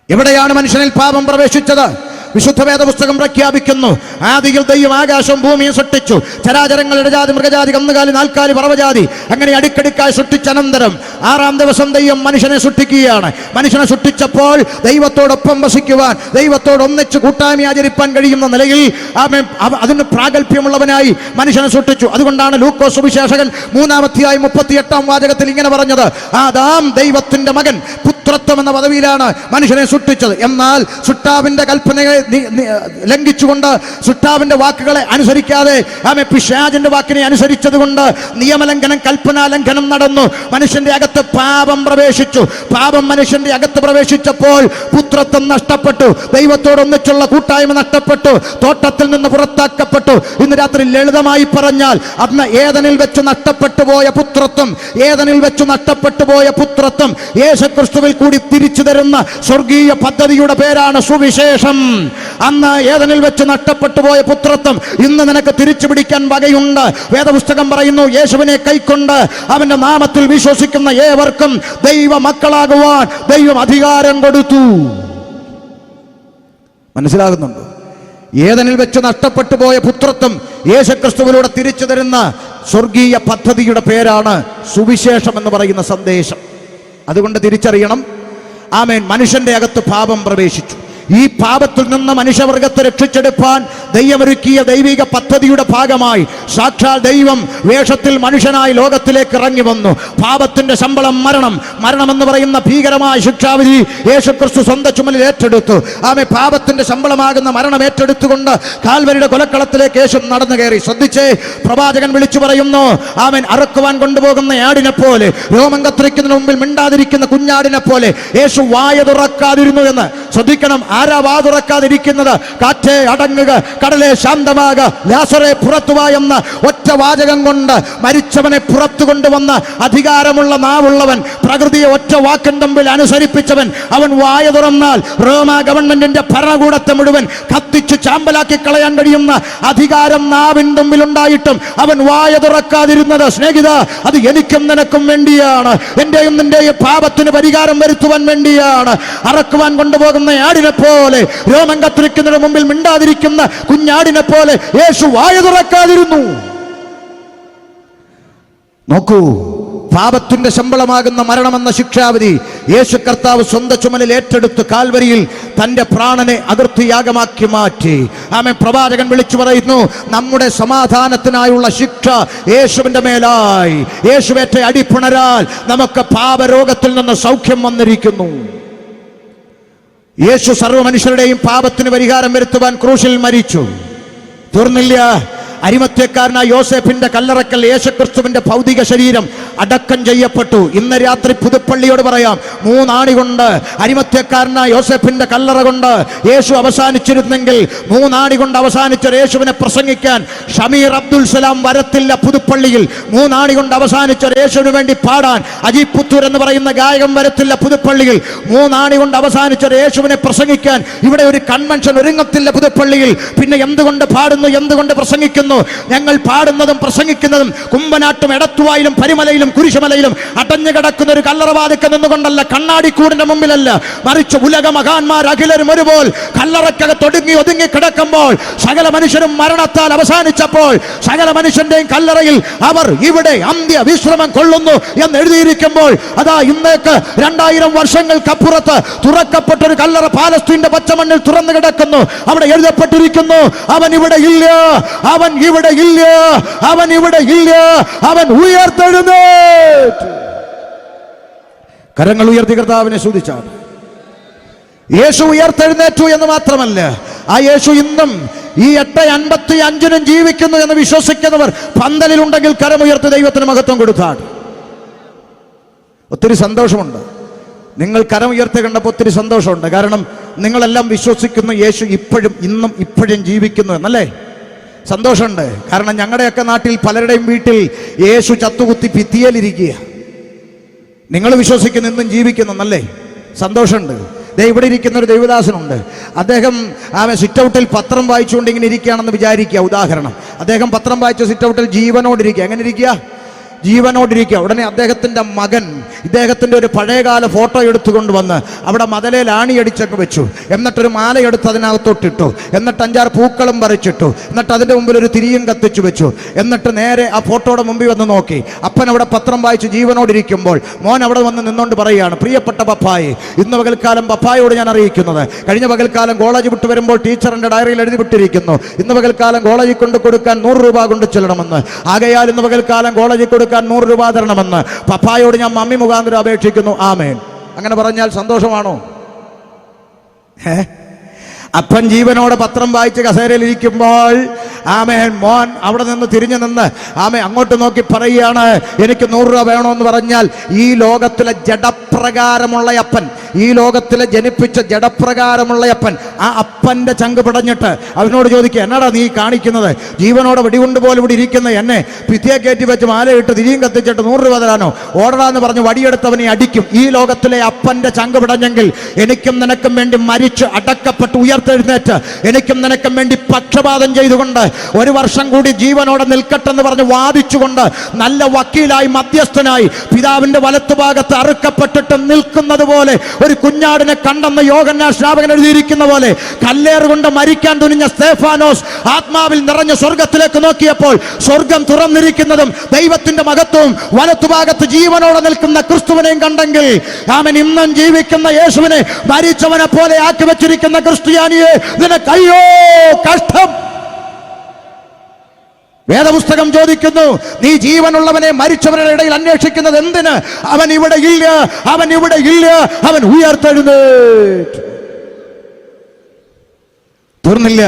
എവിടെയാണ് മനുഷ്യനിൽ പാപം പ്രവേശിച്ചത്? വിശുദ്ധ വേദപുസ്തകം പ്രഖ്യാപിക്കുന്നു, ആദിയിൽ ദൈവം ആകാശവും ഭൂമിയും സൃഷ്ടിച്ചു, ചരാചരങ്ങൾ, ഇടജാതി, മൃഗജാതി, കന്നുകാലി, നാൽക്കാലി, പറവജാതി, അങ്ങനെ അടുക്കടുക്കായി സൃഷ്ടിച്ച അനന്തരം 6-ാം ദിവസം ദൈവം മനുഷ്യനെ സൃഷ്ടിക്കുകയാണ്. മനുഷ്യനെ സൃഷ്ടിച്ചപ്പോൾ ദൈവത്തോടൊപ്പം വസിക്കുവാൻ, ദൈവത്തോട് ഒന്നിച്ച് കൂട്ടായ്മ ആചരിപ്പാൻ കഴിയുന്ന നിലയിൽ അതിന് പ്രാഗൽഭ്യമുള്ളവനായി മനുഷ്യനെ സൃഷ്ടിച്ചു. അതുകൊണ്ടാണ് ലൂക്കോസ് സുവിശേഷകൻ 3-ാം അധ്യായം 38-ാം വാചകത്തിൽ ഇങ്ങനെ പറഞ്ഞത്, ആദാം ദൈവത്തിന്റെ മകൻ, പുത്രത്വം എന്ന പദവിയിലാണ് മനുഷ്യനെ സൃഷ്ടിച്ചത്. എന്നാൽ സൃഷ്ടാവിന്റെ കൽപ്പനയെ ലംഘിച്ചുകൊണ്ട്, സൃഷ്ടാവിന്റെ വാക്കുകളെ അനുസരിക്കാതെ പിശാചിന്റെ വാക്കിനെ അനുസരിച്ചത് കൊണ്ട് നിയമലംഘനം, കൽപ്പനാലംഘനം നടന്നു. മനുഷ്യന്റെ അകത്ത് പാപം പ്രവേശിച്ചു. പാപം മനുഷ്യന്റെ അകത്ത് പ്രവേശിച്ചപ്പോൾ പുത്രത്വം നഷ്ടപ്പെട്ടു, ദൈവത്തോടൊന്നിച്ചുള്ള കൂട്ടായ്മ നഷ്ടപ്പെട്ടു, തോട്ടത്തിൽ നിന്ന് പുറത്താക്കപ്പെട്ടു. ഇന്ന് രാത്രി ലളിതമായി പറഞ്ഞാൽ അന്ന് ഏദനിൽ വെച്ച് നഷ്ടപ്പെട്ടു പോയ പുത്രത്വം, ഏദനിൽ വെച്ച് നഷ്ടപ്പെട്ടു പോയ പുത്രത്വം യേശുക്രിസ്തുവിൽ കൂടി തിരിച്ചു തരുന്ന സ്വർഗീയ പദ്ധതിയുടെ പേരാണ് സുവിശേഷം. അന്ന് ഏദനിൽ വെച്ച് നഷ്ടപ്പെട്ടു പോയ പുത്രത്വം ഇന്ന് നിനക്ക് തിരിച്ചു പിടിക്കാൻ വകയുണ്ട്. വേദപുസ്തകം പറയുന്നു, യേശുവിനെ കൈക്കൊണ്ട് അവന്റെ നാമത്തിൽ വിശ്വസിക്കുന്ന ഏവർക്കും ദൈവ മക്കളാകുവാൻ ദൈവം അധികാരം കൊടുത്തു. മനസ്സിലാകുന്നുണ്ടോ? ഏദനിൽ വെച്ച് നഷ്ടപ്പെട്ടു പോയ പുത്രത്വം യേശുക്രിസ്തുവിലൂടെ തിരിച്ചു തരുന്ന സ്വർഗീയ പദ്ധതിയുടെ പേരാണ് സുവിശേഷം എന്ന് പറയുന്ന സന്ദേശം. അതുകൊണ്ട് തിരിച്ചറിയണം, ആമേൻ, മനുഷ്യന്റെ അകത്ത് പാപം പ്രവേശിച്ചു. ഈ പാപത്തിൽ നിന്ന് മനുഷ്യവർഗത്തെ രക്ഷിച്ചെടുപ്പാൻ ദൈവമൊരുക്കിയ ദൈവിക പദ്ധതിയുടെ ഭാഗമായി സാക്ഷാൽ ദൈവം വേഷത്തിൽ മനുഷ്യനായി ലോകത്തിലേക്ക് ഇറങ്ങി വന്നു. പാപത്തിന്റെ ശമ്പളം മരണം. മരണമെന്ന് പറയുന്ന ഭീകരമായ ശിക്ഷാവിധി യേശുക്രിസ്തു സ്വന്തം ചുമലിൽ ഏറ്റെടുത്തു. ആമേൻ. പാപത്തിന്റെ ശമ്പളമാകുന്ന മരണം ഏറ്റെടുത്തുകൊണ്ട് കാൽവരിയുടെ കൊലക്കളത്തിലേക്ക് യേശു നടന്നു കയറി. ശ്രദ്ധിച്ചേ, പ്രവാചകൻ വിളിച്ചു പറയുന്നു, ആമേൻ, അറുക്കുവാൻ കൊണ്ടുപോകുന്ന ആടിനെ പോലെ, രോമം കത്തിരിക്കുന്നതിന് മുമ്പിൽ മിണ്ടാതിരിക്കുന്ന കുഞ്ഞാടിനെ പോലെ യേശു വായ തുറക്കാതിരുന്നു എന്ന്. ശ്രദ്ധിക്കണം, ആരാ വാ തുറക്കാതിരിക്കുന്നത്? കാറ്റേ അടങ്ങുക, കടലെ ശാന്തമാക, ലാസറേ പുറത്തുവാ എന്ന ഒറ്റ വാചകം കൊണ്ട് മരിച്ചവനെ പുറത്തു കൊണ്ടുവന്ന അധികാരമുള്ള നാവുള്ളവൻ, പ്രകൃതിയെ ഒറ്റ വാക്കിൻ തമ്മിൽ അനുസരിപ്പിച്ചവൻ, അവൻ വായ തുറന്നാൽ റോമ ഗവൺമെന്റിന്റെ ഭരണകൂടത്തെ മുഴുവൻ കത്തിച്ച് ചാമ്പലാക്കി കളയാൻ കഴിയുന്ന അധികാരം നാവിൻ തമ്മിൽ ഉണ്ടായിട്ടും അവൻ വായ തുറക്കാതിരുന്നത്, സ്നേഹിത, അത് എനിക്കും നിനക്കും വേണ്ടിയാണ്. എന്റെയും നിന്റെയും പാപത്തിന് പരിഹാരം വരുത്തുവാൻ വേണ്ടിയാണ്. അറക്കുവാൻ കൊണ്ടുപോകുന്ന ആടിനെ പോലെ, രോമം കത്തിരിക്കുന്നതിന് മുമ്പിൽ മിണ്ടാതിരിക്കുന്ന കുഞ്ഞാടിനെ പോലെ യേശു വായ തുറക്കാതിരുന്നു. നോക്കൂ, പാപത്തിന്റെ ശമ്പളമാകുന്ന മരണമെന്ന ശിക്ഷാവിധി യേശു കർത്താവ് സ്വന്തം ചുമലിൽ ഏറ്റെടുത്ത് കാൽവരിയിൽ തന്റെ പ്രാണനെ അതിർത്തിയാഗമാക്കി മാറ്റി. ആമേൻ. പ്രവാചകൻ വിളിച്ചു പറയുന്നു, നമ്മുടെ സമാധാനത്തിനായുള്ള ശിക്ഷ യേശുവിന്റെ മേലായി. യേശുവേറ്റ അടിപ്പിണരാൽ നമുക്ക് പാപരോഗത്തിൽ നിന്ന് സൗഖ്യം വന്നിരിക്കുന്നു. യേശു സർവ്വ മനുഷ്യരുടെയും പാപത്തിന് പരിഹാരം വരുത്തുവാൻ ക്രൂശിൽ മരിച്ചു. തീർന്നില്ല. അരിമത്യക്കാരനായ യോസേഫിന്റെ കല്ലറക്കൽ യേശുക്രിസ്തുവിന്റെ ഭൗതിക ശരീരം അടക്കം ചെയ്യപ്പെട്ടു. ഇന്ന് രാത്രി പുതുപ്പള്ളിയോട് പറയാം, 3 ആണി കൊണ്ട് അരിമത്യക്കാരനായ യോസേഫിന്റെ കല്ലറ കൊണ്ട് യേശു അവസാനിച്ചിരുന്നെങ്കിൽ 3 ആണി കൊണ്ട് അവസാനിച്ച യേശുവിനെ പ്രസംഗിക്കാൻ ഷമീർ അബ്ദുൽ സലാം വരത്തില്ല. പുതുപ്പള്ളിയിൽ 3 ആണി കൊണ്ട് അവസാനിച്ച യേശുവിന് വേണ്ടി പാടാൻ അജീബ് പുത്തൂർ എന്ന് പറയുന്ന ഗായകൻ വരത്തില്ല. പുതുപ്പള്ളിയിൽ 3 ആണി കൊണ്ട് അവസാനിച്ച യേശുവിനെ പ്രസംഗിക്കാൻ ഇവിടെ ഒരു കൺവെൻഷൻ ഒരുങ്ങത്തില്ല. പുതുപ്പള്ളിയിൽ പിന്നെ എന്തുകൊണ്ട് പാടുന്നു, എന്തുകൊണ്ട് പ്രസംഗിക്കുന്നു? ഞങ്ങൾ പാടുന്നതും പ്രസംഗിക്കുന്നതും കുമ്പനാട്ടും എടത്തുവായിലും പരിമലയിലും കുരിശുമലയിലും അടഞ്ഞു കിടക്കുന്ന ഒരു കല്ലറവാതിക്കൽ നിന്നുകൊണ്ടല്ല, കണ്ണാടിക്കൂടിന്റെ മുമ്പിലല്ല, മറിച്ച് ഉലക മഹാന്മാർ അഖിലരും ഒരുപോൽ കല്ലറക്കകത്ത് ഒതുങ്ങി കിടക്കുമ്പോൾ, സകല മനുഷ്യരും മരണത്താൽ അവസാനിച്ചപ്പോൾ, സകല മനുഷ്യന്റെയും കല്ലറയിൽ അവർ ഇവിടെ അന്ത്യ വിശ്രമം കൊള്ളുന്നു എന്ന് എഴുതിയിരിക്കുമ്പോൾ, അതാ ഇന്നേക്ക് 2000 വർഷങ്ങൾക്കപ്പുറത്ത് തുറക്കപ്പെട്ടൊരു കല്ലറ പാലസ്തീന്റെ പച്ചമണ്ണിൽ തുറന്നു കിടക്കുന്നു. അവിടെ എഴുതപ്പെട്ടിരിക്കുന്നു, അവൻ ഇവിടെ ഇല്ല, അവൻ ഇവിടെ ഇല്ല, അവൻ ഇവിടെ ഇല്ല, അവൻ ഉയർത്തെഴുന്നേറ്റു. കരങ്ങൾ ഉയർത്തി കർത്താവിനെ സ്തുതിച്ചാൽ. യേശു ഉയർത്തെഴുന്നേറ്റു എന്ന് മാത്രമല്ല, ആ യേശു ഇന്നും ഈ 8:55 ജീവിക്കുന്നു എന്ന് വിശ്വസിക്കുന്നവർ പന്തലിലുണ്ടെങ്കിൽ കരമുയർത്തി ദൈവത്തിന് മഹത്വം കൊടുത്താൽ ഒത്തിരി സന്തോഷമുണ്ട്. നിങ്ങൾ കരമുയർത്തി കണ്ടപ്പോൾ ഒത്തിരി സന്തോഷമുണ്ട്. കാരണം നിങ്ങളെല്ലാം വിശ്വസിക്കുന്നു യേശു ഇന്നും ഇപ്പോഴും ജീവിക്കുന്നു എന്നല്ലേ? സന്തോഷമുണ്ട്. കാരണം ഞങ്ങളുടെയൊക്കെ നാട്ടിൽ പലരുടെയും വീട്ടിൽ യേശു ചത്തുകുത്തി ഭിത്തിയിലിരിക്കുക. നിങ്ങൾ വിശ്വസിക്കുന്നു ഇന്നും ജീവിക്കുന്നല്ലേ? സന്തോഷമുണ്ട്. ഇവിടെ ഇരിക്കുന്ന ഒരു ദൈവദാസനുണ്ട്. അദ്ദേഹം സിറ്റൗട്ടിൽ പത്രം വായിച്ചുകൊണ്ട് ഇങ്ങനെ ഇരിക്കുകയാണെന്ന് വിചാരിക്കുക. ഉദാഹരണം, അദ്ദേഹം പത്രം വായിച്ച സിറ്റൗട്ടിൽ ജീവനോടിരിക്കുക. എങ്ങനെ ഇരിക്കുക? ജീവനോടിരിക്കുക. ഉടനെ അദ്ദേഹത്തിൻ്റെ മകൻ ഇദ്ദേഹത്തിൻ്റെ ഒരു പഴയകാല ഫോട്ടോ എടുത്തുകൊണ്ട് വന്ന് അവിടെ മതലയിൽ ആണിയടിച്ചൊക്കെ വെച്ചു. എന്നിട്ടൊരു മാലയെടുത്ത് അതിനകത്തോട്ടിട്ടു. എന്നിട്ട് 5-6 പൂക്കളും പറിച്ചിട്ടു. എന്നിട്ട് അതിൻ്റെ മുമ്പിൽ ഒരു തിരിയും കത്തിച്ചു വെച്ചു. എന്നിട്ട് നേരെ ആ ഫോട്ടോയുടെ മുമ്പിൽ വന്ന് നോക്കി. അപ്പൻ അവിടെ പത്രം വായിച്ച് ജീവനോടിരിക്കുമ്പോൾ മോൻ അവിടെ വന്ന് നിന്നുകൊണ്ട് പറയുകയാണ്, പ്രിയപ്പെട്ട പപ്പായി, ഇന്ന് പകൽക്കാലം പപ്പായോട് ഞാൻ അറിയിക്കുന്നത്, കഴിഞ്ഞ പകൽക്കാലം കോളേജ് വിട്ട് വരുമ്പോൾ ടീച്ചറിൻ്റെ ഡയറിയിൽ എഴുതി വിട്ടിരിക്കുന്നു, ഇന്ന് പകൽക്കാലം കോളേജിൽ കൊണ്ട് കൊടുക്കാൻ 100 രൂപ കൊണ്ട് ചെല്ലണമെന്ന്. ആകയാൽ ഇന്ന് പകൽക്കാലം കോളേജിൽ കൊടുക്കാൻ 100 രൂപ തരണമെന്ന് പപ്പായോട് ഞാൻ മമ്മി മുഖാന്തരം അപേക്ഷിക്കുന്നു. ആമേൻ. അങ്ങനെ പറഞ്ഞാൽ സന്തോഷമാണോ? അപ്പൻ ജീവനോടെ പത്രം വായിച്ച് കസേരയിൽ ഇരിക്കുമ്പോൾ ആമേൻ മോൻ അവിടെ നിന്ന് തിരിഞ്ഞു നിന്ന് അങ്ങോട്ട് നോക്കി പറയുകയാണ്, എനിക്ക് 100 രൂപ വേണമെന്ന് പറഞ്ഞാൽ ഈ ലോകത്തിലെ ജഡപ്രകാരമുള്ള അപ്പൻ, ഈ ലോകത്തിലെ ജനിപ്പിച്ച ജഡപ്രകാരമുള്ള അപ്പൻ, ആ അപ്പൻ്റെ ചങ്ക് പിടഞ്ഞിട്ട് അവനോട് ചോദിക്കുക, എന്നാടാ നീ കാണിക്കുന്നത്? ജീവനോടെ വെടികൊണ്ട് പോലെ ഇവിടെ ഇരിക്കുന്ന എന്നെ ഭിത്തിയെ കയറ്റി വെച്ച് മാലയിട്ട് തിരിയും കത്തിച്ചിട്ട് 100 രൂപ തരാനോ? ഓടടാന്ന് പറഞ്ഞ് വടിയെടുത്തവനെ അടിക്കും. ഈ ലോകത്തിലെ അപ്പൻ്റെ ചങ്ക് പിടഞ്ഞെങ്കിൽ എനിക്കും നിനക്കും വേണ്ടി മരിച്ച് അടക്കപ്പെട്ട് ഉയർത്തെഴുന്നേറ്റ് എനിക്കും നിനക്കും വേണ്ടി പക്ഷപാതം ചെയ്തുകൊണ്ട് 1 വർഷം കൂടി ജീവനോടെ നിൽക്കട്ടെന്ന് പറഞ്ഞ് വാദിച്ചുകൊണ്ട് നല്ല വക്കീലായി മധ്യസ്ഥനായി പിതാവിന്റെ വലത്തുഭാഗത്ത് അറുക്കപ്പെട്ടിട്ട് നിൽക്കുന്നത് പോലെ ഒരു കുഞ്ഞാടിനെ കണ്ടെന്ന് യോഹന്നാൻ സ്നാപകൻ എഴുതിയിരിക്കുന്ന പോലെ കല്ലേറുകൊണ്ട് മരിക്കാൻ തുനിഞ്ഞ സ്തേഫാനോസ് ആത്മാവിൽ നിറഞ്ഞ സ്വർഗത്തിലേക്ക് നോക്കിയപ്പോൾ സ്വർഗം തുറന്നിരിക്കുന്നതും ദൈവത്തിന്റെ മഹത്വവും വലത്തുഭാഗത്ത് ജീവനോടെ നിൽക്കുന്ന ക്രിസ്തുവിനെയും കണ്ടെങ്കിൽ അവൻ ഇന്നും ജീവിക്കുന്ന യേശുവിനെ മരിച്ചവനെ പോലെ ആക്കി വെച്ചിരിക്കുന്ന ക്രിസ്ത്യാനിയെ നിനക്ക് അയ്യോ കഷ്ടം. വേദപുസ്തകം ചോദിക്കുന്നു, നീ ജീവനുള്ളവനെ മരിച്ചവരുടെ ഇടയിൽ അന്വേഷിക്കുന്നത് എന്തിന്? അവൻ ഇവിടെ ഇല്ല, അവൻ ഇവിടെ ഇല്ല, അവൻ ഉയർത്തെഴുന്നേറ്റു. തീർന്നില്ല.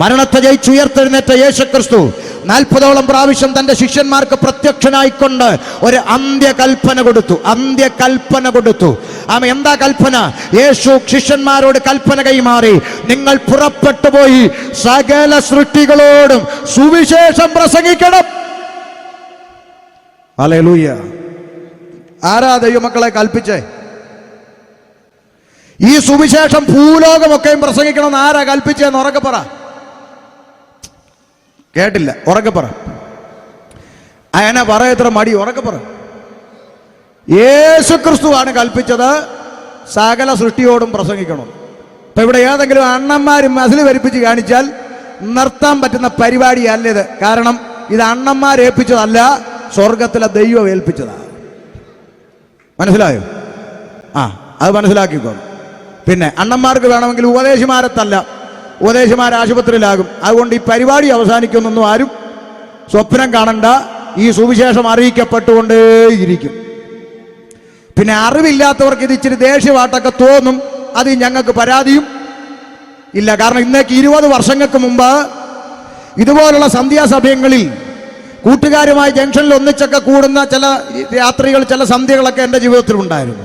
മരണത്തെ ജയിച്ചുയർത്തെഴുന്നേറ്റ യേശുക്രിസ്തു 40ഓളം പ്രാവശ്യം തന്റെ ശിഷ്യന്മാർക്ക് പ്രത്യക്ഷനായിക്കൊണ്ട് ഒരു അന്ത്യകൽപ്പന കൊടുത്തു. എന്താ കൽപ്പന? യേശു ശിഷ്യന്മാരോട് കൽപ്പന കൈമാറി, നിങ്ങൾ പുറപ്പെട്ടു പോയി സകല സൃഷ്ടികളോടും സുവിശേഷം പ്രസംഗിക്കണം. ഹല്ലേലൂയ. ആരാ ദൈവമക്കളെ കൽപ്പിച്ചേ? ഈ സുവിശേഷം ഭൂലോകമൊക്കെയും പ്രസംഗിക്കണമെന്ന് ആരാ കൽപ്പിച്ചെന്ന് ഉറക്കെ പറ. കേട്ടില്ല, ഉറക്കെ പറ. അയന പറയത്ര മടി, ഉറക്കെ പറ. യേശുക്രിസ്തുവാണ് കൽപ്പിച്ചത് സകല സൃഷ്ടിയോടും പ്രസംഗിക്കണം. ഇപ്പൊ ഇവിടെ ഏതെങ്കിലും അണ്ണന്മാരും മസിൽ വരിപ്പിച്ച് കാണിച്ചാൽ നിർത്താൻ പറ്റുന്ന പരിപാടിയല്ല ഇത്. കാരണം ഇത് അണ്ണന്മാരേൽപ്പിച്ചതല്ല, സ്വർഗത്തിലെ ദൈവം ഏൽപ്പിച്ചതാണ്. മനസ്സിലായോ? അത് മനസ്സിലാക്കിക്കോ. പിന്നെ അണ്ണന്മാർക്ക് വേണമെങ്കിൽ ഉപദേശിമാരെത്തല്ല, ഉപദേശിമാർ ആശുപത്രിയിലാകും. അതുകൊണ്ട് ഈ പരിപാടി അവസാനിക്കുന്നൊന്നും ആരും സ്വപ്നം കാണണ്ട. ഈ സുവിശേഷം അറിയിക്കപ്പെട്ടുകൊണ്ടേയിരിക്കും. പിന്നെ അറിവില്ലാത്തവർക്ക് ഇത് ഇച്ചിരി ദേഷ്യമായിട്ടൊക്കെ തോന്നും. അത് ഞങ്ങൾക്ക് പരാതിയും ഇല്ല. കാരണം ഇന്നേക്ക് 20 വർഷങ്ങൾക്ക് മുമ്പ് ഇതുപോലുള്ള സന്ധ്യാസമയങ്ങളിൽ കൂട്ടുകാരുമായി ജംഗ്ഷനിൽ ഒന്നിച്ചൊക്കെ കൂടുന്ന ചില രാത്രികൾ, ചില സന്ധ്യകളൊക്കെ എൻ്റെ ജീവിതത്തിൽ ഉണ്ടായിരുന്നു.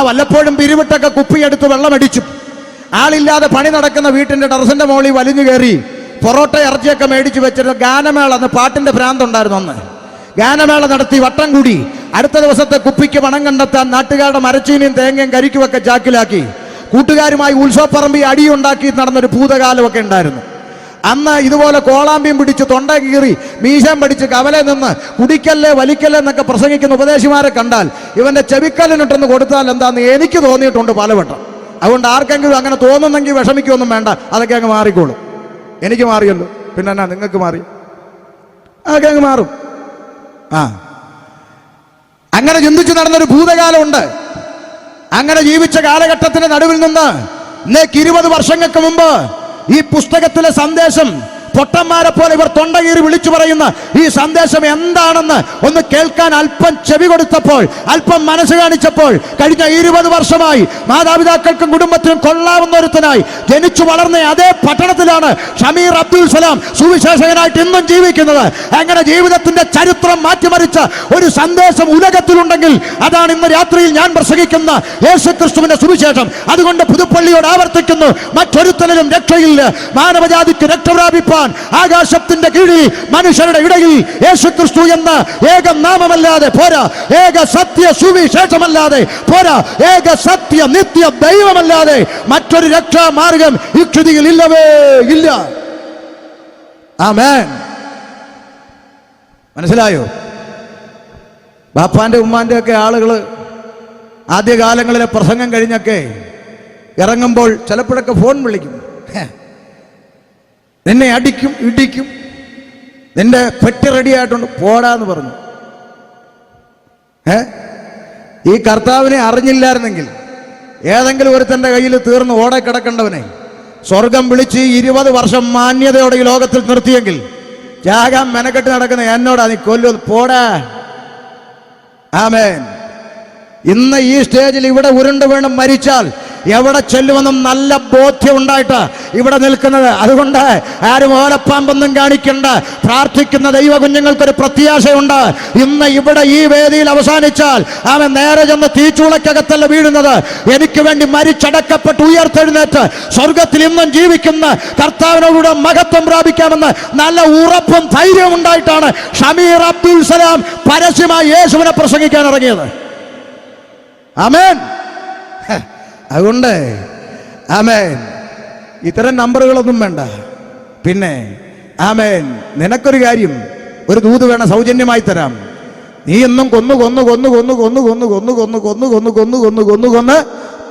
വല്ലപ്പോഴും പിരിവിട്ടൊക്കെ കുപ്പിയെടുത്ത് വെള്ളമടിച്ചു ആളില്ലാതെ പണി നടക്കുന്ന വീട്ടിൻ്റെ ടെറസിൻ്റെ മുകളിൽ വലിഞ്ഞു കയറി പൊറോട്ട ഇറച്ചിയൊക്കെ മേടിച്ച് വെച്ചിട്ട് ഗാനമേള, അന്ന് പാട്ടിൻ്റെ ഭ്രാന്തുണ്ടായിരുന്നു. അന്ന് ഗാനമേള നടത്തി വട്ടം കൂടി. അടുത്ത ദിവസത്തെ കുപ്പിക്ക് പണം കണ്ടെത്താൻ നാട്ടുകാരുടെ മരച്ചീനിയും തേങ്ങയും കരിക്കുമൊക്കെ ചാക്കിലാക്കി കൂട്ടുകാരുമായി ഉത്സവപ്പറമ്പിൽ അടിയുണ്ടാക്കി നടന്നൊരു ഭൂതകാലമൊക്കെ ഉണ്ടായിരുന്നു. അന്ന് ഇതുപോലെ കോളാമ്പിയും പിടിച്ച് തൊണ്ട കീറി മീശം പിടിച്ച് കവലെ നിന്ന് കുടിക്കല്ലേ വലിക്കല്ലേ എന്നൊക്കെ പ്രസംഗിക്കുന്ന ഉപദേശിമാരെ കണ്ടാൽ ഇവന്റെ ചെവിക്കല്ലിനിട്ടൊന്ന് കൊടുത്താൽ എന്താന്ന് എനിക്ക് തോന്നിയിട്ടുണ്ട് പലവട്ടം. അതുകൊണ്ട് ആർക്കെങ്കിലും അങ്ങനെ തോന്നുന്നെങ്കിൽ വിഷമിക്കൊന്നും വേണ്ട, അതൊക്കെ അങ്ങ് മാറിക്കോളും. എനിക്ക് മാറിയല്ലോ, പിന്നെ എന്നാ നിങ്ങൾക്ക് മാറി? അതൊക്കെ അങ്ങ് മാറും. അങ്ങനെ ചിന്തിച്ച് നടന്നൊരു ഭൂതകാലമുണ്ട്. അങ്ങനെ ജീവിച്ച കാലഘട്ടത്തിന്റെ നടുവിൽ നിന്ന് ഇന്നേക്ക് 20 വർഷങ്ങൾക്ക് മുമ്പ് ഈ പുസ്തകത്തിലെ സന്ദേശം പൊട്ടന്മാരെ പോലെ ഇവർ തൊണ്ടകീറി വിളിച്ചു പറയുന്ന ഈ സന്ദേശം എന്താണെന്ന് ഒന്ന് കേൾക്കാൻ അല്പം ചെവി കൊടുത്തപ്പോൾ, അല്പം മനസ്സ് കാണിച്ചപ്പോൾ, കഴിഞ്ഞ 20 വർഷമായി മാതാപിതാക്കൾക്കും കുടുംബത്തിനും കൊള്ളാവുന്ന ഒരുത്തനായി ജനിച്ചു വളർന്ന അതേ പട്ടണത്തിലാണ് ഷമീർ അബ്ദുൽ സലാം സുവിശേഷകനായിട്ട് ഇന്നും ജീവിക്കുന്നത്. അങ്ങനെ ജീവിതത്തിന്റെ ചരിത്രം മാറ്റിമറിച്ച ഒരു സന്ദേശം ഉലകത്തിലുണ്ടെങ്കിൽ അതാണ് ഇന്ന് രാത്രിയിൽ ഞാൻ പ്രസംഗിക്കുന്ന യേശുക്രിസ്തുവിന്റെ സുവിശേഷം. അതുകൊണ്ട് പുതുപ്പള്ളിയോട് ആവർത്തിക്കുന്നു, മറ്റൊരുത്തനും രക്ഷയില്ല. മാനവജാതിക്ക് രക്ഷ പ്രാപിപ്പാൻ ആകാശത്തിന്റെ കീഴിൽ മനുഷ്യരുടെ ഇടയിൽ യേശുക്രിസ്തു എന്ന ഏക നാമമല്ലാതെ പോരാ, ഏക സത്യ സുവിശേഷമല്ലാതെ പോരാ, ഏക സത്യ നിത്യ ദൈവമല്ലാതെ മറ്റൊരു രക്ഷാമാർഗം ഈ കൃതിയിൽ ഇല്ലവേ ഇല്ല. ആമേൻ. മനസ്സിലായോ? ബാപ്പാന്റെ ഉമ്മാന്റെ ഒക്കെ ആളുകള് ആദ്യകാലങ്ങളിലെ പ്രസംഗം കഴിഞ്ഞൊക്കെ ഇറങ്ങുമ്പോൾ ചിലപ്പോഴൊക്കെ ഫോൺ വിളിക്കും, നിന്നെ അടിക്കും ഇടിക്കും, നിന്റെ പെട്ടി റെഡിയായിട്ടുണ്ട് പോടാന്ന് പറഞ്ഞു. ഈ കർത്താവിനെ അറിഞ്ഞില്ലായിരുന്നെങ്കിൽ ഏതെങ്കിലും ഒരുത്തൻ്റെ കയ്യിൽ തീർന്ന് ഓടെ കിടക്കേണ്ടവനെ സ്വർഗം വിളിച്ച് 20 വർഷം മാന്യതയോടെ ഈ ലോകത്തിൽ നിർത്തിയെങ്കിൽ ജാഗാൻ മെനക്കെട്ട് നടക്കുന്ന എന്നോടാ നീ കൊല്ലു പോടാ. ആമേൻ. ഇന്ന് ഈ സ്റ്റേജിൽ ഇവിടെ ഉരുണ്ട് വീണ് മരിച്ചാൽ എവിടെ ചെല്ലുമെന്നും നല്ല ബോധ്യം ഉണ്ടായിട്ട് ഇവിടെ നിൽക്കുന്നത്. അതുകൊണ്ട് ആരും ഓലപ്പാമ്പൊന്നും കാണിക്കണ്ട. പ്രാർത്ഥിക്കുന്ന ദൈവ കുഞ്ഞുങ്ങൾക്കൊരു പ്രത്യാശയുണ്ട്. ഇന്ന് ഇവിടെ ഈ വേദിയിൽ അവസാനിച്ചാൽ അവൻ നേരെ ചെന്ന് തീച്ചൂളക്കകത്തല്ല വീഴുന്നത്. എനിക്ക് വേണ്ടി മരിച്ചടക്കപ്പെട്ട് ഉയർത്തെഴുന്നേറ്റ് സ്വർഗത്തിൽ ഇന്നും ജീവിക്കുന്ന കർത്താവിനോടുകൂടെ മഹത്വം പ്രാപിക്കാമെന്ന് നല്ല ഉറപ്പും ധൈര്യവും ഉണ്ടായിട്ടാണ് ഷമീർ അബ്ദുൽ സലാം പരസ്യമായി യേശുവിനെ പ്രസംഗിക്കാൻ ഇറങ്ങിയത്. ആമേൻ. അതുകൊണ്ട് ആമേൻ. ഇത്തരം നമ്പറുകളൊന്നും വേണ്ട. പിന്നെ ആമേൻ, നിനക്കൊരു കാര്യം, ഒരു ദൂത് വേണം, സൗജന്യമായി തരാം. നീ എന്നും കൊന്ന്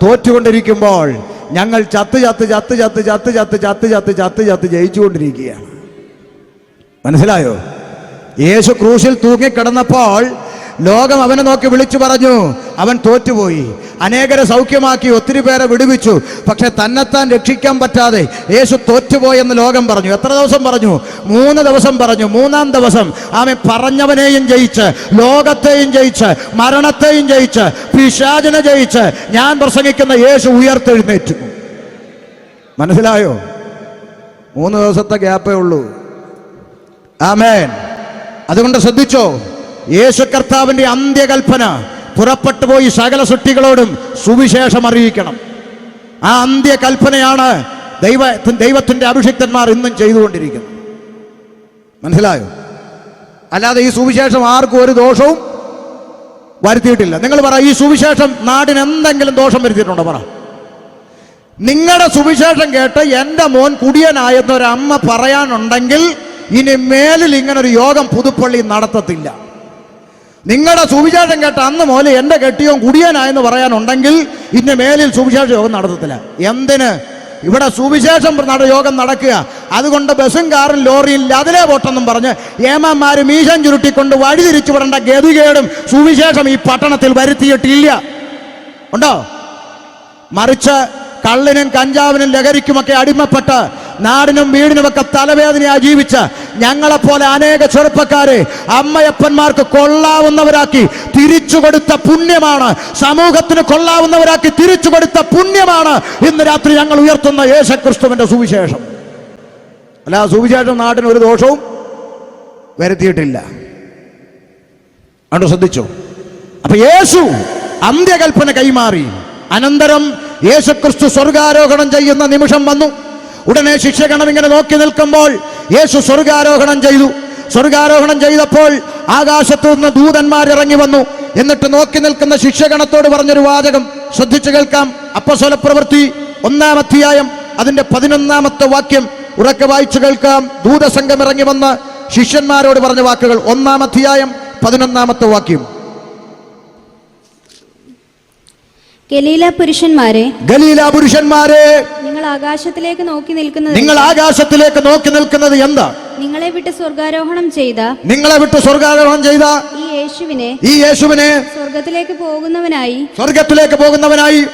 തോറ്റുകൊണ്ടിരിക്കുമ്പോൾ ഞങ്ങൾ ചത്ത് ജയിച്ചുകൊണ്ടിരിക്കുകയാണ്. മനസ്സിലായോ? യേശു ക്രൂശിൽ തൂങ്ങിക്കിടന്നപ്പോൾ ലോകം അവനെ നോക്കി വിളിച്ചു പറഞ്ഞു, അവൻ തോറ്റുപോയി. അനേകരെ സൗഖ്യമാക്കി, ഒത്തിരി പേരെ വിടുവിച്ചു. പക്ഷെ തന്നെത്താൻ രക്ഷിക്കാൻ പറ്റാതെ യേശു തോറ്റുപോയെന്ന് ലോകം പറഞ്ഞു. എത്ര ദിവസം പറഞ്ഞു? 3 ദിവസം പറഞ്ഞു. 3-ാം ദിവസം അവൻ പറഞ്ഞവനെയും ജയിച്ച്, ലോകത്തെയും ജയിച്ച്, മരണത്തെയും ജയിച്ച്, പിശാചിനെ ജയിച്ച് ഞാൻ പ്രസംഗിക്കുന്ന യേശു ഉയർത്തെഴുന്നേറ്റു. മനസ്സിലായോ? 3 ദിവസത്തെ ഗ്യാപ്പേ ഉള്ളൂ. ആമേൻ. അതുകൊണ്ട് ശ്രദ്ധിച്ചോ, യേശു കർത്താവിന്റെ അന്ത്യകൽപ്പന, പുറപ്പെട്ടു പോയി സകല സൃഷ്ടികളോടും സുവിശേഷം അറിയിക്കണം. ആ അന്ത്യകൽപ്പനയാണ് ദൈവത്തിന്റെ അഭിഷിക്തന്മാർ ഇന്നും ചെയ്തുകൊണ്ടിരിക്കുന്നത്. മനസ്സിലായോ? അല്ലാതെ ഈ സുവിശേഷം ആർക്കും ഒരു ദോഷവും വരുത്തിയിട്ടില്ല. നിങ്ങൾ പറ, ഈ സുവിശേഷം നാടിന് എന്തെങ്കിലും ദോഷം വരുത്തിയിട്ടുണ്ടോ? പറ. നിങ്ങളുടെ സുവിശേഷം കേട്ട് എൻ്റെ മോൻ കുടിയനായെന്നൊരമ്മ പറയാനുണ്ടെങ്കിൽ ഇനി മേലിൽ ഇങ്ങനൊരു യോഗം പുതുപ്പള്ളി നടത്തത്തില്ല. നിങ്ങളുടെ സുവിശേഷം കേട്ട അന്ന് മുതൽ എൻ്റെ കെട്ടിയോൻ കുടിയനായെന്ന് പറയാനുണ്ടെങ്കിൽ ഇനി മേലിൽ സുവിശേഷ യോഗം നടത്തത്തില്ല. എന്തിന്? ഇവിടെ സുവിശേഷം യോഗം നടക്കുക. അതുകൊണ്ട് ബസ്സും കാറും ലോറിയും അതിലെ പോട്ടെന്നും പറഞ്ഞ് ഏമാന്മാര് മീശൻ ചുരുട്ടിക്കൊണ്ട് വഴിതിരിച്ചു വിടേണ്ട ഗതികേടും സുവിശേഷം ഈ പട്ടണത്തിൽ വരുത്തിയിട്ടില്ല. ഉണ്ടോ? മറിച്ച് കള്ളിനും കഞ്ചാവിനും ലഹരിക്കുമൊക്കെ അടിമപ്പെട്ട് നാടിനും വീടിനുമൊക്കെ തലവേദനയായി ജീവിച്ച ഞങ്ങളെപ്പോലെ അനേക ചെറുപ്പക്കാരെ അമ്മയപ്പന്മാർക്ക് കൊള്ളാവുന്നവരാക്കി തിരിച്ചു കൊടുത്ത പുണ്യമാണ്, സമൂഹത്തിന് കൊള്ളാവുന്നവരാക്കി തിരിച്ചു കൊടുത്ത പുണ്യമാണ് ഇന്ന് രാത്രി ഞങ്ങൾ ഉയർത്തുന്ന യേശുക്രിസ്തുവിന്റെ സുവിശേഷം. അല്ല, സുവിശേഷം നാടിന് ഒരു ദോഷവും വരുത്തിയിട്ടില്ല. അതുകൊണ്ട് ശ്രദ്ധിച്ചു. അപ്പൊ യേശു അന്ത്യകൽപ്പന കൈമാറി. അനന്തരം യേശുക്രിസ്തു സ്വർഗാരോഹണം ചെയ്യുന്ന നിമിഷം വന്നു. ഉടനെ ശിഷ്യഗണം ഇങ്ങനെ നോക്കി നിൽക്കുമ്പോൾ യേശു സ്വർഗാരോഹണം ചെയ്തു. സ്വർഗാരോഹണം ചെയ്തപ്പോൾ ആകാശത്തു നിന്ന് ദൂതന്മാരിറങ്ങി വന്നു. എന്നിട്ട് നോക്കി നിൽക്കുന്ന ശിഷ്യഗണത്തോട് പറഞ്ഞൊരു വാചകം ശ്രദ്ധിച്ചു കേൾക്കാം. അപ്പോസ്തലപ്രവൃത്തി 1-ാം അധ്യായം അതിന്റെ 11-ാമത്തെ വാക്യം ഉറക്കെ വായിച്ചു കേൾക്കാം. ദൂതസംഘം ഇറങ്ങി വന്ന് ശിഷ്യന്മാരോട് പറഞ്ഞ വാക്കുകൾ. 1-ാം അധ്യായം 11-ാമത്തെ വാക്യം. ഗലീല പുരുഷന്മാരെ, നിങ്ങൾ ആകാശത്തിലേക്ക് നോക്കി നിൽക്കുന്നത് എന്താ? നിങ്ങളെ വിട്ട് സ്വർഗാരോഹണം ചെയ്ത ഈ യേശുവിനെ സ്വർഗത്തിലേക്ക് പോകുന്നവനായി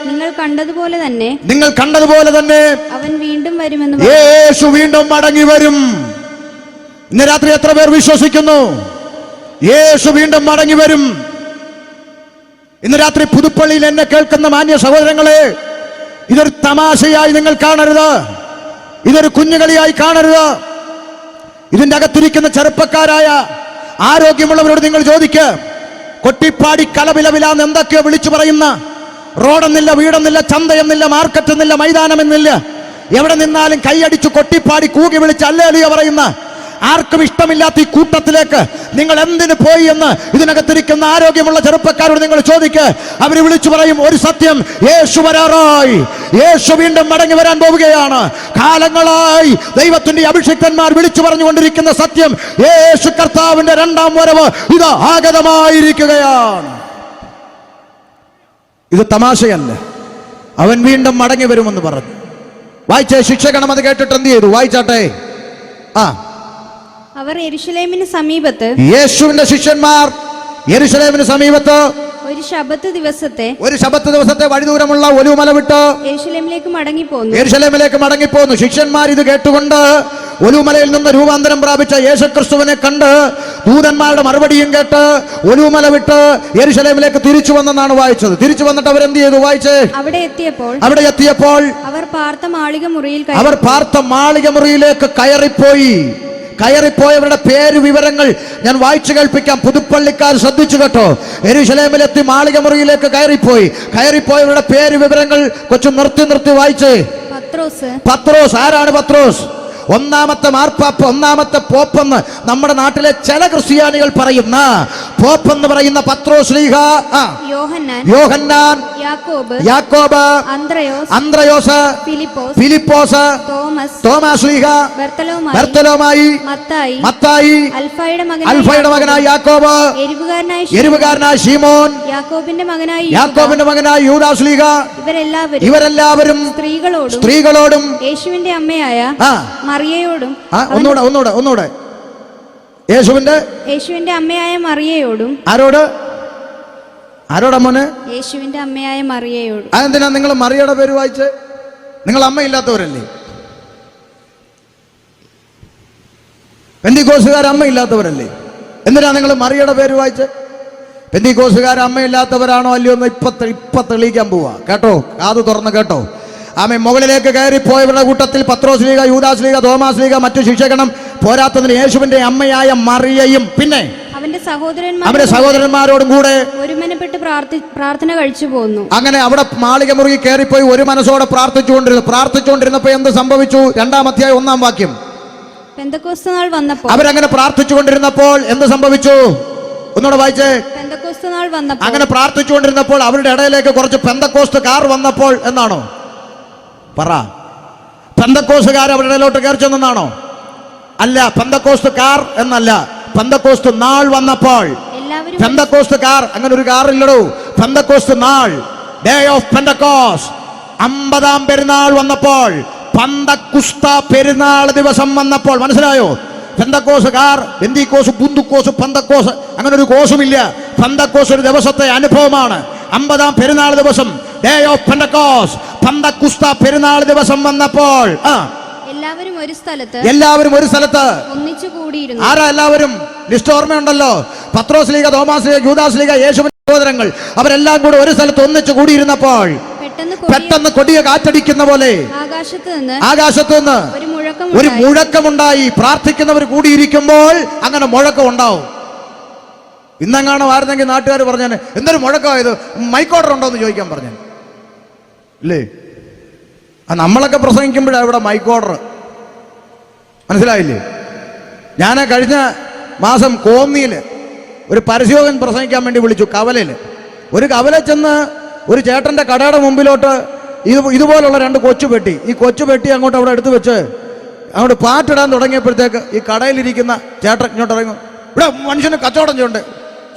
നിങ്ങൾ കണ്ടതുപോലെ തന്നെ അവൻ വീണ്ടും വരുമെന്ന്. യേശു വീണ്ടും മടങ്ങി വരും. ഇന്ന് രാത്രി എത്ര പേർ വിശ്വസിക്കുന്നു യേശു വീണ്ടും മടങ്ങി വരും? ഇന്ന് രാത്രി പുതുപ്പള്ളിയിൽ എന്നെ കേൾക്കുന്ന മാന്യ സഹോദരങ്ങളെ, ഇതൊരു തമാശയായി നിങ്ങൾ കാണരുത്, ഇതൊരു കുഞ്ഞുകളിയായി കാണരുത്. ഇതിന്റെ അകത്തിരിക്കുന്ന ചെറുപ്പക്കാരായ ആരോഗ്യമുള്ളവരോട് നിങ്ങൾ ചോദിക്കുക. കൊട്ടിപ്പാടി കലപിലവിലാന്ന് എന്തൊക്കെയോ വിളിച്ചു പറയുന്ന, റോഡെന്നില്ല, വീടെന്നില്ല, ചന്തയെന്നില്ല, മാർക്കറ്റെന്നില്ല, മൈതാനമെന്നില്ല, എവിടെ നിന്നാലും കൈയടിച്ചു കൊട്ടിപ്പാടി കൂകി വിളിച്ച് ഹല്ലേലൂയ പറയുന്ന ആർക്കും ഇഷ്ടമില്ലാത്ത ഈ കൂട്ടത്തിലേക്ക് നിങ്ങൾ എന്തിനു പോയി എന്ന് ഇതിനകത്തിരിക്കുന്ന ആരോഗ്യമുള്ള ചെറുപ്പക്കാരോട് നിങ്ങൾ ചോദിക്കുക. അവർ വിളിച്ചു പറയും ഒരു സത്യം, യേശു വരാറായി, യേശു വീണ്ടും മടങ്ങി വരാൻ പോവുകയാണ്. കാലങ്ങളായി ദൈവത്തിന്റെ അഭിഷിക്തന്മാർ വിളിച്ചു പറഞ്ഞുകൊണ്ടിരിക്കുന്ന സത്യം, യേശു കർത്താവിന്റെ 2-ാം വരവ് ഇത് ആഗതമായിരിക്കുകയാണ്. ഇത് തമാശയല്ല. അവൻ വീണ്ടും മടങ്ങി വരുമെന്ന് പറഞ്ഞു. വായിച്ചേ, ശിക്ഷകണം അത് കേട്ടിട്ട് എന്ത് ചെയ്തു? വായിച്ചാട്ടെ. അവർ യെരുശലേമിന് സമീപത്ത്, യേശുവിന്റെ ശിഷ്യന്മാർ യെരുശലേമിന് സമീപത്ത് ഒരു ശബത്ത് ദിവസത്തെ വഴിദൂരമുള്ള ഒലിവുമല വിട്ട് യെരുശലേമിലേക്ക് മടങ്ങിപ്പോന്നു. ശിഷ്യന്മാർ ഇത് കേട്ടുകൊണ്ട് ഒലിവുമലയിൽ നിന്ന് രൂപാന്തരം പ്രാപിച്ച യേശുക്രിസ്തുവിനെ കണ്ട് ദൂതന്മാരുടെ മറുപടിയും കേട്ട് ഒലിവുമല വിട്ട് യെരുശലേമിലേക്ക് തിരിച്ചു വന്നെന്നാണ് വായിച്ചത്. തിരിച്ചു വന്നിട്ട് അവരെന്ത് ചെയ്തു? വായിച്ചേ. അവിടെ എത്തിയപ്പോൾ അവർ പാർത്ത മാളിക മുറിയിലേക്ക് കയറിപ്പോയവരുടെ പേര് വിവരങ്ങൾ ഞാൻ വായിച്ചു കേൾപ്പിക്കാം. പുതുപ്പള്ളിക്കാർ ശ്രദ്ധിച്ചു കേട്ടോ. യെരുശലേമിലെത്തി മാളിക മുറിയിലേക്ക് കയറിപ്പോയവരുടെ പേര് വിവരങ്ങൾ കൊച്ചു നിർത്തി വായിച്ചേ. പത്രോസ്. ആരാണ് പത്രോസ്? 1-ാമത്തെ മാർപ്പാപ്പ, 1-ാമത്തെ പോപ്പെന്ന് നമ്മുടെ നാട്ടിലെ ചില ക്രിസ്ത്യാനികൾ പറയുന്ന പോപ്പെന്ന് പറയുന്ന പത്രോസ് ശ്ലീഹ, യോഹന്നാൻ, യാക്കോബ്, അന്ത്രയോസ്, ഫിലിപ്പോസ്, തോമാശ്ലീഹ, ബർത്തലോമായി, മത്തായി, അൽഫയുടെ മകനായ യാക്കോബ്, എരിവുകാരനായ ശീമോൻ, യാക്കോബിന്റെ മകനായ യൂദാശ്ലീഹ, ഇവരെല്ലാവരും സ്ത്രീകളോടും യേശുവിന്റെ അമ്മയായ മറിയയോടും ഒന്നൂടെ യേശുവിന്റെ അമ്മയായ മറിയയോടും. ആരോടാ മോനെ? യേശുവിന്റെ അമ്മയായ മറിയയോടും. അതെന്തിനാ നിങ്ങൾ മറിയയുടെ പേര് വായിച്ച്? നിങ്ങൾ അമ്മയില്ലാത്തവരല്ലേ? പെന്തിക്കോസുകാർ അമ്മയില്ലാത്തവരല്ലേ? എന്തിനാ നിങ്ങൾ മറിയയുടെ പേര് വായിച്ച്? പെന്തിക്കോസുകാർ അമ്മയില്ലാത്തവരാണോ അല്ലയോ എന്ന് ഇപ്പൊ തെളിയിക്കാൻ പോവാ. കേട്ടോ, കാത് തുറന്ന് കേട്ടോ. ആമേൻ. മുകളിലേക്ക് കയറിപ്പോയവരുടെ കൂട്ടത്തിൽ പത്രോസ്ലീഹ, യൂദാസ്ലീഹ, തോമാസ്ലീഹ, മറ്റു ശിഷ്യഗണം, പോരാത്തതിന് യേശുവിന്റെ അമ്മയായ മറിയയും പിന്നെ അവന്റെ സഹോദരന്മാരോടും കൂടെ ഒരുമനപ്പെട്ട് പ്രാർത്ഥന കഴിച്ചു പോന്നു. അങ്ങനെ അവിടെ മാളിക മുറുകി കയറിപ്പോയി ഒരു മനസ്സോടെ പ്രാർത്ഥിച്ചുകൊണ്ടിരുന്നപ്പോ എന്ത് സംഭവിച്ചു? 2-ാം അധ്യായം 1-ാം വാക്യം. പെന്തക്കോസ്ത് നാൾ വന്നപ്പോൾ, അവരങ്ങനെ പ്രാർത്ഥിച്ചുകൊണ്ടിരുന്നപ്പോൾ എന്ത് സംഭവിച്ചു? ഒന്നുകൂടെ വായിച്ചേ. പെന്തക്കോസ്ത് നാൾ വന്നപ്പോൾ, അങ്ങനെ പ്രാർത്ഥിച്ചുകൊണ്ടിരുന്നപ്പോൾ അവരുടെ ഇടയിലേക്ക് കുറച്ച് പെന്തക്കോസ്തുകാർ വന്നപ്പോൾ എന്നാണോ? പറ. പെന്തക്കോസ്തുകാർ അവരുടെ ഇടയിലോട്ട് കയറി ചെന്നാണോ? അല്ല, പെന്തക്കോസ്തുകാർ എന്നല്ല, പെന്തക്കോസ്തു നാൾ വന്നപ്പോൾ. പെന്തക്കോസ്തുകാർ അങ്ങനെ ഒരു കാറില്ലടോ. പെന്തക്കോസ്തു നാൾ, ഡേ ഓഫ് പെന്തക്കോസ്റ്റ്, 50-ാം പെരുന്നാൾ വന്നപ്പോൾ, പന്തക്കുസ്ത പെരുന്നാൾ ദിവസം വന്നപ്പോൾ. മനസ്സിലായോ? പെന്തക്കോസുകാർ, ബെന്തിക്കോസ്, പുന്തുക്കോസ്, പെന്തക്കോസ്, അങ്ങനെ ഒരു കോസുമില്ല. പെന്തക്കോസ് ഒരു ദിവസത്തെ അനുഭവമാണ്. 50-ാം പെരുന്നാൾ ദിവസം, ഡേ ഓഫ് പെന്തക്കോസ്റ്റ്, പന്തക്കുസ്ത പെരുന്നാൾ ദിവസം വന്നപ്പോൾ എല്ലാവരും ഒരു സ്ഥലത്ത് ഒന്നിച്ചു കൂടിയിരുന്നു. ആരാ എല്ലാവരും? ലിസ്റ്റ് ഓർമ്മയുണ്ടല്ലോ. പത്രോസ്ലീഹ, തോമാസ്ലീഹ, യൂദാസ്ലീഹ, യേശുവിന്റെ സഹോദരങ്ങൾ, അവരെല്ലാം കൂടെ ഒരു സ്ഥലത്ത് ഒന്നിച്ചു കൂടിയിരുന്നപ്പോൾ പെട്ടെന്ന് കൊടിയ കാറ്റടിക്കുന്ന പോലെ ആകാശത്ത് നിന്ന് ഒരു മുഴക്കമുണ്ടായി. പ്രാർത്ഥിക്കുന്നവർ കൂടിയിരിക്കുമ്പോൾ അങ്ങനെ മുഴക്കം ഉണ്ടാവും. ഇന്നെങ്ങാണോ ആയിരുന്നെങ്കിൽ നാട്ടുകാർ പറഞ്ഞാൽ എന്തൊരു മുഴക്കമായത്, മൈക്കോർഡർ ഉണ്ടോ എന്ന് ചോദിക്കാൻ പറഞ്ഞു ഇല്ലേ? നമ്മളൊക്കെ പ്രസംഗിക്കുമ്പോഴാണ് ഇവിടെ മൈക്കോർഡർ. മനസ്സിലായില്ലേ? ഞാൻ കഴിഞ്ഞ മാസം കോന്നിയിൽ ഒരു പരസ്യോഗൻ പ്രസംഗിക്കാൻ വേണ്ടി വിളിച്ചു. ഒരു കവല ചെന്ന് ഒരു ചേട്ടൻ്റെ കടയുടെ മുമ്പിലോട്ട് ഇതുപോലുള്ള 2 കൊച്ചുപെട്ടി, ഈ കൊച്ചുപെട്ടി അങ്ങോട്ട് അവിടെ എടുത്തു വെച്ച് അങ്ങോട്ട് പാട്ടിടാൻ തുടങ്ങിയപ്പോഴത്തേക്ക് ഈ കടയിലിരിക്കുന്ന ചേട്ടൻ ഇങ്ങോട്ട് ഇറങ്ങും. ഇവിടെ മനുഷ്യന് കച്ചവടം ചെയ്യണ്ടേ,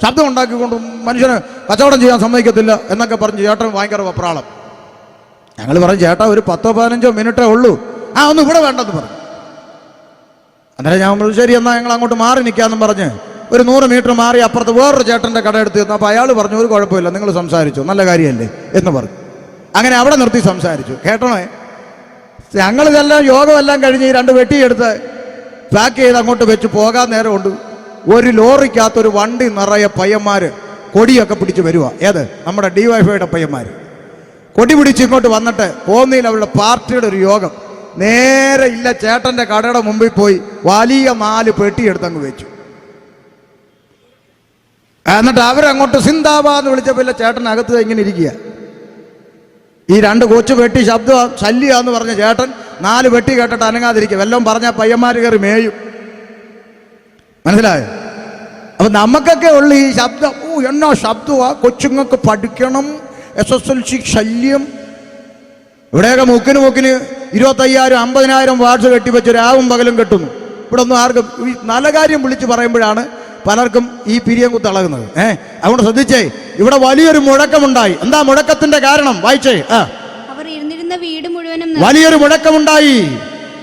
ശബ്ദം ഉണ്ടാക്കിക്കൊണ്ട് മനുഷ്യന് കച്ചവടം ചെയ്യാൻ സമ്മതിക്കത്തില്ല എന്നൊക്കെ പറഞ്ഞ് ചേട്ടൻ ഭയങ്കര വെപ്രാളം. ഞങ്ങൾ പറഞ്ഞു, ചേട്ടാ ഒരു 10-15 മിനിറ്റേ ഉള്ളൂ, ഒന്നും ഇവിടെ വേണ്ടെന്ന് പറഞ്ഞു. അന്നേരം ഞാൻ പറഞ്ഞു, ശരി എന്നാൽ ഞങ്ങൾ അങ്ങോട്ട് മാറി നിൽക്കാമെന്നും പറഞ്ഞ് ഒരു 100 മീറ്റർ മാറി അപ്പുറത്ത് വേറൊരു ചേട്ടൻ്റെ കട എടുത്ത് തന്നു. അപ്പോൾ അയാൾ പറഞ്ഞു, ഒരു കുഴപ്പമില്ല, നിങ്ങൾ സംസാരിച്ചു, നല്ല കാര്യമല്ലേ എന്ന് പറഞ്ഞു. അങ്ങനെ അവിടെ നിർത്തി സംസാരിച്ചു. കേട്ടണേ, ഞങ്ങളിതെല്ലാം യോഗമെല്ലാം കഴിഞ്ഞ് ഈ 2 വെട്ടിയെടുത്ത് പാക്ക് ചെയ്ത് അങ്ങോട്ട് വെച്ച് പോകാൻ നേരമുണ്ട്. ഒരു ലോറിക്കകത്ത് ഒരു വണ്ടി നിറയെ പയ്യന്മാർ കൊടിയൊക്കെ പിടിച്ച് വരുക. ഏത്? നമ്മുടെ DYFIയുടെ പയ്യന്മാർ കൊടി പിടിച്ച് ഇങ്ങോട്ട് വന്നിട്ട് കോന്നിയിൽ അവരുടെ പാർട്ടിയുടെ ഒരു യോഗം. നേരെ ഇല്ല ചേട്ടൻ്റെ കടയുടെ മുമ്പിൽ പോയി വലിയ 4 പെട്ടിയെടുത്ത് അങ്ങ് വെച്ചു. എന്നിട്ട് അവരങ്ങോട്ട് സിന്ദാബാന്ന് വിളിച്ചപ്പോൾ ഇല്ല ചേട്ടനകത്ത് ഇങ്ങനെ ഇരിക്കുക. ഈ 2 കൊച്ചു പെട്ടി ശബ്ദം ശല്യാന്ന് പറഞ്ഞ ചേട്ടൻ 4 പെട്ടി കേട്ടിട്ട് അനങ്ങാതിരിക്കുക. വല്ലതും പറഞ്ഞാൽ പയ്യന്മാർ കയറി മേയും. മനസ്സിലായോ? അപ്പൊ നമുക്കൊക്കെ ഉള്ള ഈ ശബ്ദം, എന്നോ ശബ്ദമാ, കൊച്ചുങ്ങൾക്ക് പഠിക്കണം, SSLC ശല്യം. ഇവിടെയൊക്കെ മുക്കിന് 25,000 50,000 വാട്സ് കെട്ടിവെച്ച് രാവും പകലും കെട്ടുന്നു. ഇവിടെ ഒന്നും ആർക്കും ഈ നല്ല കാര്യം വിളിച്ച് പറയുമ്പോഴാണ് പലർക്കും ഈ പിരിയം കുത്തളകുന്നത്. അതുകൊണ്ട് ശ്രദ്ധിച്ചേ, ഇവിടെ വലിയൊരു മുഴക്കമുണ്ടായി. എന്താ മുഴക്കത്തിന്റെ കാരണം? വായിച്ചേ. വലിയൊരു മുഴക്കമുണ്ടായി.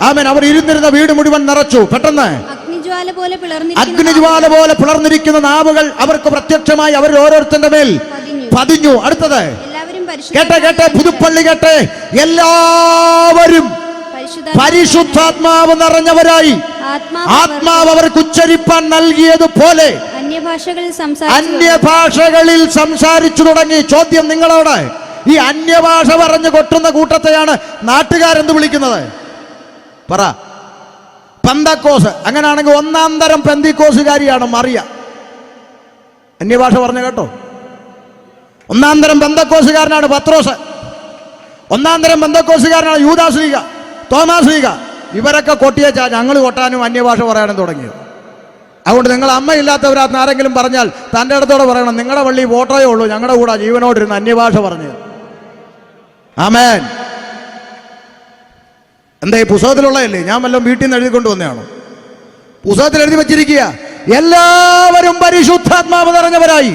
ആമേൻ. അവർ ഇരുന്നിരുന്ന വീട് മുഴുവൻ നിറച്ചു. പെട്ടെന്ന് അഗ്നിജ്വാല പോലെ പിളർന്നിരിക്കുന്ന നാവുകൾ അവർക്ക് പ്രത്യക്ഷമായി അവർ ഓരോരുത്തരുടെ മേൽ പതിഞ്ഞു. അടുത്തത് കേട്ടെ, പുതുപ്പള്ളി കേട്ടെ, എല്ലാവരും പരിശുദ്ധാത്മാവ് നിറഞ്ഞവരായി ആത്മാവ് അവർക്ക് ഉച്ചരിപ്പാൻ നൽകിയതുപോലെ അന്യഭാഷകളിൽ സംസാരിച്ചു തുടങ്ങി. ചോദ്യം നിങ്ങളോട്, ഈ അന്യഭാഷ പറഞ്ഞു കൊട്ടുന്ന കൂട്ടത്തെയാണ് നാട്ടുകാരെന്ത് വിളിക്കുന്നത്? പറ. പെന്തക്കോസ്. അങ്ങനെയാണെങ്കിൽ 1-ാം തരം പെന്തിക്കോസുകാരിയാണ് മറിയ. അന്യഭാഷ പറഞ്ഞു കേട്ടോ. 1-ാം തരം പെന്തക്കോസുകാരനാണ് പത്രോസ്. 1-ാം തരം പെന്തക്കോസുകാരനാണ് യൂദാസ്ലീഹ, തോമാസ്ലീഹ. ഇവരൊക്കെ കൊട്ടിയേച്ചാ ഞങ്ങൾ കൊട്ടാനും അന്യഭാഷ പറയാനും തുടങ്ങിയത്. അതുകൊണ്ട് നിങ്ങൾ അമ്മയില്ലാത്തവരാന്ന് ആരെങ്കിലും പറഞ്ഞാൽ തൻ്റെ അടുത്തോടെ പറയണം, നിങ്ങളുടെ പള്ളി ഫോട്ടോയേ ഉള്ളൂ, ഞങ്ങളുടെ കൂടെ ജീവനോടിരുന്ന് അന്യഭാഷ പറഞ്ഞത്. ആമേൻ. എന്താ ഈ പുസ്തകത്തിലുള്ളതല്ലേ? ഞാൻ വല്ലതും വീട്ടിൽ നിന്ന് എഴുതി കൊണ്ടുവന്നതാണോ? പുസ്തകത്തിൽ എഴുതി വെച്ചിരിക്കുക, എല്ലാവരും പരിശുദ്ധാത്മാവ് നിറഞ്ഞവരായി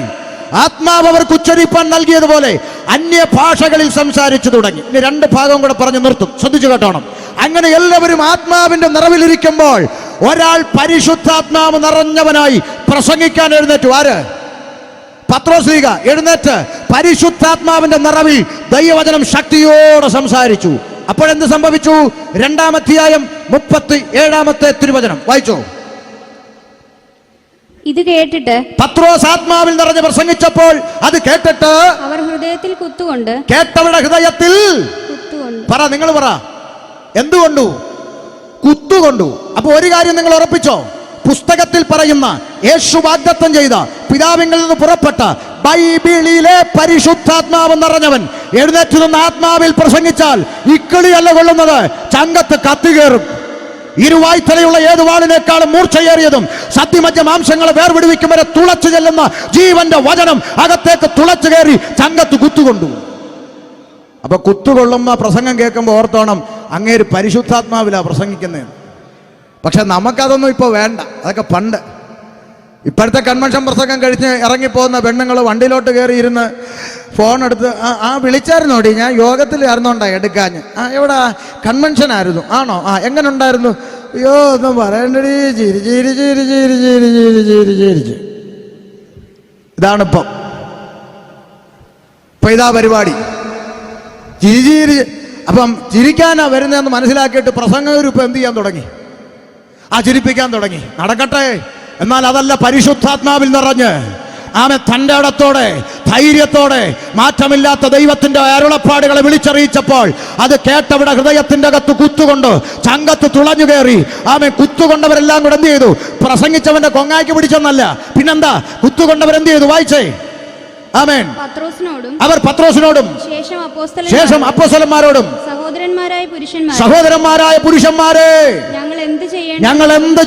ആത്മാവ് അവർക്ക് ഉച്ചരിപ്പാൻ നൽകിയതുപോലെ അന്യഭാഷകളിൽ സംസാരിച്ചു തുടങ്ങി. ഇനി രണ്ട് ഭാഗം കൂടെ പറഞ്ഞു നിർത്തും, ശ്രദ്ധിച്ചു കേട്ടോണം. അങ്ങനെ എല്ലാവരും ആത്മാവിന്റെ നിറവിലിരിക്കുമ്പോൾ ഒരാൾ പരിശുദ്ധാത്മാവ് നിറഞ്ഞവനായി പ്രസംഗിക്കാൻ എഴുന്നേറ്റു. ആര്? പത്രോസ്ലീഹ എഴുന്നേറ്റ് പരിശുദ്ധാത്മാവിന്റെ നിറവിൽ ദൈവവചനം ശക്തിയോടെ സംസാരിച്ചു. അപ്പോഴെന്ത് സംഭവിച്ചു? 2-ാം അധ്യായം 37-ാമത്തെ തിരുവചനം വായിച്ചോ. ഇത് കേട്ടിട്ട് പത്രോസ് ആത്മാവിൽ നിറഞ്ഞ് പ്രസംഗിച്ചപ്പോൾ അത് കേട്ടിട്ട് അവർ ഹൃദയത്തിൽ കുത്തുകൊണ്ട്, കേട്ടവരുടെ ഹൃദയത്തിൽ കുത്തുകൊണ്ട്. പറ, നിങ്ങൾ പറ, എന്തുകൊണ്ടു? കുത്തുകൊണ്ടു. അപ്പൊ ഒരു കാര്യം നിങ്ങൾ ഉറപ്പിച്ചോ, പുസ്തകത്തിൽ പറയുന്ന യേശു വാഗ്ദത്തം ചെയ്ത പിതാവിൽ നിന്ന് പുറപ്പെട്ട ബൈബിളിലെ പരിശുദ്ധാത്മാവ് നിറഞ്ഞവൻ എഴുന്നേറ്റ് നിന്ന് ആത്മാവിൽ പ്രസംഗിച്ചാൽ ഇക്കിളിയല്ല കൊള്ളുന്നത്, ചങ്കത്ത് കത്തികേറും. ഇരുവായ്ത്തലയുള്ള ഏത് വാളിനേക്കാളും മൂർച്ചയേറിയതും സത്യമജ്ജ മാംസങ്ങളെ വേർപിടിവിക്കും വരെ തുളച്ചു ചെല്ലുന്ന ജീവന്റെ വചനം അകത്തേക്ക് തുളച്ചു കയറി ചങ്കത്ത് കുത്തുകൊണ്ടു. അപ്പൊ കുത്തുകൊള്ളുന്ന പ്രസംഗം കേൾക്കുമ്പോൾ ഓർത്തോണം, അങ്ങേര് പരിശുദ്ധാത്മാവിലാ പ്രസംഗിക്കുന്നതെന്ന്. പക്ഷെ നമുക്കതൊന്നും ഇപ്പോൾ വേണ്ട, അതൊക്കെ പണ്ട്. ഇപ്പോഴത്തെ കൺവെൻഷൻ പ്രസംഗം കഴിഞ്ഞ് ഇറങ്ങിപ്പോകുന്ന പെണ്ണുങ്ങൾ വണ്ടിയിലോട്ട് കയറി ഇരുന്ന് ഫോൺ എടുത്ത് വിളിച്ചായിരുന്നോടി, ഞാൻ യോഗത്തിലായിരുന്നോണ്ടാ എടുക്കാഞ്ഞ്. എവിടെ? കൺവെൻഷൻ ആയിരുന്നു. ആണോ? എങ്ങനെ ഉണ്ടായിരുന്നു? അയ്യോ ഒന്നും പറയണ്ടടി, ചിരി ചിരി ചിരി ചിരി ചിരി ചിരി ചിരി ചിരിച്ച്. ഇതാണിപ്പം ഇതാ പരിപാടി, ചിരി ചിരി. അപ്പം ചിരിക്കാനാ വരുന്നതെന്ന് മനസ്സിലാക്കിയിട്ട് പ്രസംഗകർ ഇപ്പം എന്ത് ചെയ്യാൻ തുടങ്ങി? ചിരിപ്പിക്കാൻ തുടങ്ങി. നടക്കട്ടെ. എന്നാൽ അതല്ല, പരിശുദ്ധാത്മാവിൽ നിറഞ്ഞ് ആമേ തൻ്റെ ഇടത്തോടെ ധൈര്യത്തോടെ മാറ്റമില്ലാത്ത ദൈവത്തിന്റെ അരുളപ്പാടുകളെ വിളിച്ചറിയിച്ചപ്പോൾ അത് കേട്ടവിടെ ഹൃദയത്തിന്റെ അകത്ത് കുത്തുകൊണ്ട് ചങ്കത്ത് തുളഞ്ഞു കയറി. ആമേ കുത്തുകൊണ്ടവരെല്ലാം കൂടെ എന്ത് ചെയ്തു? പ്രസംഗിച്ചവന്റെ കൊങ്ങായ്ക്ക് പിടിച്ചെന്നല്ല, പിന്നെന്താ? കുത്തുകൊണ്ടവരെന്ത് ചെയ്തു? വായിച്ചേ. ആമേൻ. അവർ പത്രോസിനോടും ശേഷം അപ്പോസ്തലന്മാരോടും സഹോദരന്മാരായ പുരുഷന്മാരെ ഞങ്ങൾ എന്ത്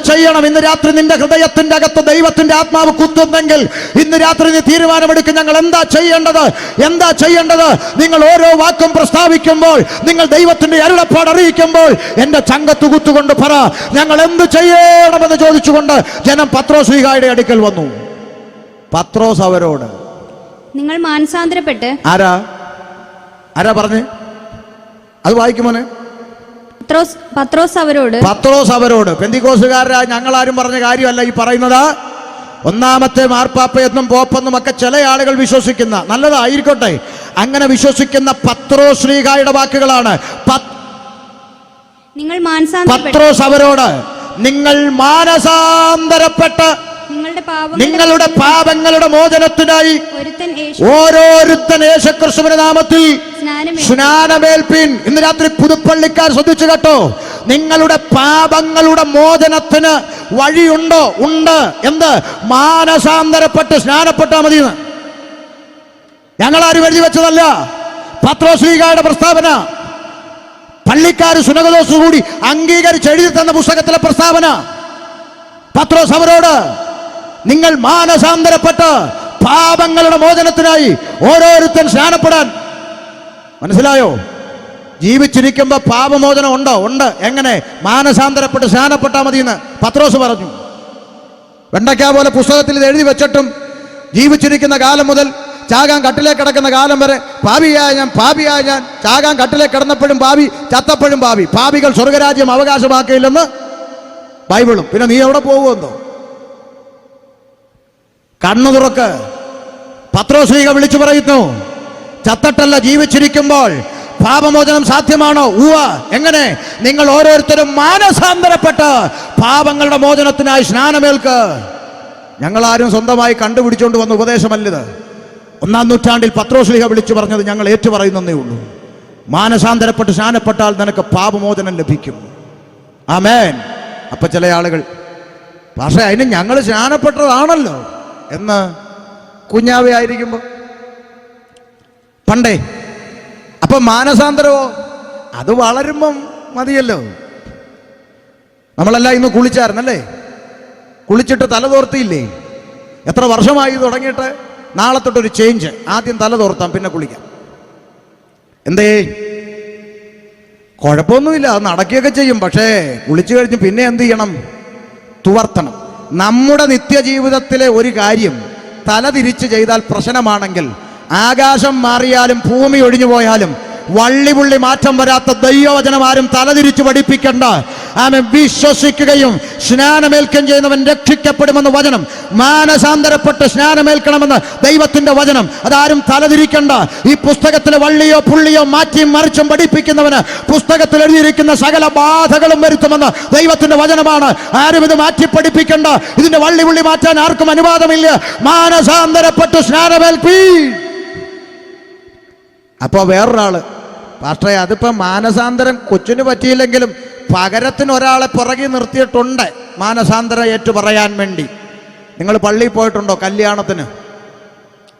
ചെയ്യണം? ഇന്ന് രാത്രി നിന്റെ ഹൃദയത്തിന്റെ അകത്ത് ദൈവത്തിന്റെ ആത്മാവ് കുത്തുന്നെങ്കിൽ ഇന്ന് രാത്രി നീ തീരുമാനമെടുക്കും. ഞങ്ങൾ എന്താ ചെയ്യേണ്ടത്? എന്താ ചെയ്യേണ്ടത്? നിങ്ങൾ ഓരോ വാക്കും പ്രസ്താവിക്കുമ്പോൾ, നിങ്ങൾ ദൈവത്തിന്റെ അരുളപ്പാട് അറിയിക്കുമ്പോൾ എന്റെ ചങ്കത്ത് കുത്തുകൊണ്ട് പറ, ഞങ്ങൾ എന്ത് ചെയ്യണമെന്ന് ചോദിച്ചുകൊണ്ട് ജനം പത്രോസ്ലീഹായുടെ അടുക്കൽ വന്നു. പത്രോസ് അവരോട്, നിങ്ങൾ മാനസാന്തരപ്പെട്ട്. ആരാ പറഞ്ഞ്? അത് വായിക്കുമോനെ. പത്രോസ് അവരോട് പെന്തിക്കോസുകാരാ ഞങ്ങളാരും പറഞ്ഞ കാര്യമല്ല ഈ പറയുന്നത്. ഒന്നാമത്തെ മാർപ്പാപ്പയെന്നും പോപ്പെന്നും ഒക്കെ ചില ആളുകൾ വിശ്വസിക്കുന്ന, നല്ലതായിരിക്കട്ടെ, അങ്ങനെ വിശ്വസിക്കുന്ന പത്രോസ് ശ്രീകായുടെ വാക്കുകളാണ്. പത്രോസ് അവരോട്, നിങ്ങൾ മാനസാന്തരപ്പെട്ട് നിങ്ങളുടെ പാപങ്ങളുടെ മോചനത്തിനായി ഓരോരുത്തൻ യേശുക്രിസ്തുവിന്റെ നാമത്തിൽ സ്നാനമേൽപ്പിൻ. ഇന്ന് രാത്രി പുതുപ്പള്ളിക്കാർ ശ്രദ്ധിച്ചു കേട്ടോ, നിങ്ങളുടെ പാപങ്ങളുടെ മോചനത്തിന് വഴിയുണ്ടോ? ഉണ്ട്. എന്ത്? മാനസാന്തരപ്പെട്ട് സ്നാനപ്പെട്ടാൽ മതി. ഞങ്ങളാരും എഴുതി വെച്ചതല്ല, പത്രോസ്ലീഹായുടെ പ്രസ്താവന. പള്ളിക്കാർ സുനകദോസ് കൂടി അംഗീകരിച്ച് എഴുതി തന്ന പുസ്തകത്തിലെ പ്രസ്താവന. പത്രോസ് അവരോട്, നിങ്ങൾ മാനസാന്തരപ്പെട്ട് പാപങ്ങളുടെ മോചനത്തിനായി ഓരോരുത്തൻ സ്നാനപ്പെടാൻ. മനസ്സിലായോ? ജീവിച്ചിരിക്കുമ്പോ പാപമോചനം ഉണ്ടോ? ഉണ്ട്. എങ്ങനെ? മാനസാന്തരപ്പെട്ട് സ്നാനപ്പെട്ടാൽ മതി എന്ന് പത്രോസ് പറഞ്ഞു. വെണ്ടയ്ക്ക പോലെ പുസ്തകത്തിൽ ഇത് എഴുതി വെച്ചിട്ടും ജീവിച്ചിരിക്കുന്ന കാലം മുതൽ ചാകാൻ കട്ടിലേക്ക് കിടക്കുന്ന കാലം വരെ പാപിയായ ഞാൻ ചാകാൻ കട്ടിലേക്ക് കിടന്നപ്പോഴും പാപി, ചത്തപ്പോഴും പാപി, പാപികൾ സ്വർഗരാജ്യം അവകാശമാക്കിയില്ലെന്ന് ബൈബിളും. പിന്നെ നീ എവിടെ പോകുമെന്നോ? കണ്ണു തുറക്ക്. പത്രോസ്ലീഹ വിളിച്ചു പറയുന്നു, ചത്തട്ടല്ല, ജീവിച്ചിരിക്കുമ്പോൾ പാപമോചനം സാധ്യമാണോ? എങ്ങനെ? നിങ്ങൾ ഓരോരുത്തരും മാനസാന്തരപ്പെട്ട് പാപങ്ങളുടെ മോചനത്തിനായി സ്നാനമേൽക്ക്. ഞങ്ങളാരും സ്വന്തമായി കണ്ടുപിടിച്ചുകൊണ്ട് വന്ന ഉപദേശമല്ലിത്. 1-ാം നൂറ്റാണ്ടിൽ പത്രോസ്ലീഹ വിളിച്ചു പറഞ്ഞത് ഞങ്ങൾ ഏറ്റുപറയുന്നേ ഉള്ളൂ. മാനസാന്തരപ്പെട്ട് സ്നാനപ്പെട്ടാൽ നിനക്ക് പാപമോചനം ലഭിക്കും. ആമേൻ. അപ്പൊ ചില ആളുകൾ, പക്ഷേ അതിന് ഞങ്ങൾ സ്നാനപ്പെട്ടതാണല്ലോ എന്ന് കുഞ്ഞാവേ ആയിരിക്കുമ്പോ പണ്ടേ. അപ്പൊ മാനസാന്തരമോ? അത് വളരുമ്പം മതിയല്ലോ. നമ്മളെല്ലാം ഇന്ന് കുളിച്ചായിരുന്നല്ലേ? കുളിച്ചിട്ട് തല തോർത്തിയില്ലേ? എത്ര വർഷമായി തുടങ്ങിയിട്ട്? നാളെ തൊട്ടൊരു ചേഞ്ച്. ആദ്യം തല തോർത്താം, പിന്നെ കുളിക്കാം. എന്തേ? കുഴപ്പമൊന്നുമില്ല, അത് നടക്കുകയൊക്കെ ചെയ്യും. പക്ഷേ കുളിച്ചു കഴിഞ്ഞ് പിന്നെ എന്ത് ചെയ്യണം? തുവർത്തണം. നമ്മുടെ നിത്യജീവിതത്തിലെ ഒരു കാര്യം തലതിരിച്ച് ചെയ്താൽ പ്രശ്നമാണെങ്കിൽ, ആകാശം മാറിയാലും ഭൂമി ഒഴിഞ്ഞു പോയാലും വള്ളിപുള്ളി മാറ്റം വരാത്ത ദൈവവചനം ആരും തലതിരിച്ച് പഠിപ്പിക്കണ്ട. ആമേൻ. വിശ്വസിക്കുകയും സ്നാനമേൽക്കുകയും ചെയ്യുന്നവൻ രക്ഷിക്കപ്പെടുമെന്ന് വചനം. മാനസാന്തരപ്പെട്ട് സ്നാനമേൽക്കണമെന്ന് ദൈവത്തിന്റെ വചനം. അതാരും തലതിരിക്കണ്ട. ഈ പുസ്തകത്തിലെ വള്ളിയോ പുള്ളിയോ മാറ്റിയും മറിച്ചും പഠിപ്പിക്കുന്നവന് പുസ്തകത്തിൽ എഴുതിയിരിക്കുന്ന സകല ബാധകളും വരുത്തുമെന്ന് ദൈവത്തിന്റെ വചനമാണ്. ആരും ഇത് മാറ്റി പഠിപ്പിക്കണ്ട. ഇതിന്റെ വള്ളി പുള്ളി മാറ്റാൻ ആർക്കും അനുവാദമില്ല. മാനസാന്തരപ്പെട്ട് സ്നാനമേൽപ്പീ. അപ്പോൾ വേറൊരാള്, പാസ്റ്ററെ അതിപ്പം മാനസാന്തരം കൊച്ചിന് പറ്റിയില്ലെങ്കിലും പകരത്തിന് ഒരാളെ പുറകെ നിർത്തിയിട്ടുണ്ട് മാനസാന്തരം ഏറ്റു പറയാൻ വേണ്ടി. നിങ്ങൾ പള്ളിയിൽ പോയിട്ടുണ്ടോ? കല്യാണത്തിന്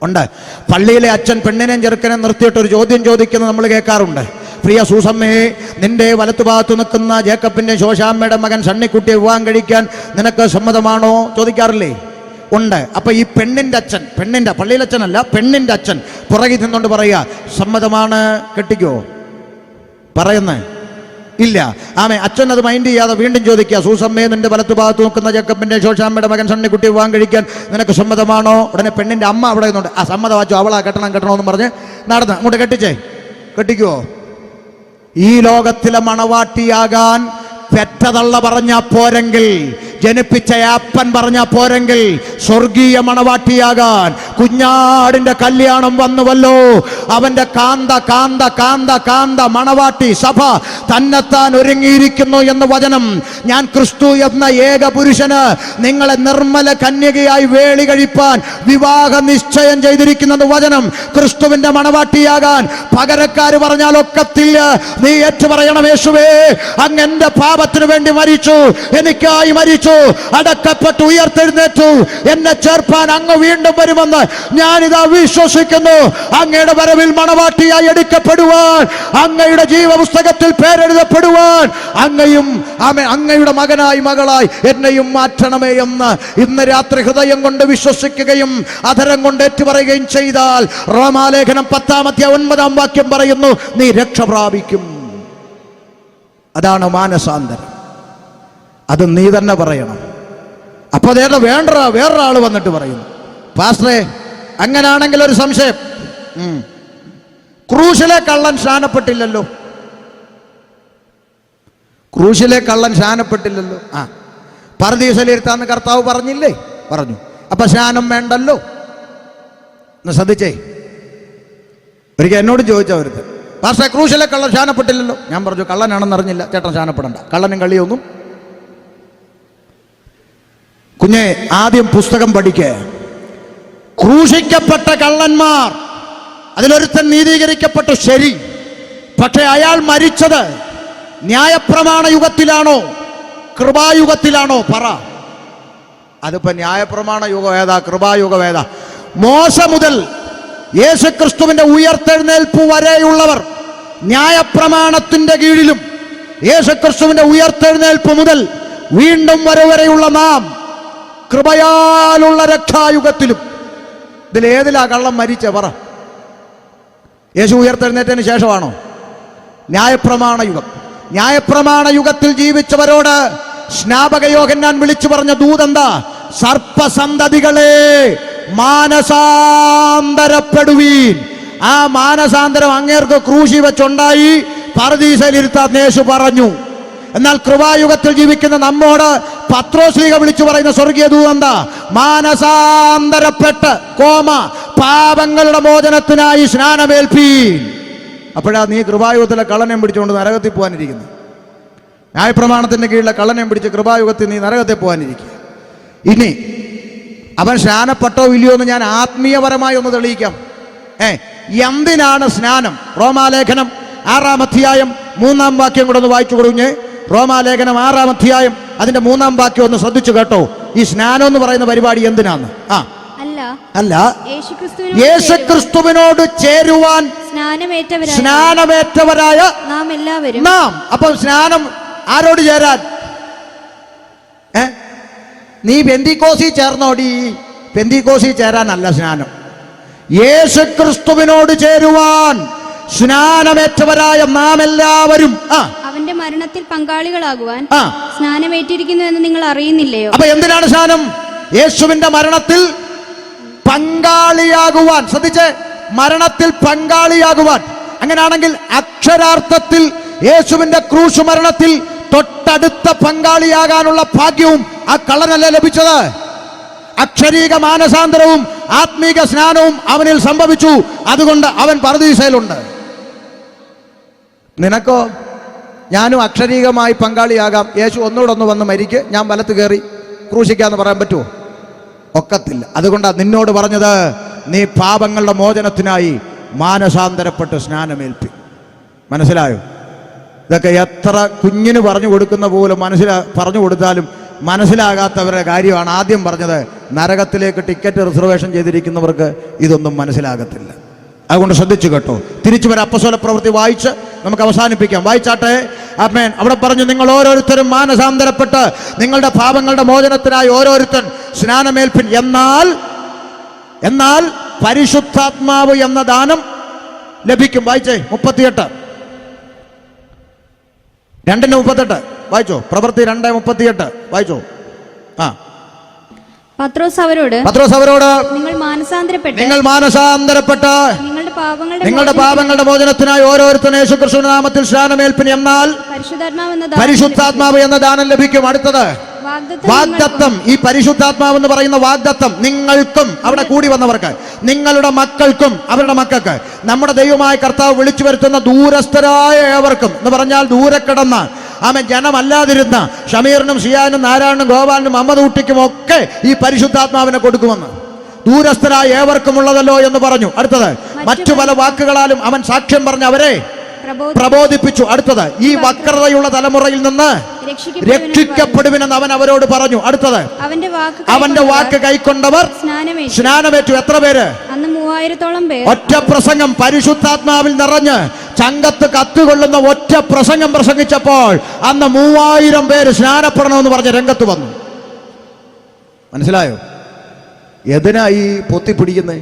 ഉണ്ട്. പള്ളിയിലെ അച്ഛൻ പെണ്ണിനെയും ചെറുക്കനെ നിർത്തിയിട്ട് ഒരു ചോദ്യം ചോദിക്കുന്നത് നമ്മൾ കേൾക്കാറുണ്ട്. പ്രിയ സൂസമ്മയെ, നിന്റെ വലത്തുഭാഗത്ത് നിൽക്കുന്ന ജേക്കബിന്റെ ശോശാമ്മയുടെ മകൻ സണ്ണിക്കുട്ടിയെ വിവാഹം കഴിക്കാൻ നിനക്ക് സമ്മതമാണോ ചോദിക്കാറില്ലേ? ഉണ്ട്. അപ്പൊ ഈ പെണ്ണിന്റെ അച്ഛൻ, പെണ്ണിന്റെ പള്ളിയിലച്ഛനല്ല, പെണ്ണിന്റെ അച്ഛൻ പുറകിൽ നിന്നുകൊണ്ട് പറയുക, സമ്മതമാണ്, കെട്ടിക്കോ? പറയുന്നേ ഇല്ല. ആമേ. അച്ഛൻ അത് മൈൻഡ് ചെയ്യാതെ വീണ്ടും ചോദിക്കുക, സൂസമ്മയെ, നിന്റെ വലത്തു ഭാഗത്ത് നോക്കുന്ന ജേക്കബിന്റെ ശോശാമ്മയുടെ മകൻ സണ്ണിക്കുട്ടി വിവാഹം കഴിക്കാൻ നിനക്ക് സമ്മതമാണോ? ഉടനെ പെണ്ണിന്റെ അമ്മ അവിടെ നിന്നുണ്ട്, ആ സമ്മതം വാച്ചു, അവളാ കെട്ടണമെന്ന് പറഞ്ഞ് നടന്ന് അങ്ങോട്ട് കെട്ടിച്ചേ. കെട്ടിക്കുവോ? ഈ ലോകത്തിലെ മണവാട്ടിയാകാൻ പെറ്റതള്ള പറഞ്ഞ പോരെങ്കിൽ, ജനിപ്പിച്ച അപ്പൻ പറഞ്ഞ പോരെങ്കിൽ, സ്വർഗീയ മണവാട്ടിയാകാൻ കുഞ്ഞാടിന്റെ കല്യാണം വന്നുവല്ലോ. അവന്റെ കാന്ത കാന്ത കാന്ത കാന്ത മണവാട്ടി സഭ തന്നെത്താൻ ഒരുങ്ങിയിരിക്കുന്നു എന്ന് വചനം. ഞാൻ ക്രിസ്തു എന്ന ഏക പുരുഷന് നിങ്ങളെ നിർമ്മല കന്യകയായി വേളി കഴിപ്പാൻ വിവാഹ നിശ്ചയം ചെയ്തിരിക്കുന്നത് വചനം. ക്രിസ്തുവിന്റെ മണവാട്ടിയാകാൻ പകരക്കാര് പറഞ്ഞാൽ ഒക്കത്തില്ല. നീ ഏറ്റു പറയണം, യേശുവേ, അങ്ങ് എന്റെ പാപത്തിന് വേണ്ടി മരിച്ചു, എനിക്കായി മരിച്ചു, അടക്കപ്പെട്ടു, ഉയർത്തെഴുന്നേറ്റു, എന്നെ ചേർപ്പാൻ അങ്ങ് വീണ്ടും വരുമെന്ന് ഞാനിതാ വിശ്വസിക്കുന്നു. അങ്ങയുടെ വരവിൽ മണവാട്ടിയായി എടുക്കപ്പെടുവാൻ, അങ്ങയുടെ ജീവപുസ്തകത്തിൽ പേരെഴുതപ്പെടുവാൻ, അങ്ങയുടെ മകനായി മകളായി എന്നെയും മാറ്റണമേ എന്ന് ഇന്ന് രാത്രി ഹൃദയം കൊണ്ട് വിശ്വസിക്കുകയും അധരം കൊണ്ട് ഏറ്റുപറയുകയും ചെയ്താൽ, റോമാലേഖനം 10-9 വാക്യം പറയുന്നു, നീ രക്ഷ പ്രാപിക്കും. അതാണ് മാനസാന്തരം. അത് നീ തന്നെ പറയണം. അപ്പൊ നേരെ വേറൊരാൾ വന്നിട്ട് പറയുന്നു, പാസ്റ്ററെ അങ്ങനാണെങ്കിൽ ഒരു സംശയം, ക്രൂശിലെ കള്ളൻ സ്നാനപ്പെട്ടില്ലല്ലോ. ക്രൂശിലെ കള്ളൻ സ്നാനപ്പെട്ടില്ലല്ലോ. ആ, പറുദീസയിലിരുത്താന്ന് കർത്താവ് പറഞ്ഞില്ലേ? പറഞ്ഞു. അപ്പൊ സ്നാനം വേണ്ടല്ലോ. ഒന്ന് ശ്രദ്ധിച്ചേ. ഒരിക്കൽ എന്നോട് ചോദിച്ചവരുത്, പാസ്റ്ററെ ക്രൂശിലെ കള്ളൻ സ്നാനപ്പെട്ടില്ലല്ലോ. ഞാൻ പറഞ്ഞു, കള്ളനാണെന്ന് അറിഞ്ഞില്ല ചേട്ടൻ, സ്നാനപ്പെടണ്ട. കള്ളനും കളിയൊന്നും. കുഞ്ഞെ, ആദ്യം പുസ്തകം പഠിക്കുക. ക്രൂശിക്കപ്പെട്ട കള്ളന്മാർ, അതിലൊരുത്തൻ നീതീകരിക്കപ്പെട്ടു, ശരി. പക്ഷെ അയാൾ മരിച്ചത് ന്യായപ്രമാണ യുഗത്തിലാണോ കൃപായുഗത്തിലാണോ? പറ. അതിപ്പോ ന്യായപ്രമാണ യുഗം ഏതാ, കൃപായുഗം ഏതാ? മോശ മുതൽ യേശുക്രിസ്തുവിന്റെ ഉയർത്തെഴുന്നേൽപ്പ് വരെയുള്ളവർ ന്യായപ്രമാണത്തിന്റെ കീഴിലും, യേശുക്രിസ്തുവിന്റെ ഉയർത്തെഴുന്നേൽപ്പ് മുതൽ വീണ്ടും വരെയുള്ള നാം കൃപയാലുള്ള രക്ഷായുഗത്തിലും. ഇതിലേതിലാ കള്ളം മരിച്ച? പറ. യേശു ഉയർത്തെഴുന്നേറ്റതിന് ശേഷമാണോ? ന്യായപ്രമാണ യുഗം. ന്യായപ്രമാണ യുഗത്തിൽ ജീവിച്ചവരോട് സ്നാപക യോഹന്നാൻ വിളിച്ചു പറഞ്ഞ ദൂതെന്താ? സർപ്പസന്തതികളെ, മാനസാന്തരപ്പെടുവീൻ. ആ മാനസാന്തരം അങ്ങേർക്ക് ക്രൂശി വെച്ചുണ്ടായി, പറുദീസയിലിരുത്താൻ യേശു പറഞ്ഞു. എന്നാൽ കൃപായുഗത്തിൽ ജീവിക്കുന്ന നമ്മോട് പത്രോസ്ലീഹ വിളിച്ചു പറയുന്ന സ്വർഗീയ ദൂതെന്താ? മാനസാന്തരപ്പെട്ട് പാപങ്ങളുടെ മോചനത്തിനായി സ്നാനമേൽപ്പീൻ. അപ്പോഴാ നീ കൃപായുഗത്തിലെ കള്ളനെയും പിടിച്ചുകൊണ്ട് നരകത്തിൽ പോകാനിരിക്കുന്നത്. ന്യായപ്രമാണത്തിന്റെ കീഴിലെ കള്ളനെയും പിടിച്ച് കൃപായുഗത്തിൽ നീ നരകത്തിൽ പോകാനിരിക്കുക. ഇനി അവൻ സ്നാനപ്പെട്ടോ ഇല്ലയോ എന്ന് ഞാൻ ആത്മീയപരമായി ഒന്ന് തെളിയിക്കാം. എന്തിനാണ് സ്നാനം? റോമാലേഖനം 6-ാം അധ്യായം 3-ാം വാക്യം കൂടെ ഒന്ന് വായിച്ചു കൊടുഞ്ഞ്. റോമാലേഖനം 6-ാം അധ്യായം അതിന്റെ 3-ാം വാക്യം ഒന്ന് ശ്രദ്ധിച്ചു കേട്ടോ. ഈ സ്നാനം എന്ന് പറയുന്ന പരിപാടി എന്തിനാണ്? അല്ല, യേശുക്രിസ്തുവിനോട് ചേരുവാൻ സ്നാനമേറ്റവരായ നാം. അപ്പൊ സ്നാനം ആരോട് ചേരാൻ? നീ പെന്തിക്കോസിൽ ചേർന്നോടി. പെന്തിക്കോസിൽ ചേരാനല്ല സ്നാനം, യേശുക്രിസ്തുവിനോട് ചേരുവാൻ സ്നാനമേറ്റവരായ നാം എല്ലാവരും അവന്റെ മരണത്തിൽ പങ്കാളികളാകുവാൻ ആ. സ്നാനമേറ്റിരിക്കുന്നു എന്ന് നിങ്ങൾ അറിയുന്നില്ലയോ? അപ്പൊ എന്തിനാണ് സ്നാനം? യേശുവിന്റെ മരണത്തിൽ പങ്കാളിയാകുവാൻ. ശ്രദ്ധിച്ചേ, മരണത്തിൽ പങ്കാളിയാകുവാൻ. അങ്ങനെയാണെങ്കിൽ അക്ഷരാർത്ഥത്തിൽ യേശുവിന്റെ ക്രൂശ് മരണത്തിൽ തൊട്ടടുത്ത പങ്കാളിയാകാനുള്ള ഭാഗ്യവും ആ കള്ളനല്ലേ ലഭിച്ചത്? അക്ഷരീക മാനസാന്തരവും ആത്മീക സ്നാനവും അവനിൽ സംഭവിച്ചു. അതുകൊണ്ട് അവൻ പറുദീസയിലുണ്ട്. നിനക്കോ? ഞാനും അക്ഷരീകമായി പങ്കാളിയാകാം. യേശു ഒന്നുകൂടെ വന്ന് മരിക്ക്, ഞാൻ വലത്ത് കയറി ക്രൂശിക്കാന്ന് പറയാൻ പറ്റുമോ? ഒക്കത്തില്ല. അതുകൊണ്ടാണ് നിന്നോട് പറഞ്ഞത്, നീ പാപങ്ങളുടെ മോചനത്തിനായി മാനസാന്തരപ്പെട്ട് സ്നാനമേൽപ്പി. മനസ്സിലായോ? ഇതൊക്കെ എത്ര കുഞ്ഞിന് പറഞ്ഞു കൊടുക്കുന്ന പോലും പറഞ്ഞു കൊടുത്താലും മനസ്സിലാകാത്തവരുടെ കാര്യമാണ് ആദ്യം പറഞ്ഞത്. നരകത്തിലേക്ക് ടിക്കറ്റ് റിസർവേഷൻ ചെയ്തിരിക്കുന്നവർക്ക് ഇതൊന്നും മനസ്സിലാകത്തില്ല. അതുകൊണ്ട് ശ്രദ്ധിച്ചു കേട്ടോ. തിരിച്ചു വരാം. അപ്പസ്തല പ്രവൃത്തി വായിച്ച് നമുക്ക് അവസാനിപ്പിക്കാം. വായിച്ചാട്ടെ. ആമേൻ. അവിടെ പറഞ്ഞു, നിങ്ങൾ ഓരോരുത്തരും മാനസാന്തരപ്പെട്ട് നിങ്ങളുടെ പാപങ്ങളുടെ മോചനത്തിനായി ഓരോരുത്തൻ സ്നാനമേൽപ്പിൻ. എന്നാൽ പരിശുദ്ധാത്മാവ് എന്ന ദാനം ലഭിക്കും. വായിച്ചേ 38 2:38 വായിച്ചോ. പ്രവൃത്തി 2:38 വായിച്ചോ. പത്രോസ് അവരോട് നിങ്ങൾ മാനസാന്തരപ്പെട്ട് നിങ്ങളുടെ പാപങ്ങളുടെ മോചനത്തിനായി ഓരോരുത്തരും യേശുക്രിസ്തുവിന്റെ നാമത്തിൽ സ്നാനമേൽപ്പിൻ. എന്നാൽ പരിശുദ്ധാത്മാവ് എന്ന ദാനം ലഭിക്കും. അടുത്തത് വാഗ്ദത്തം. ഈ പരിശുദ്ധാത്മാവ് എന്ന് പറയുന്ന വാഗ്ദത്തം നിങ്ങൾക്കും അവിടെ കൂടി വന്നവർക്ക്, നിങ്ങളുടെ മക്കൾക്കും അവരുടെ മക്കൾക്ക്, നമ്മുടെ ദൈവമായ കർത്താവ് വിളിച്ചു വരുത്തുന്ന ദൂരസ്ഥരായ ഏവർക്കും എന്ന് പറഞ്ഞാൽ ദൂരെ കിടന്ന ജനമല്ലാതിരുന്ന ഷമീറിനും ഷിയാനും നാരായണനും ഗോപാലിനും അമ്മദൂട്ടിക്കും ഒക്കെ ഈ പരിശുദ്ധാത്മാവിനെ കൊടുക്കുമെന്ന്. ദൂരസ്ഥരായ ഏവർക്കുമുള്ളതല്ലോ എന്ന് പറഞ്ഞു. അടുത്തത് മറ്റു പല വാക്കുകളാലും അവൻ സാക്ഷ്യം പറഞ്ഞ് അവരെ പ്രബോധിപ്പിച്ചു. അടുത്തത് ഈ വക്രതയുള്ള തലമുറയിൽ നിന്ന് രക്ഷിക്കപ്പെടുവിനെന്ന് അവൻ അവരോട് പറഞ്ഞു. അടുത്തത് അവന്റെ വാക്ക് കൈക്കൊണ്ടവർ സ്നാനമേറ്റു. എത്ര പേര്? അന്ന് 3000-ഓളം പേർ. ഒറ്റ പ്രസംഗം പരിശുദ്ധാത്മാവിൽ നിറഞ്ഞ് ചങ്കത്ത് കത്തുകൊള്ളുന്ന ഒറ്റ പ്രസംഗം പ്രസംഗിച്ചപ്പോൾ അന്ന് 3000 പേര് സ്നാനപ്പെടണമെന്ന് പറഞ്ഞ് രംഗത്ത് വന്നു. മനസ്സിലായോ? എതിനായി പൊത്തിപ്പിടിക്കുന്നേ?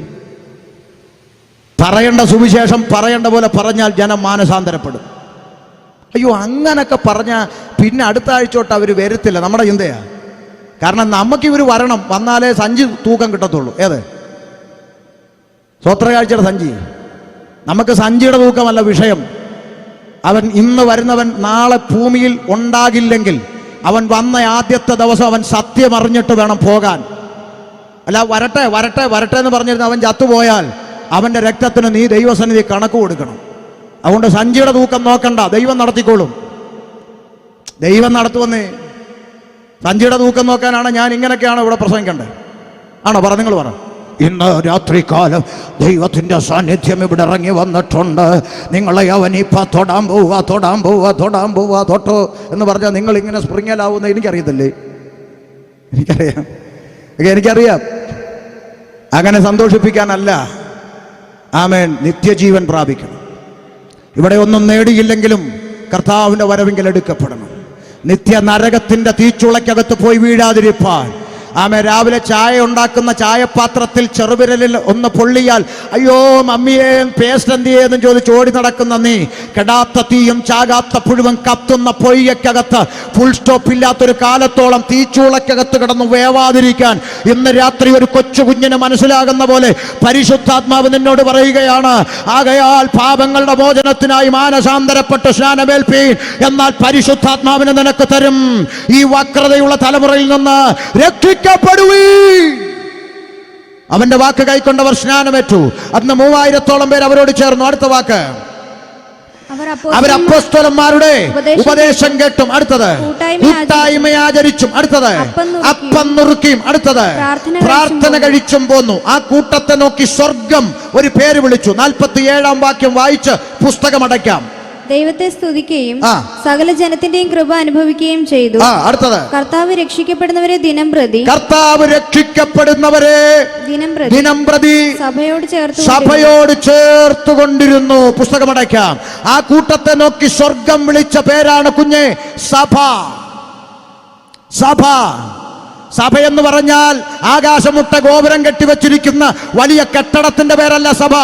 പറയേണ്ട സുവിശേഷം പറയേണ്ട പോലെ പറഞ്ഞാൽ ജനം മാനസാന്തരപ്പെടും. അയ്യോ, അങ്ങനൊക്കെ പറഞ്ഞാൽ പിന്നെ അടുത്ത ആഴ്ച തൊട്ട് അവർ വരത്തില്ല. നമ്മുടെ ചിന്തയാ. കാരണം നമുക്ക് ഇവർ വരണം, വന്നാലേ സഞ്ചി തൂക്കം കിട്ടത്തുള്ളൂ. ഏത് സ്വത്രകാഴ്ചയുടെ സഞ്ചി? നമുക്ക് സഞ്ചിയുടെ തൂക്കമല്ല വിഷയം. അവൻ ഇന്ന് വരുന്നവൻ നാളെ ഭൂമിയിൽ ഉണ്ടാകില്ലെങ്കിൽ അവൻ വന്ന ആദ്യത്തെ ദിവസം അവൻ സത്യം അറിഞ്ഞിട്ട് വേണം പോകാൻ. അല്ല വരട്ടെ വരട്ടെ വരട്ടെ എന്ന് പറഞ്ഞിരുന്ന അവൻ ചത്തുപോയാൽ അവൻ്റെ രക്തത്തിന് നീ ദൈവസന്നിധി കണക്ക് കൊടുക്കണം. അതുകൊണ്ട് സഞ്ചിയുടെ തൂക്കം നോക്കണ്ട, ദൈവം നടത്തിക്കോളും. ദൈവം നടത്തുവന്നേ. സഞ്ചിയുടെ തൂക്കം നോക്കാനാണ് ഞാൻ ഇങ്ങനെയൊക്കെയാണ് ഇവിടെ പ്രസംഗിക്കേണ്ടത്. ആണോ? പറ, നിങ്ങൾ പറ. ഇന്ന് രാത്രികാലം ദൈവത്തിൻ്റെ സാന്നിധ്യം ഇവിടെ ഇറങ്ങി വന്നിട്ടുണ്ട്. നിങ്ങളെ അവനിപ്പ തൊടാൻ പോവുക തൊട്ടോ എന്ന് പറഞ്ഞാൽ നിങ്ങൾ ഇങ്ങനെ സ്പ്രിങ്ങലാവുന്ന എനിക്കറിയത്തില്ലേ? എനിക്കറിയാം. അങ്ങനെ സന്തോഷിപ്പിക്കാനല്ല. ആമേൻ. നിത്യജീവൻ പ്രാപിക്കണം. ഇവിടെ ഒന്നും നേടിയില്ലെങ്കിലും കർത്താവിൻ്റെ വരവെങ്കിൽ എടുക്കപ്പെടണം. നിത്യ നരകത്തിൻ്റെ തീച്ചുളയ്ക്കകത്ത് പോയി വീഴാതിരിപ്പാൻ. ആമേ. രാവിലെ ചായ ഉണ്ടാക്കുന്ന ചായപാത്രത്തിൽ ചെറുവിരലിൽ ഒന്ന് പൊള്ളിയാൽ അയ്യോ മമ്മിയെ പേസ്റ്റ് എന്തിയെന്നും ചോദിച്ച് ഓടി നടക്കുന്ന നീ, കെടാത്ത തീയും ചാകാത്ത പുഴുവൻ കത്തുന്ന പൊയ്യക്കകത്ത് ഫുൾ സ്റ്റോപ്പ് ഇല്ലാത്തൊരു കാലത്തോളം തീച്ചൂളക്കകത്ത് കിടന്ന് വേവാതിരിക്കാൻ ഇന്ന് രാത്രി ഒരു കൊച്ചു കുഞ്ഞിന് മനസ്സിലാകുന്ന പോലെ പരിശുദ്ധാത്മാവ് നിന്നോട് പറയുകയാണ്. ആകയാൽ പാപങ്ങളുടെ മോചനത്തിനായി മാനസാന്തരപ്പെട്ട് സ്നാനമേൽപ്പീൻ. എന്നാൽ പരിശുദ്ധാത്മാവിനെ നിനക്ക് തരും. ഈ വക്രതയുള്ള തലമുറയിൽ നിന്ന് അവന്റെ വാക്ക് കൈക്കൊണ്ടവർ സ്നാനമേറ്റു. അന്ന് 3000-ഓളം പേർ അവരോട് ചേർന്നു. അടുത്ത വാക്ക് അവർ അപ്പോസ്തലന്മാരുടെ ഉപദേശം കേട്ടും. അടുത്തത് കൂട്ടായ്മ ആചരിച്ചും. അടുത്തത് അപ്പം നുറുക്കിയും. അടുത്തത് പ്രാർത്ഥന കഴിച്ചും പോന്നു. ആ കൂട്ടത്തെ നോക്കി സ്വർഗം ഒരു പേര് വിളിച്ചു. 47-ാം വാക്യം വായിച്ച് പുസ്തകം അടയ്ക്കാം. ദൈവത്തെ സ്തുതിക്കുകയും സകല ജനത്തിന്റെയും കൃപ അനുഭവിക്കുകയും ചെയ്തു. അടുത്തത് കർത്താവ് രക്ഷിക്കപ്പെടുന്നവരെ ദിനംപ്രതി ദിനംപ്രതി സഭയോട് ചേർത്തുകൊണ്ടിരുന്നു. പുസ്തകമടയ്ക്കാം. ആ കൂട്ടത്തെ നോക്കി സ്വർഗം വിളിച്ച പേരാണ് കുഞ്ഞെ സഭ. സഭ സഭയെന്ന് പറഞ്ഞാൽ ആകാശമുട്ട ഗോപുരം കെട്ടിവെച്ചിരിക്കുന്ന വലിയ കെട്ടിടത്തിന്റെ പേരല്ല സഭ.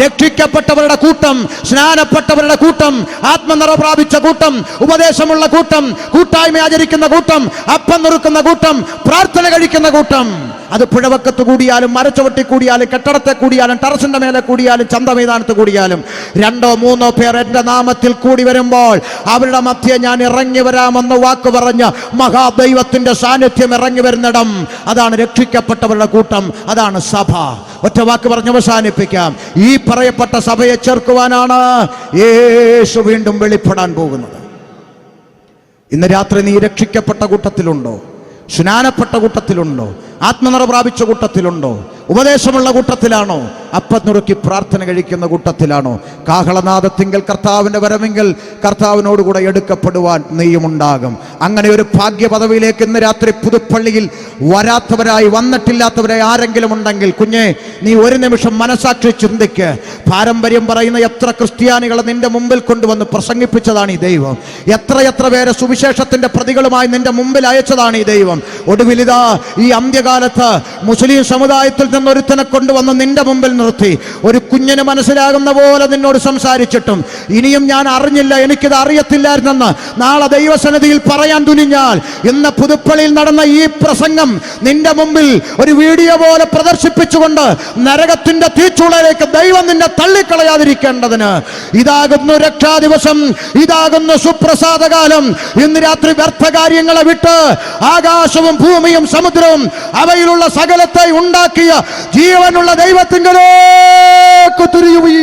രക്ഷിക്കപ്പെട്ടവരുടെ കൂട്ടം, സ്നാനപ്പെട്ടവരുടെ കൂട്ടം, ആത്മനിറ പ്രാപിച്ച കൂട്ടം, ഉപദേശമുള്ള കൂട്ടം, കൂട്ടായ്മ ആചരിക്കുന്ന കൂട്ടം, അപ്പം നുറുക്കുന്ന കൂട്ടം, പ്രാർത്ഥന കഴിക്കുന്ന കൂട്ടം. അത് പുഴവക്കത്ത് കൂടിയാലും മരച്ചുവട്ടി കൂടിയാലും കെട്ടിടത്തെ കൂടിയാലും ടെറസിന്റെ മേലെ കൂടിയാലും ചന്ത മൈതാനത്ത് കൂടിയാലും 2 3 പേർ എൻ്റെ നാമത്തിൽ കൂടി വരുമ്പോൾ അവരുടെ മധ്യേ ഞാൻ ഇറങ്ങി വരാമെന്ന് വാക്ക് പറഞ്ഞ് മഹാദൈവത്തിന്റെ സാന്നിധ്യം ഇറങ്ങി വരുന്നിടം. അതാണ് രക്ഷിക്കപ്പെട്ടവരുടെ കൂട്ടം, അതാണ് സഭ. ഒറ്റ വാക്ക് പറഞ്ഞ് അവസാനിപ്പിക്കാം. ഈ പറയപ്പെട്ട സഭയെ ചേർക്കുവാനാണ് യേശു വീണ്ടും വെളിപ്പെടാൻ പോകുന്നത്. ഇന്ന് രാത്രി നീ രക്ഷിക്കപ്പെട്ട കൂട്ടത്തിലുണ്ടോ? സ്നാനപ്പെട്ട കൂട്ടത്തിലുണ്ടോ? ആത്മനിറ പ്രാപിച്ച കൂട്ടത്തിലുണ്ടോ? ഉപദേശമുള്ള കൂട്ടത്തിലാണോ? അപ്പം നുറുക്കി പ്രാർത്ഥന കഴിക്കുന്ന കൂട്ടത്തിലാണോ? കാഹളനാദത്തിങ്കൽ കർത്താവിൻ്റെ വരവെങ്കിൽ കർത്താവിനോടുകൂടെ എടുക്കപ്പെടുവാൻ നീയുമുണ്ടാകും. അങ്ങനെ ഒരു ഭാഗ്യ പദവിയിലേക്ക് ഇന്ന് രാത്രി പുതുപ്പള്ളിയിൽ വരാത്തവരായി, വന്നിട്ടില്ലാത്തവരായി ആരെങ്കിലും ഉണ്ടെങ്കിൽ കുഞ്ഞെ, നീ ഒരു നിമിഷം മനസാക്ഷി ചിന്തിക്ക്. പാരമ്പര്യം പറയുന്ന എത്ര ക്രിസ്ത്യാനികളെ നിന്റെ മുമ്പിൽ കൊണ്ടുവന്ന് പ്രസംഗിപ്പിച്ചതാണ് ഈ ദൈവം. എത്ര പേരെ സുവിശേഷത്തിന്റെ പ്രതികളുമായി നിന്റെ മുമ്പിൽ അയച്ചതാണ് ഈ ദൈവം. ഒടുവിലിതാ ഈ അന്ത്യകാലത്ത് മുസ്ലിം സമുദായത്തിൽ നിന്നൊരുത്തനെ കൊണ്ടുവന്ന് നിന്റെ മുമ്പിൽ നിർത്തി ഒരു കുഞ്ഞിന് മനസ്സിലാകുന്ന പോലെ നിന്നോട് സംസാരിച്ചിട്ടും ഇനിയും ഞാൻ അറിഞ്ഞില്ല, എനിക്കിത് അറിയത്തില്ലായിരുന്നെന്ന് നാളെ ദൈവസന്നിധിയിൽ പറയാൻ തുനിഞ്ഞാൽ, ഇന്ന് പുതുപ്പള്ളിയിൽ നടന്ന ഈ പ്രസംഗം നിന്റെ മുമ്പിൽ ഒരു വീഡിയോ പോലെ പ്രദർശിപ്പിച്ചുകൊണ്ട് നരകത്തിന്റെ തീച്ചൂളയിലേക്ക് ദൈവം നിന്നെ തള്ളിക്കളയാതിരിക്കേണ്ടതിന് ഇതാകുന്നു രക്ഷാ ദിവസം, ഇതാകുന്നു സുപ്രസാദകാലം. ഇന്ന് രാത്രി വ്യർത്ഥകാര്യങ്ങളെ വിട്ട് ആകാശവും ഭൂമിയും സമുദ്രവും അവയിലുള്ള സകലത്തെ ഉണ്ടാക്കിയ ജീവനുള്ള ദൈവത്തിങ്കലേക്ക് തിരിയുവീ.